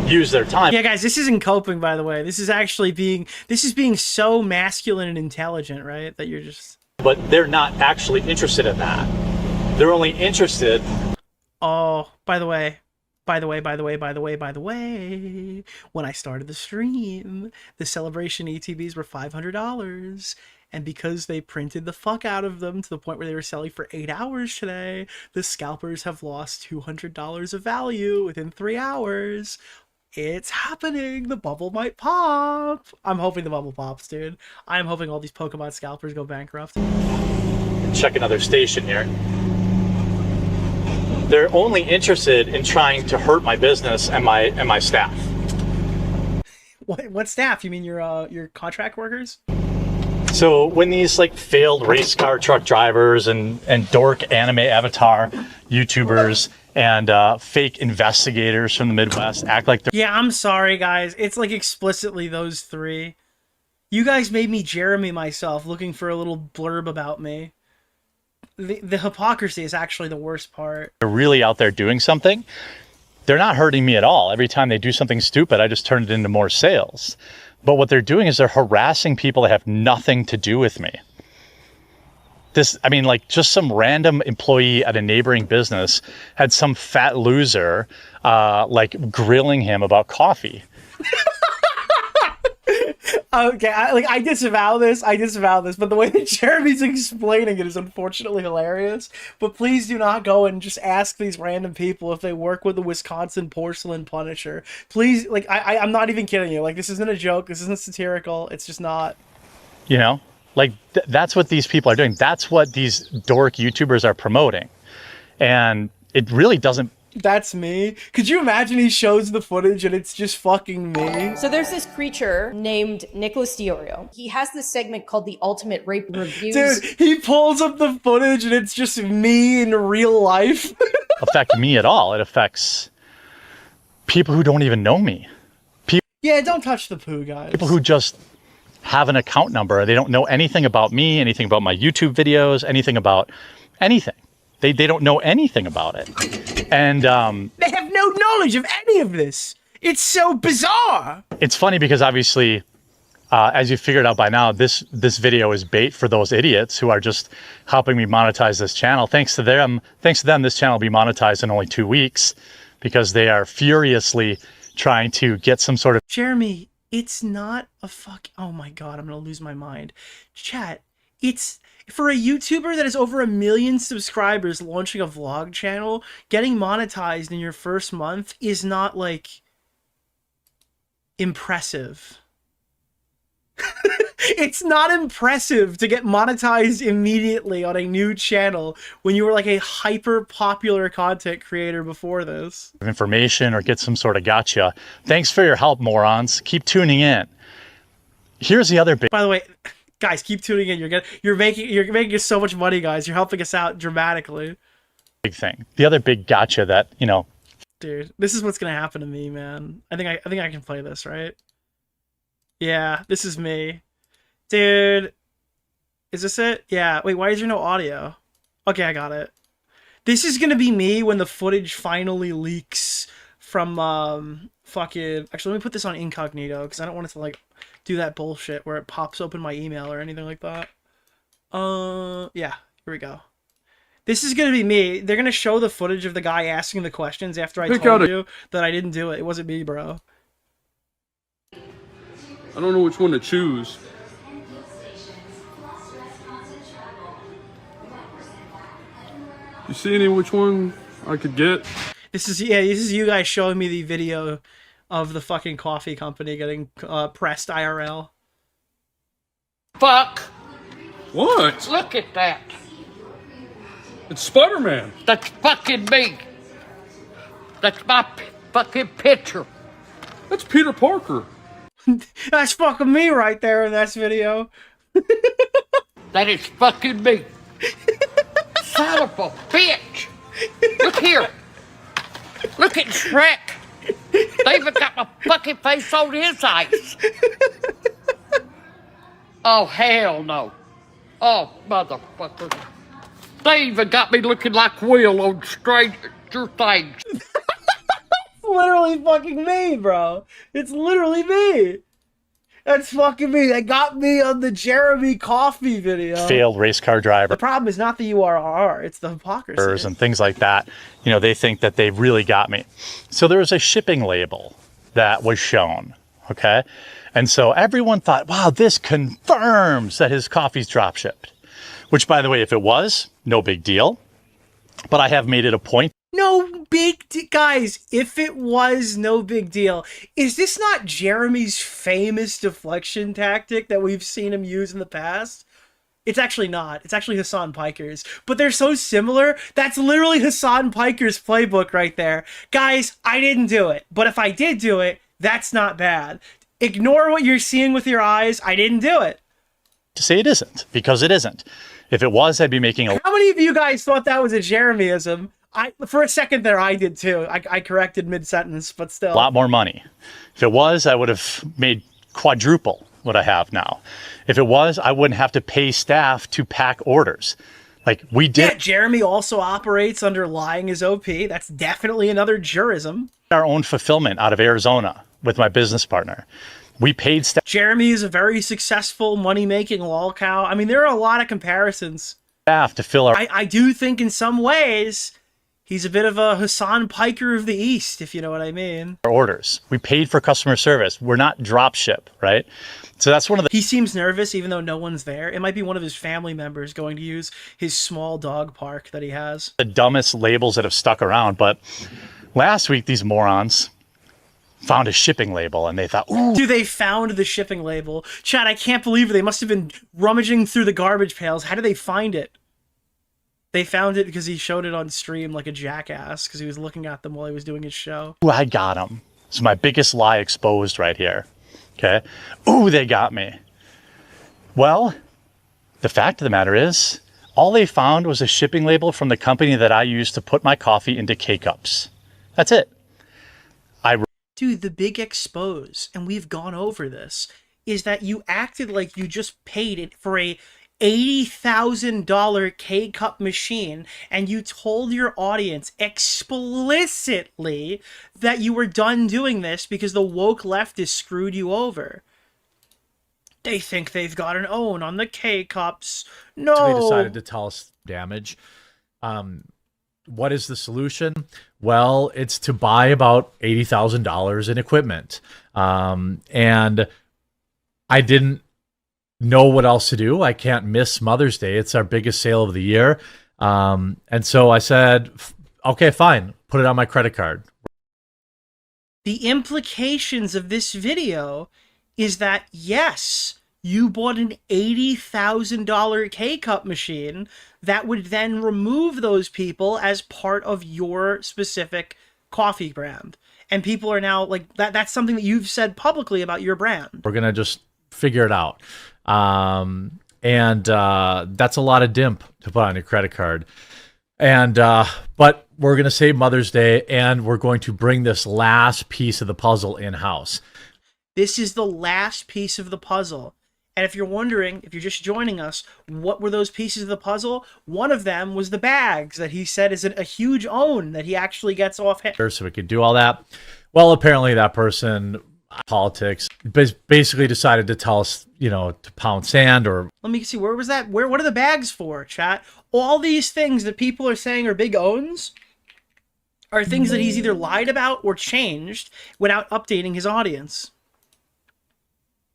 use their time. Yeah, guys, this isn't coping, by the way. This is actually being so masculine and intelligent, right? That you're just... But they're not actually interested in that. They're only interested... Oh, by the way, when I started the stream, the celebration ETBs were $500. And because they printed the fuck out of them to the point where they were selling for 8 hours today, the scalpers have lost $200 of value within 3 hours. It's happening. The bubble might pop. I'm hoping the bubble pops, dude. I'm hoping all these Pokemon scalpers go bankrupt. Check another station here. They're only interested in trying to hurt my business and my staff. What staff? You mean your contract workers? So when these like failed race car truck drivers and dork anime avatar YouTubers and fake investigators from the Midwest act like they're... Yeah, I'm sorry, guys. It's like explicitly those three. You guys made me Jeremy myself, looking for a little blurb about me. The hypocrisy is actually the worst part. They're really out there doing something. They're not hurting me at all. Every time they do something stupid, I just turn it into more sales. But what they're doing is they're harassing people that have nothing to do with me. I mean, like just some random employee at a neighboring business had some fat loser like grilling him about coffee. Okay, I disavow this. But the way that Jeremy's explaining it is unfortunately hilarious. But please do not go and just ask these random people if they work with the Wisconsin porcelain Punisher. Please, like, I'm not even kidding you. Like, this isn't a joke. This isn't satirical. It's just not. You know, like that's what these people are doing. That's what these dork YouTubers are promoting, and it really doesn't. That's me. Could you imagine he shows the footage and it's just fucking me? So there's this creature named Nicholas DeOrio. He has this segment called the Ultimate Rape Reviews. Dude, he pulls up the footage and it's just me in real life. Affect me at all. It affects people who don't even know me. Yeah, don't touch the poo, guys. People who just have an account number. They don't know anything about me, anything about my YouTube videos, anything about anything. They don't know anything about it. And they have no knowledge of any of this. It's so bizarre. It's funny because obviously, as you figured out by now, this video is bait for those idiots who are just helping me monetize this channel. Thanks to them, this channel will be monetized in only 2 weeks because they are furiously trying to get some sort of... Jeremy, it's not a fuck... Oh my god, I'm gonna lose my mind. Chat, it's... For a YouTuber that has over 1 million subscribers launching a vlog channel, getting monetized in your first month is not, like, impressive. It's not impressive to get monetized immediately on a new channel when you were like a hyper popular content creator before this. Information or get some sort of gotcha. Thanks for your help, morons. Keep tuning in. Here's the other big... By the way... Guys, keep tuning in. You're making us so much money, guys. You're helping us out dramatically. Big thing. The other big gotcha that, you know. Dude, this is what's gonna happen to me, man. I think I can play this, right? Yeah, this is me. Dude. Is this it? Yeah. Wait, why is there no audio? Okay, I got it. This is gonna be me when the footage finally leaks from fucking. Actually, let me put this on incognito because I don't want it to like do that bullshit where it pops open my email or anything like that. Yeah. Here we go. This is gonna be me. They're gonna show the footage of the guy asking the questions after I told you that I didn't do it. It wasn't me, bro. I don't know which one to choose. You see any which one I could get? This is you guys showing me the video of the fucking coffee company getting pressed IRL. Fuck! What? Look at that. It's Spider-Man. That's fucking me. That's my fucking picture. That's Peter Parker. That's fucking me right there in this video. That is fucking me. Son of a bitch. Look here. Look at Shrek. They even got my fucking face on his eyes. Oh, hell no. Oh, motherfucker. They even got me looking like Will on Stranger Things. It's literally fucking me, bro. It's literally me. That's fucking me. They got me on the Jeremy Coffee video. Failed race car driver. The problem is not the URR, it's the hypocrisy. And things like that. You know, they think that they really got me. So there was a shipping label that was shown, okay? And so everyone thought, wow, this confirms that his coffee's drop shipped. Which, by the way, if it was, no big deal. But I have made it a point. No big guys, if it was no big deal, is this not Jeremy's famous deflection tactic that we've seen him use in the past? It's actually not. It's actually Hassan Piker's. But they're so similar. That's literally Hassan Piker's playbook right there. Guys, I didn't do it. But if I did do it, that's not bad. Ignore what you're seeing with your eyes. I didn't do it. To say it isn't, because it isn't. If it was, I'd be making a... How many of you guys thought that was a Jeremyism? For a second there, I did too. I corrected mid-sentence, but still. A lot more money. If it was, I would have made quadruple what I have now. If it was, I wouldn't have to pay staff to pack orders. Like we did. Yeah, Jeremy also operates under lying is OP. That's definitely another jurism. Our own fulfillment out of Arizona with my business partner. We paid staff. Jeremy is a very successful money-making lol cow. I mean, there are a lot of comparisons. Staff to fill our... I do think in some ways... he's a bit of a Hassan Piker of the East, if you know what I mean. Orders. We paid for customer service. We're not drop ship, right? So that's one of the... He seems nervous even though no one's there. It might be one of his family members going to use his small dog park that he has. The dumbest labels that have stuck around. But last week, these morons found a shipping label and they thought, ooh. Dude, they found the shipping label. Chad, I can't believe it. They must have been rummaging through the garbage pails. How did they find it? They found it because he showed it on stream like a jackass because he was looking at them while he was doing his show. Ooh, I got him. It's my biggest lie exposed right here. Okay. Ooh, they got me. Well, the fact of the matter is, all they found was a shipping label from the company that I used to put my coffee into K-Cups. That's it. Dude, the big expose, and we've gone over this, is that you acted like you just paid it for a $80,000 K-Cup machine, and you told your audience explicitly that you were done doing this because the woke leftist screwed you over. They think they've got an own on the K-Cups. No. So they decided to tell us damage. What is the solution? Well, it's to buy about $80,000 in equipment. And I didn't know what else to do. I can't miss Mother's Day. It's our biggest sale of the year. And so I said, okay, fine. Put it on my credit card. The implications of this video is that, yes, you bought an $80,000 K-Cup machine that would then remove those people as part of your specific coffee brand. And people are now like, that's something that you've said publicly about your brand. We're going to just figure it out. And that's a lot of dimp to put on your credit card. And but we're going to save Mother's Day, and we're going to bring this last piece of the puzzle in-house. This is the last piece of the puzzle. And if you're wondering, if you're just joining us, what were those pieces of the puzzle? One of them was the bags that he said is a huge own that he actually gets off hand. So we could do all that. Well, apparently that person, politics, basically decided to tell us, you know, to pound sand or... Let me see, where was that? What are the bags for, chat? All these things that people are saying are big owns are things that he's either lied about or changed without updating his audience.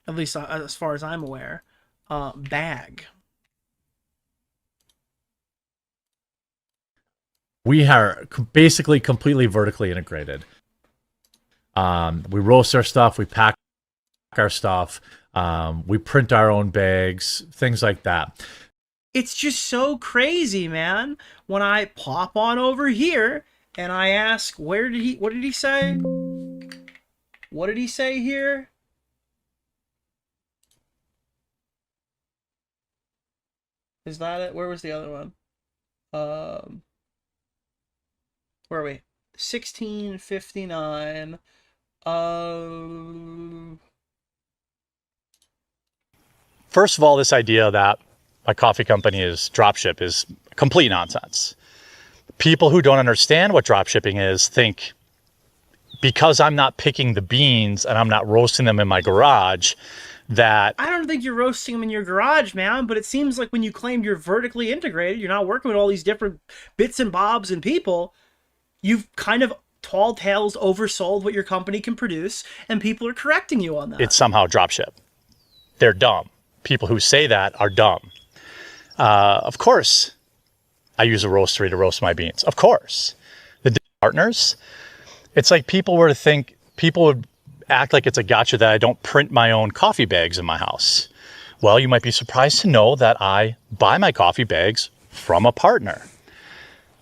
At least as far as I'm aware. Bag. We are basically completely vertically integrated. We roast our stuff, we pack our stuff, we print our own bags, things like that. It's just so crazy, man. When I pop on over here and I ask, what did he say? What did he say here? Is that it? Where was the other one? Where are we? 1659. First of all, this idea that my coffee company is dropship is complete nonsense. People who don't understand what dropshipping is think because I'm not picking the beans and I'm not roasting them in my garage, that... I don't think you're roasting them in your garage, man, but it seems like when you claim you're vertically integrated, you're not working with all these different bits and bobs and people, you've kind of tall tales oversold what your company can produce, and people are correcting you on that. It's somehow dropship. They're dumb. People who say that are dumb. Of course, I use a roastery to roast my beans. Of course. The partners, it's like people would act like it's a gotcha that I don't print my own coffee bags in my house. Well, you might be surprised to know that I buy my coffee bags from a partner.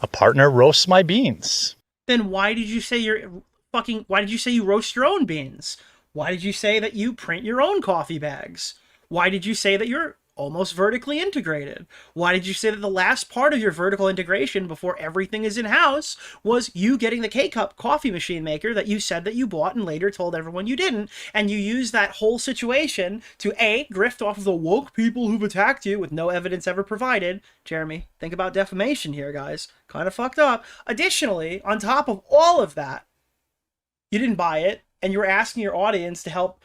A partner roasts my beans. Then why did you say why did you say you roast your own beans? Why did you say that you print your own coffee bags? Why did you say that you're almost vertically integrated? Why did you say that the last part of your vertical integration before everything is in-house was you getting the K-Cup coffee machine maker that you said that you bought and later told everyone you didn't, and you used that whole situation to A, grift off of the woke people who've attacked you with no evidence ever provided. Jeremy, think about defamation here, guys. Kind of fucked up. Additionally, on top of all of that, you didn't buy it, and you were asking your audience to help,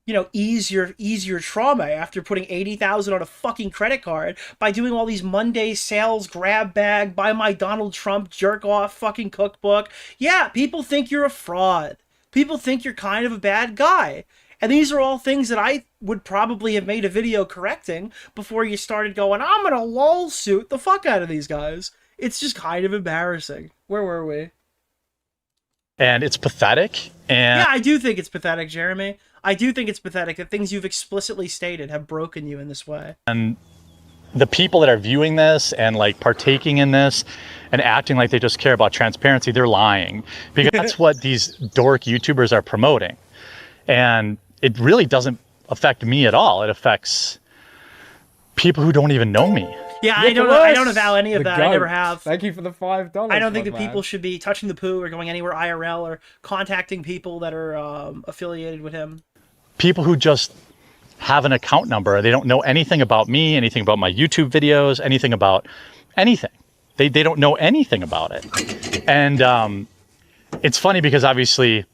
you know, ease your trauma after putting $80,000 on a fucking credit card by doing all these Monday sales, grab bag, buy my Donald Trump jerk off fucking cookbook. Yeah, people think you're a fraud. People think you're kind of a bad guy. And these are all things that I would probably have made a video correcting before you started going, I'm gonna lol suit the fuck out of these guys. It's just kind of embarrassing. Where were we? And it's pathetic. And yeah, I do think it's pathetic, Jeremy. I do think it's pathetic that things you've explicitly stated have broken you in this way. And the people that are viewing this and like partaking in this and acting like they just care about transparency, they're lying. Because that's what these dork YouTubers are promoting. And it really doesn't affect me at all. It affects people who don't even know me. Yeah, I don't avow any of that. Goat. I never have. Thank you for the $5. I don't think that people should be touching the poo or going anywhere IRL or contacting people that are affiliated with him. People who just have an account number, they don't know anything about me, anything about my YouTube videos, anything about anything. They don't know anything about it. And it's funny because obviously,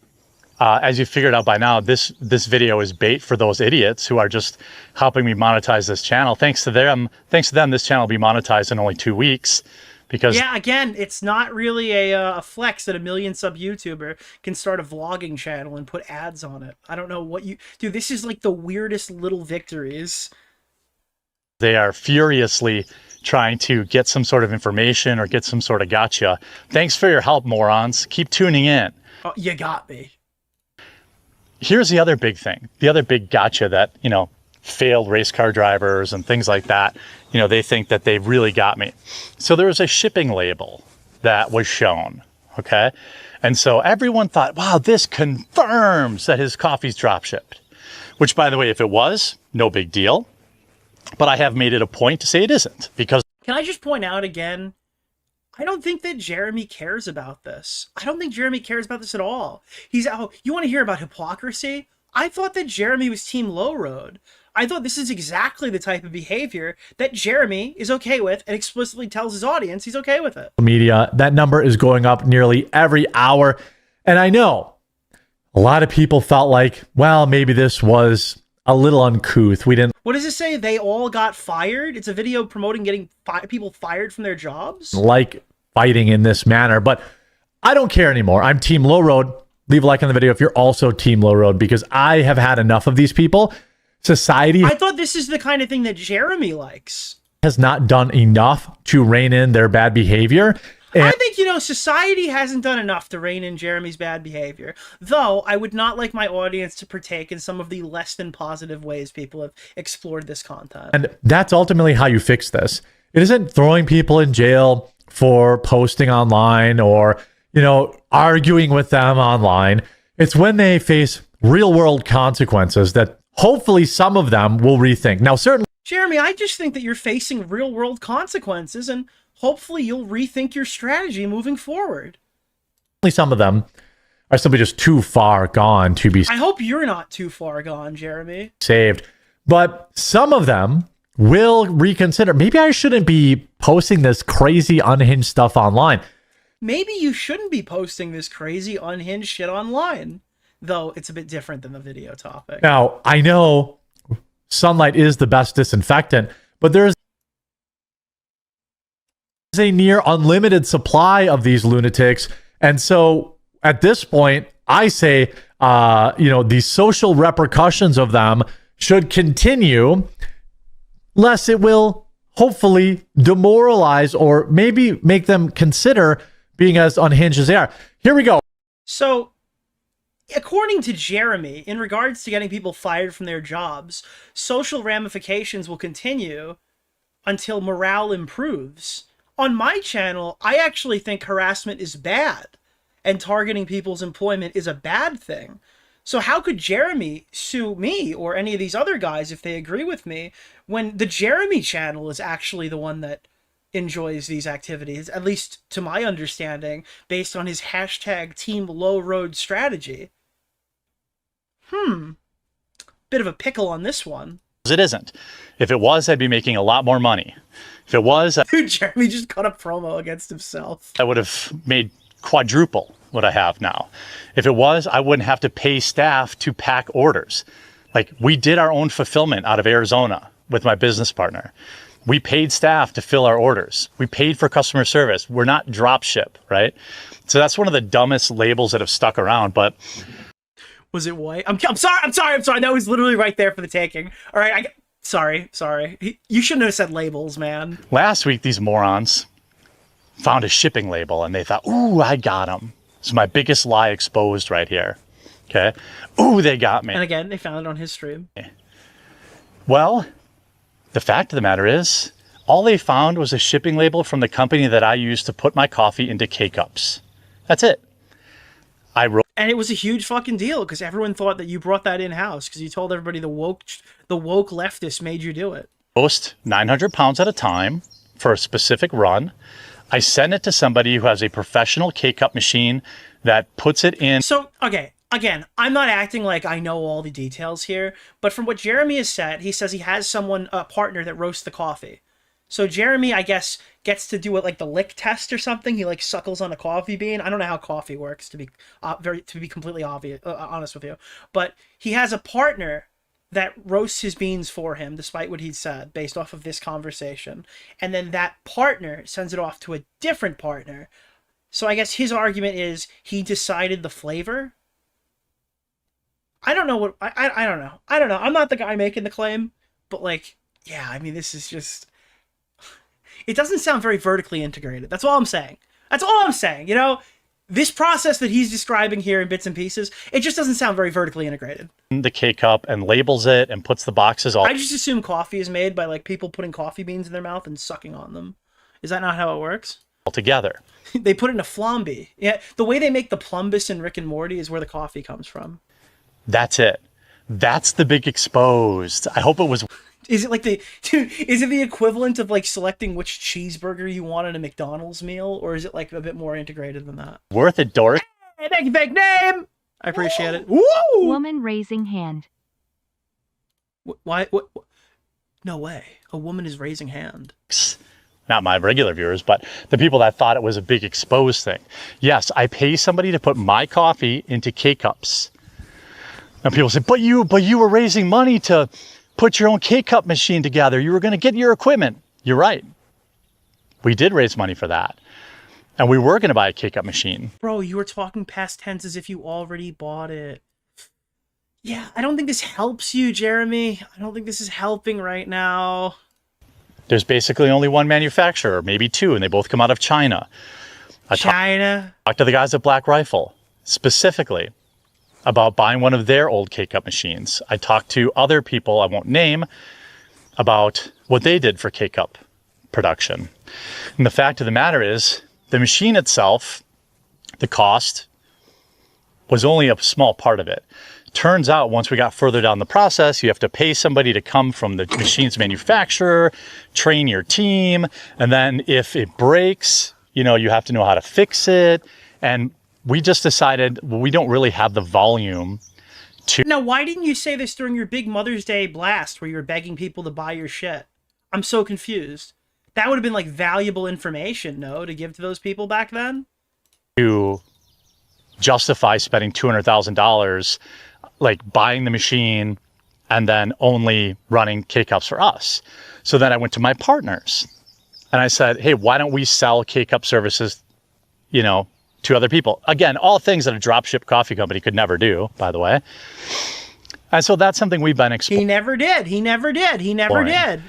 as you figured out by now, this video is bait for those idiots who are just helping me monetize this channel. Thanks to them, this channel will be monetized in only 2 weeks. Because yeah, again, it's not really a flex that a million sub YouTuber can start a vlogging channel and put ads on it. I don't know what you... Dude, this is like the weirdest little victories. They are furiously trying to get some sort of information or get some sort of gotcha. Thanks for your help, morons. Keep tuning in. Oh, you got me. Here's the other big thing. The other big gotcha that, you know, failed race car drivers and things like that, you know, they think that they really got me. So there was a shipping label that was shown, okay? And so everyone thought, wow, this confirms that his coffee's drop shipped. Which, by the way, if it was, no big deal. But I have made it a point to say it isn't, because... Can I just point out again, I don't think that Jeremy cares about this. I don't think Jeremy cares about this at all. He's, oh, you want to hear about hypocrisy? I thought that Jeremy was Team Low Road. I thought this is exactly the type of behavior that Jeremy is okay with and explicitly tells his audience he's okay with it. Media, that number is going up nearly every hour. And I know a lot of people felt like, well, maybe this was a little uncouth. We didn't What does it say? They all got fired? It's a video promoting getting people fired from their jobs? like fighting in this manner, but I don't care anymore. I'm Team Low Road. Leave a like on the video if you're also Team Low Road, because I have had enough of these people. Society I thought this is the kind of thing that Jeremy likes. has not done enough to rein in their bad behavior. I think, you know, society hasn't done enough to rein in Jeremy's bad behavior. Though, I would not like my audience to partake in some of the less than positive ways people have explored this content. And that's ultimately how you fix this. It isn't throwing people in jail for posting online or, you know, arguing with them online. It's when they face real world consequences that hopefully some of them will rethink. Now, certainly, Jeremy, I just think that you're facing real world consequences, and hopefully you'll rethink your strategy moving forward. some of them are simply just too far gone to be I hope you're not too far gone, Jeremy. saved. But some of them will reconsider. Maybe I shouldn't be posting this crazy unhinged stuff online. Maybe you shouldn't be posting this crazy unhinged shit online. Though it's a bit different than the video topic. Now, I know sunlight is the best disinfectant, but there's a near unlimited supply of these lunatics. And so at this point, I say, the social repercussions of them should continue, lest it will hopefully demoralize or maybe make them consider being as unhinged as they are. Here we go. So, according to Jeremy, in regards to getting people fired from their jobs, social ramifications will continue until morale improves. On my channel, I actually think harassment is bad, and targeting people's employment is a bad thing. So how could Jeremy sue me or any of these other guys if they agree with me, when the Jeremy channel is actually the one that enjoys these activities, at least to my understanding, based on his hashtag Team Low Road strategy? Bit of a pickle on this one. It isn't. If it was, I'd be making a lot more money. If it was, Dude, Jeremy just cut a promo against himself. I would have made quadruple what I have now. If it was, I wouldn't have to pay staff to pack orders. Like, we did our own fulfillment out of Arizona with my business partner. We paid staff to fill our orders. We paid for customer service. We're not drop ship, right? So that's one of the dumbest labels that have stuck around, but was it white? I'm sorry. That was literally right there for the taking. All right, sorry. You shouldn't have said labels, man. Last week, these morons found a shipping label and they thought, ooh, I got them. It's my biggest lie exposed right here. Okay. Ooh, they got me. And again, they found it on his stream. Well, the fact of the matter is, all they found was a shipping label from the company that I used to put my coffee into K-Cups. That's it. I wrote. And it was a huge fucking deal because everyone thought that you brought that in-house because you told everybody the woke leftists made you do it. Roast 900 pounds at a time for a specific run. I send it to somebody who has a professional K-Cup machine that puts it in. So, okay, again, I'm not acting like I know all the details here, but from what Jeremy has said, he says he has a partner that roasts the coffee. So Jeremy, I guess, gets to do it like the lick test or something. He like suckles on a coffee bean. I don't know how coffee works, to be completely honest with you. But he has a partner that roasts his beans for him, despite what he'd said, based off of this conversation. And then that partner sends it off to a different partner. So I guess his argument is he decided the flavor. I don't know what I don't know. I'm not the guy making the claim, but like, yeah, I mean, this is just. It doesn't sound very vertically integrated. That's all I'm saying. You know, this process that he's describing here in bits and pieces, it just doesn't sound very vertically integrated. The K-Cup and labels it and puts the boxes all. I just assume coffee is made by like people putting coffee beans in their mouth and sucking on them. Is that not how it works? Together. They put it in a flambe. Yeah, the way they make the plumbus in Rick and Morty is where the coffee comes from. That's it. That's the big exposed. I hope it was. Is it like is it the equivalent of like selecting which cheeseburger you want in a McDonald's meal, or is it like a bit more integrated than that? Worth it, dork. Hey, thank you, fake name. I appreciate it. Woo! Woman raising hand. Why? What? No way. A woman is raising hand. Not my regular viewers, but the people that thought it was a big exposed thing. Yes, I pay somebody to put my coffee into K-Cups. And people say, but you were raising money to put your own K-Cup machine together. You were going to get your equipment. You're right. We did raise money for that. And we were going to buy a K-Cup machine. Bro, you were talking past tense as if you already bought it. Yeah, I don't think this helps you, Jeremy. I don't think this is helping right now. There's basically only one manufacturer, maybe two, and they both come out of China. China? I talked to the guys at Black Rifle, specifically, about buying one of their old K-Cup machines. I talked to other people I won't name about what they did for K-Cup production. And the fact of the matter is, the machine itself, the cost, was only a small part of it. Turns out once we got further down the process, you have to pay somebody to come from the machine's manufacturer, train your team, and then if it breaks, you know, you have to know how to fix it. And we just decided, well, we don't really have the volume to... Now, why didn't you say this during your big Mother's Day blast where you were begging people to buy your shit? I'm so confused. That would have been like valuable information, no, to give to those people back then? To justify spending $200,000 like buying the machine and then only running K-Cups for us. So then I went to my partners and I said, hey, why don't we sell K-Cup services, you know, to other people? Again, all things that a dropship coffee company could never do, by the way. And so that's something we've been exploring. He never did. He never did. He never did.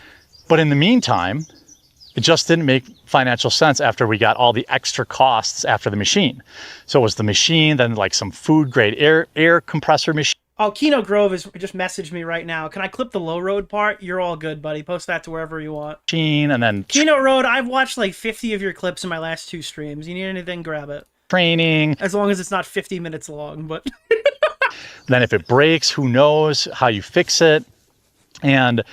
But in the meantime, it just didn't make financial sense after we got all the extra costs after the machine. So it was the machine, then like some food grade air compressor machine. Oh, Keno Grove has just messaged me right now. Can I clip the low road part? You're all good, buddy. Post that to wherever you want. And then Keno Road, I've watched like 50 of your clips in my last 2 streams. You need anything, grab it. Training. As long as it's not 50 minutes long, but... Then if it breaks, who knows how you fix it. And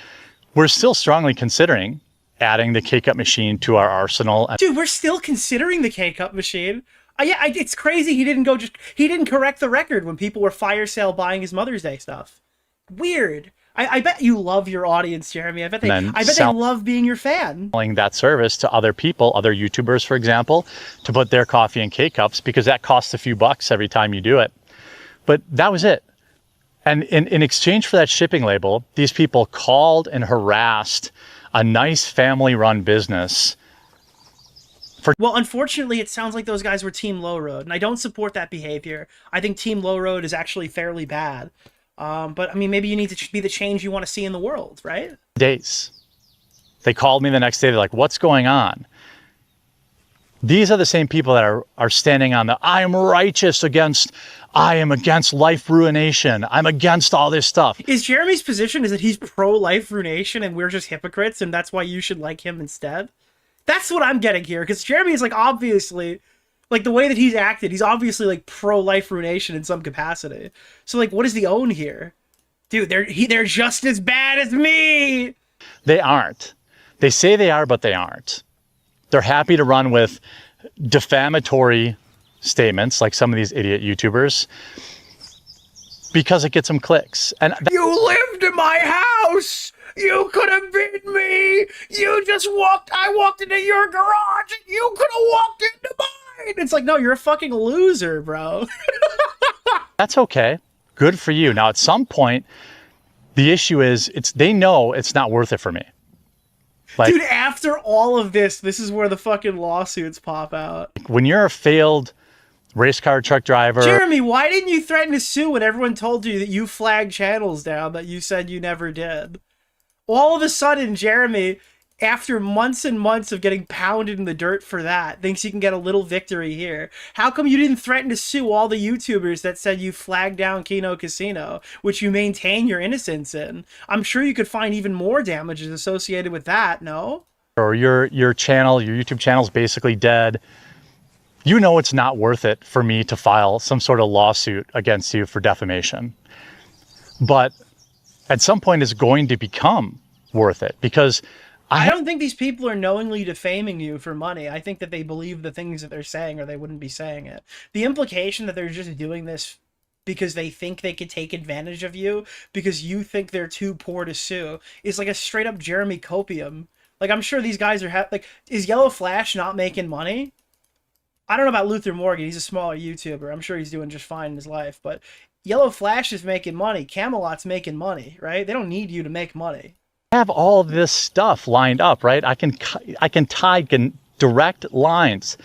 we're still strongly considering adding the K-Cup machine to our arsenal. Dude, we're still considering the K-Cup machine. It's crazy he didn't correct the record when people were fire sale buying his Mother's Day stuff. Weird. I bet you love your audience, Jeremy. I bet they love being your fan. Selling that service to other people, other YouTubers, for example, to put their coffee in K-Cups because that costs a few bucks every time you do it. But that was it. And in exchange for that shipping label, these people called and harassed a nice family-run business. Well, unfortunately, it sounds like those guys were Team Low Road, and I don't support that behavior. I think Team Low Road is actually fairly bad. But, I mean, maybe you need to be the change you want to see in the world, right? Days. They called me the next day. They're like, what's going on? These are the same people that are standing on the, I am against life ruination. I'm against all this stuff. Is Jeremy's position is that he's pro-life ruination and we're just hypocrites and that's why you should like him instead? That's what I'm getting here, because Jeremy is like obviously, like the way that he's acted, he's obviously like pro-life ruination in some capacity. So like, what is the own here? Dude, they're just as bad as me! They aren't. They say they are, but they aren't. They're happy to run with defamatory statements like some of these idiot YouTubers because it gets them clicks. And you lived in my house! You could have been me! I walked into your garage and you could have walked into mine! It's like, no, you're a fucking loser, bro. That's okay. Good for you. Now, at some point, the issue is they know it's not worth it for me. Like, dude, after all of this is where the fucking lawsuits pop out. When you're a failed race car truck driver... Jeremy, why didn't you threaten to sue when everyone told you that you flagged channels down that you said you never did? All of a sudden, Jeremy, after months and months of getting pounded in the dirt for that, thinks he can get a little victory here. How come you didn't threaten to sue all the YouTubers that said you flagged down Keno Casino, which you maintain your innocence in? I'm sure you could find even more damages associated with that, no? Or your channel, your YouTube channel's basically dead. You know it's not worth it for me to file some sort of lawsuit against you for defamation. But at some point it's going to become worth it because I don't think these people are knowingly defaming you for money. I think that they believe the things that they're saying or they wouldn't be saying it. The implication that they're just doing this because they think they could take advantage of you because you think they're too poor to sue is like a straight up Jeremy copium. Like, I'm sure these guys are like, is Yellow Flash not making money? I don't know about Luther Morgan. He's a smaller YouTuber. I'm sure he's doing just fine in his life, but Yellow Flash is making money. Camelot's making money, right? They don't need you to make money. I have all this stuff lined up, right? I can tie direct lines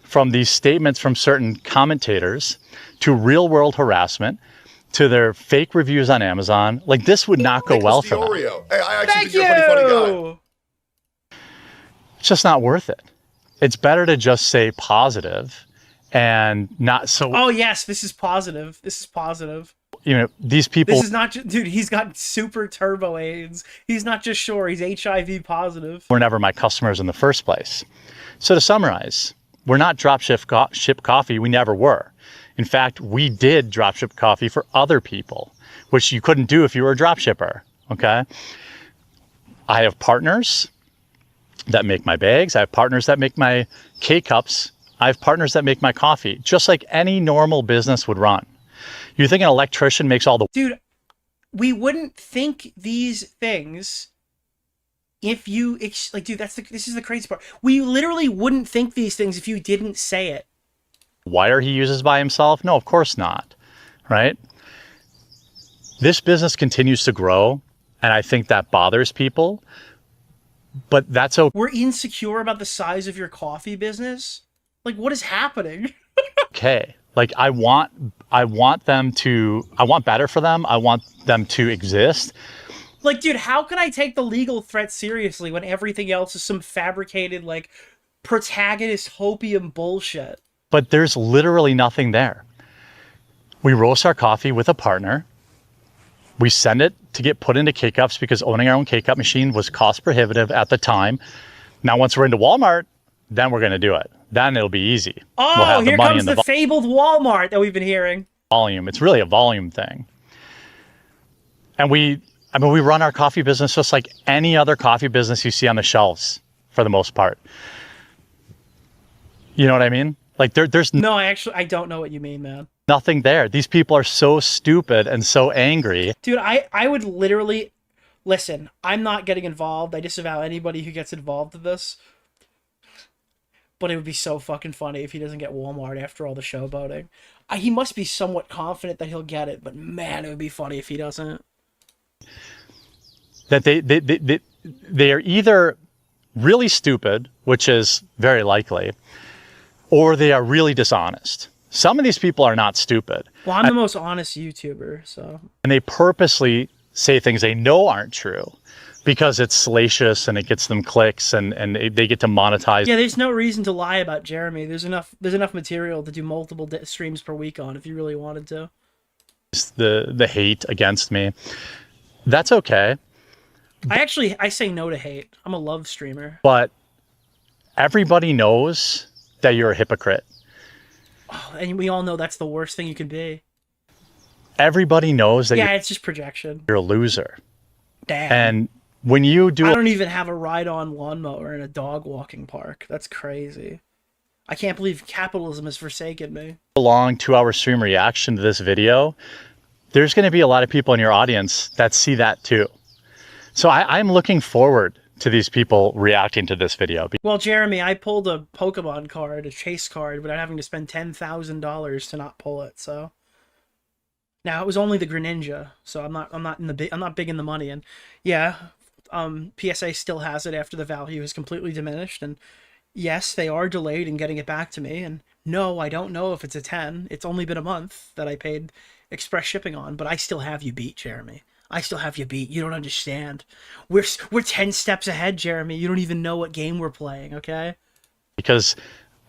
from these statements from certain commentators to real world harassment to their fake reviews on Amazon. Like, this would not go well for them. DeOrio. Hey, I actually think you're a pretty funny guy. It's just not worth it. It's better to just say positive and not so. Oh yes, this is positive. This is positive. You know, these people. This is not just, dude. He's got super turbo AIDS. He's not just sure. He's HIV positive. Were never my customers in the first place. So to summarize, we're not dropship ship coffee. We never were. In fact, we did dropship coffee for other people, which you couldn't do if you were a dropshipper. Okay. I have partners that make my bags. I have partners that make my K-cups. I have partners that make my coffee, just like any normal business would run. You think an electrician makes all the... Dude, we wouldn't think these things if you... Like, dude, this is the crazy part. We literally wouldn't think these things if you didn't say it. Wire he uses by himself? No, of course not, right? This business continues to grow, and I think that bothers people. But that's okay. We're insecure about the size of your coffee business? Like, what is happening? Okay. Like, I want better for them. I want them to exist. Like, dude, how can I take the legal threat seriously when everything else is some fabricated, like, protagonist hopium bullshit? But there's literally nothing there. We roast our coffee with a partner. We send it to get put into K-cups because owning our own K-cup machine was cost prohibitive at the time. Now, once we're into Walmart, then we're going to do it. Then it'll be easy. Oh, we'll have here the money comes and the fabled Walmart that we've been hearing. Volume. It's really a volume thing. And we run our coffee business just like any other coffee business you see on the shelves for the most part. You know what I mean? Like there's no, I don't know what you mean, man. Nothing there. These people are so stupid and so angry. Dude, I would literally... Listen, I'm not getting involved. I disavow anybody who gets involved in this. But it would be so fucking funny if he doesn't get Walmart after all the showboating. He must be somewhat confident that he'll get it, but man, it would be funny if he doesn't. That they are either really stupid, which is very likely, or they are really dishonest. Some of these people are not stupid. Well, I'm the most honest YouTuber, so... And they purposely say things they know aren't true because it's salacious and it gets them clicks and they get to monetize. Yeah, there's no reason to lie about Jeremy. There's enough material to do multiple streams per week on if you really wanted to. The hate against me. That's okay. I say no to hate. I'm a love streamer. But everybody knows that you're a hypocrite. Oh, and we all know that's the worst thing you can be. Everybody knows that it's just projection. You're a loser. Damn. And when you do... I don't even have a ride-on lawnmower in a dog walking park. That's crazy. I can't believe capitalism has forsaken me. A long 2-hour stream reaction to this video, there's going to be a lot of people in your audience that see that too. So I'm looking forward to these people reacting to this video. Well, Jeremy, I pulled a Pokemon card, a chase card, without having to spend $10,000 to not pull it. So now it was only the Greninja, so I'm not big in the money. And yeah, PSA still has it after the value is completely diminished. And yes, they are delayed in getting it back to me. And no, I don't know if it's a 10. It's only been a month that I paid express shipping on, but I still have you beat, Jeremy. I still have you beat. You don't understand. We're 10 steps ahead, Jeremy. You don't even know what game we're playing, okay? Because,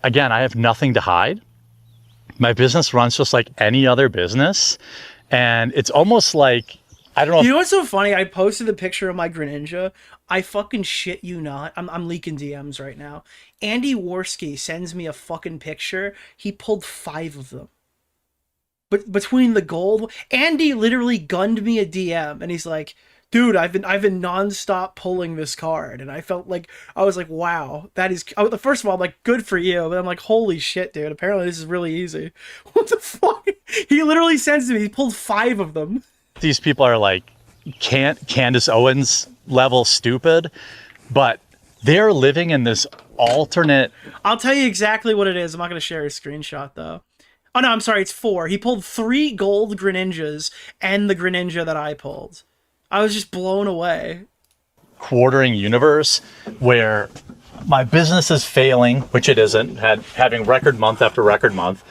again, I have nothing to hide. My business runs just like any other business. And it's almost like, I don't know. You know what's so funny? I posted the picture of my Greninja. I fucking shit you not. I'm leaking DMs right now. Andy Worski sends me a fucking picture. He pulled 5 of them. But between the gold, Andy literally gunned me a DM, and he's like, "Dude, I've been nonstop pulling this card," and I was like, "Wow, that is." First of all, I'm like, "Good for you," but I'm like, "Holy shit, dude! Apparently this is really easy." What the fuck? He literally sends to me. He pulled 5 of them. These people are like Candace Owens level stupid, but they're living in this alternate. I'll tell you exactly what it is. I'm not going to share a screenshot though. Oh no, I'm sorry. It's 4. He pulled 3 gold Greninjas and the Greninja that I pulled. I was just blown away. Quartering universe where my business is failing, which it isn't, having record month after record month.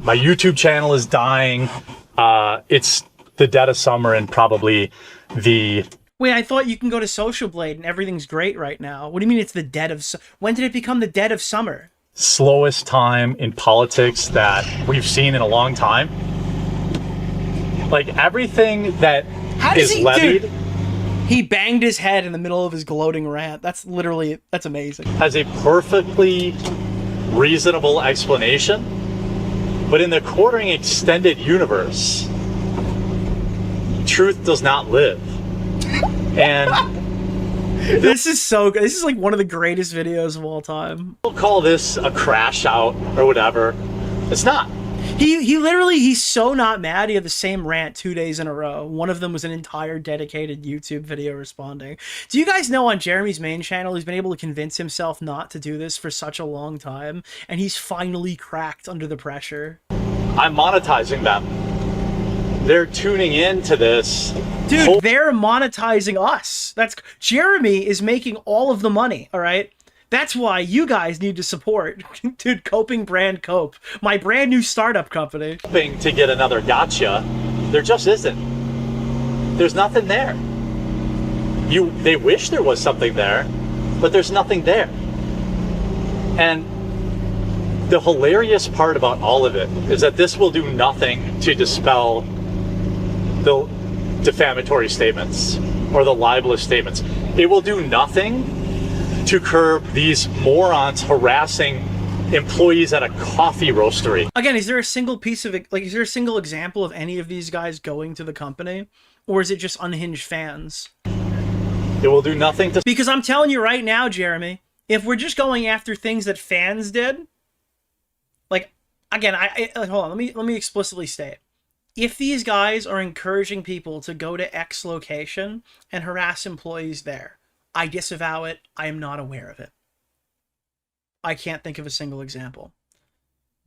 My YouTube channel is dying. It's the dead of summer and probably the... Wait, I thought you can go to Social Blade and everything's great right now. What do you mean it's the dead of... When did it become the dead of summer? Slowest time in politics that we've seen in a long time. Like, everything that is levied... Dude, he banged his head in the middle of his gloating rant. That's literally... That's amazing. Has a perfectly reasonable explanation. But in the Quartering extended universe, truth does not live. And this is so good. This is like one of the greatest videos of all time. We'll call this a crash out or whatever. It's not. He's so not mad. He had the same rant 2 days in a row. One of them was an entire dedicated YouTube video responding. Do you guys know on Jeremy's main channel, he's been able to convince himself not to do this for such a long time, and he's finally cracked under the pressure. I'm monetizing them. They're tuning into this. Dude, they're monetizing us. Jeremy is making all of the money, all right? That's why you guys need to support, dude, Coping Brand Cope, my brand new startup company. Hoping to get another gotcha. There just isn't. There's nothing there. They wish there was something there, but there's nothing there. And the hilarious part about all of it is that this will do nothing to dispel the defamatory statements or the libelous statements. It will do nothing to curb these morons harassing employees at a coffee roastery. Again, is there a single piece of it, like, is there a single example of any of these guys going to the company? Or is it just unhinged fans? It will do nothing to... Because I'm telling you right now, Jeremy, if we're just going after things that fans did, like, again, hold on, let me explicitly state. If these guys are encouraging people to go to X location and harass employees there, I disavow it. I am not aware of it. I can't think of a single example.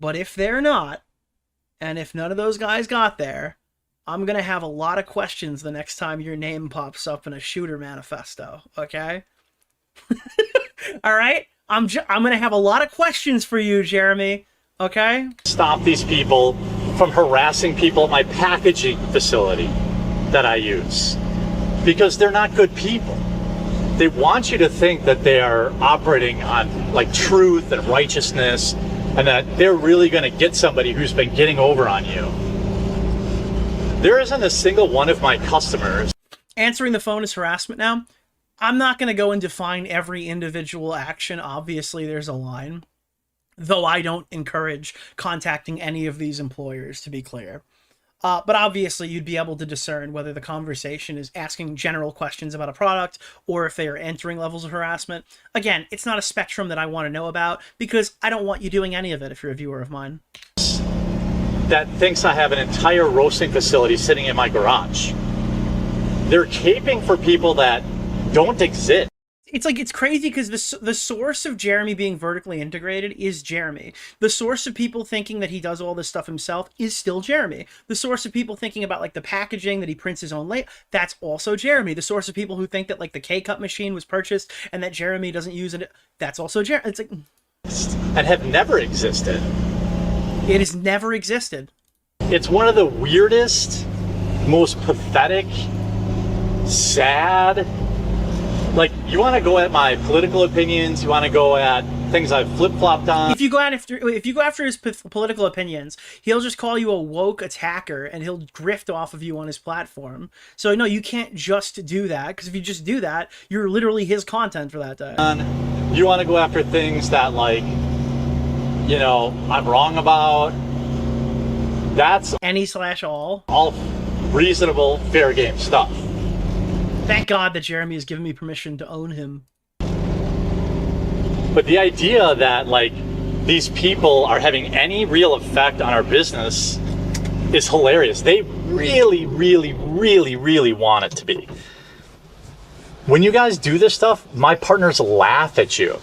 But if they're not, and if none of those guys got there, I'm going to have a lot of questions the next time your name pops up in a shooter manifesto, okay? All right? I'm going to have a lot of questions for you, Jeremy, okay? Stop these people from harassing people at my packaging facility that I use. Because they're not good people. They want you to think that they are operating on like truth and righteousness and that they're really going to get somebody who's been getting over on you. There isn't a single one of my customers. Answering the phone is harassment now. I'm not going to go and define every individual action. Obviously, there's a line. Though I don't encourage contacting any of these employers, to be clear. But obviously, you'd be able to discern whether the conversation is asking general questions about a product or if they are entering levels of harassment. Again, it's not a spectrum that I want to know about because I don't want you doing any of it if you're a viewer of mine. That thinks I have an entire roasting facility sitting in my garage. They're caping for people that don't exist. It's like, it's crazy because the source of Jeremy being vertically integrated is Jeremy. The source of people thinking that he does all this stuff himself is still Jeremy. The source of people thinking about like the packaging, that he prints his own label, that's also Jeremy. The source of people who think that like the K-Cup machine was purchased and that Jeremy doesn't use it, that's also Jeremy. It's like... And have never existed. It has never existed. It's one of the weirdest, most pathetic, sad... Like, you want to go at my political opinions, you want to go at things I've flip-flopped on. If you go after his political opinions, he'll just call you a woke attacker and he'll grift off of you on his platform. So no, you can't just do that, because if you just do that, you're literally his content for that day. You want to go after things that, like, you know, I'm wrong about. That's any/all. All reasonable, fair game stuff. Thank God that Jeremy has given me permission to own him. But the idea that, like, these people are having any real effect on our business is hilarious. They really, really, really, really want it to be. When you guys do this stuff, my partners laugh at you.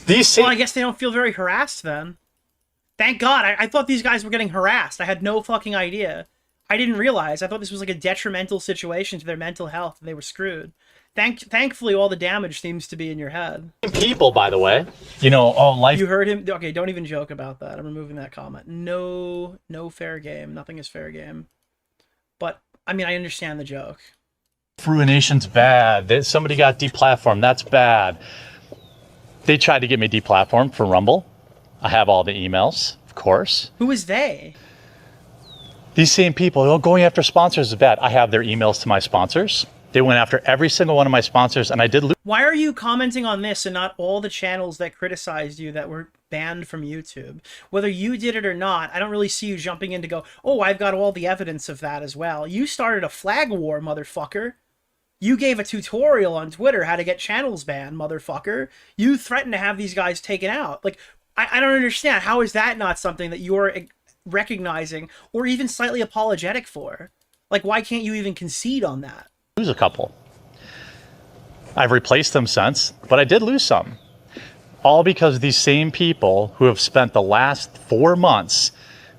Well, I guess they don't feel very harassed then. Thank God. I thought these guys were getting harassed. I had no fucking idea. I didn't realize. I thought this was like a detrimental situation to their mental health and they were screwed. Thankfully, all the damage seems to be in your head. People, by the way, you know, life. You heard him? Okay, don't even joke about that. I'm removing that comment. No fair game. Nothing is fair game. But, I mean, I understand the joke. Ruination's bad. Somebody got deplatformed. That's bad. They tried to get me deplatformed for Rumble. I have all the emails, of course. Who is they? These same people, going after sponsors is bad. I have their emails to my sponsors. They went after every single one of my sponsors, and I did lose. Why are you commenting on this and not all the channels that criticized you that were banned from YouTube? Whether you did it or not, I don't really see you jumping in to go, oh, I've got all the evidence of that as well. You started a flag war, motherfucker. You gave a tutorial on Twitter how to get channels banned, motherfucker. You threatened to have these guys taken out. Like, I don't understand. How is that not something that you're recognizing or even slightly apologetic for? Like, why can't you even concede on that? Lose a couple. I've replaced them since, but I did lose some. All because these same people who have spent the last 4 months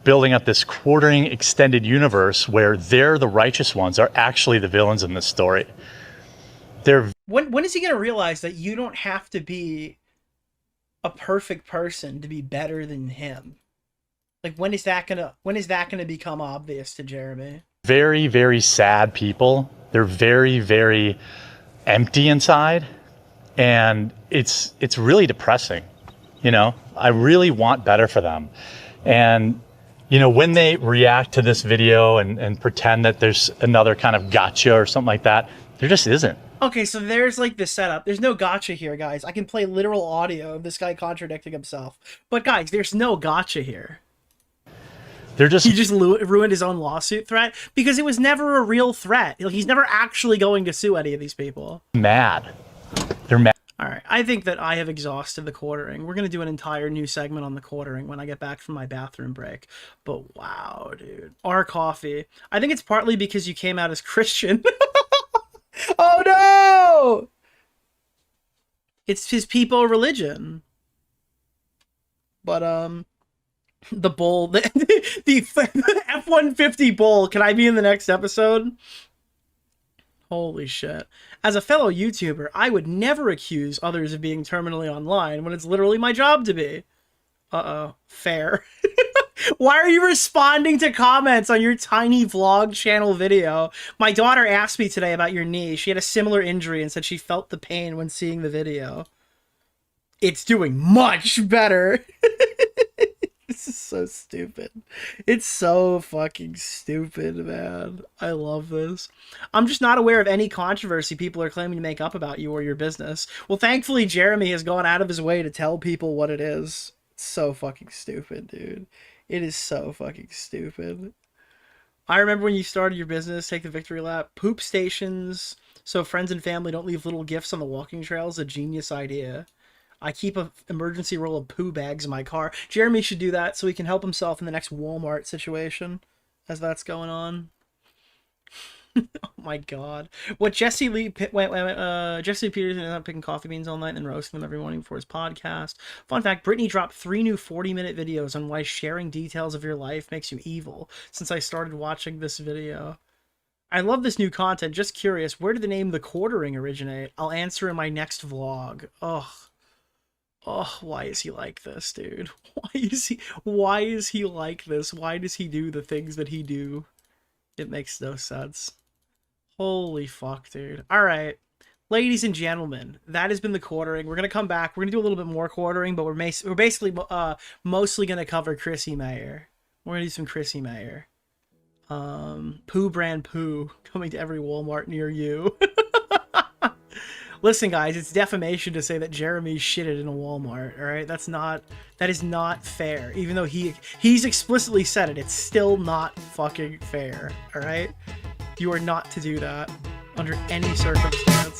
building up this quartering extended universe where they're the righteous ones are actually the villains in this story. When is he going to realize that you don't have to be a perfect person to be better than him? Like, when is that gonna become obvious to Jeremy? Very, very sad people. They're very, very empty inside, and it's really depressing. You know, I really want better for them. And you know, when they react to this video and pretend that there's another kind of gotcha or something like that, there just isn't. Okay, so there's like the setup. There's no gotcha here, guys. I can play literal audio of this guy contradicting himself. But guys, there's no gotcha here. He just ruined his own lawsuit threat because it was never a real threat. He's never actually going to sue any of these people. Mad. They're mad. All right, I think that I have exhausted the quartering. We're going to do an entire new segment on the quartering when I get back from my bathroom break. But wow, dude. Our coffee. I think it's partly because you came out as Christian. Oh no! It's his people religion. But the bull, the F-150 bull, can I be in the next episode? Holy shit. As a fellow YouTuber, I would never accuse others of being terminally online when it's literally my job to be. Uh-oh. Fair. Why are you responding to comments on your tiny vlog channel video? My daughter asked me today about your knee. She had a similar injury and said she felt the pain when seeing the video. It's doing much better. This is so stupid. It's so fucking stupid, man. I love this. I'm just not aware of any controversy people are claiming to make up about you or your business. Well, thankfully, Jeremy has gone out of his way to tell people what it is. It's so fucking stupid, dude. It is so fucking stupid. I remember when you started your business, Take the Victory Lap, poop stations so friends and family don't leave little gifts on the walking trails. A genius idea. I keep an emergency roll of poo bags in my car. Jeremy should do that so he can help himself in the next Walmart situation as that's going on. Oh my god. What Jesse Peters ended up picking coffee beans all night and roasting them every morning before his podcast. Fun fact, Brittany dropped 3 new 40-minute videos on why sharing details of your life makes you evil since I started watching this video. I love this new content. Just curious, where did the name The Quartering originate? I'll answer in my next vlog. Ugh. Oh, why is he like this, dude? Why is he like this? Why does he do the things that he do? It makes no sense. Holy fuck, dude. All right. Ladies and gentlemen, that has been The Quartering. We're going to come back. We're going to do a little bit more quartering, but we're basically mostly going to cover Chrissy Mayer. We're going to do some Chrissy Mayer. Poo brand poo coming to every Walmart near you. Listen, guys, it's defamation to say that Jeremy shitted in a Walmart, all right? That is not fair. Even though he's explicitly said it, it's still not fucking fair, all right? You are not to do that under any circumstance.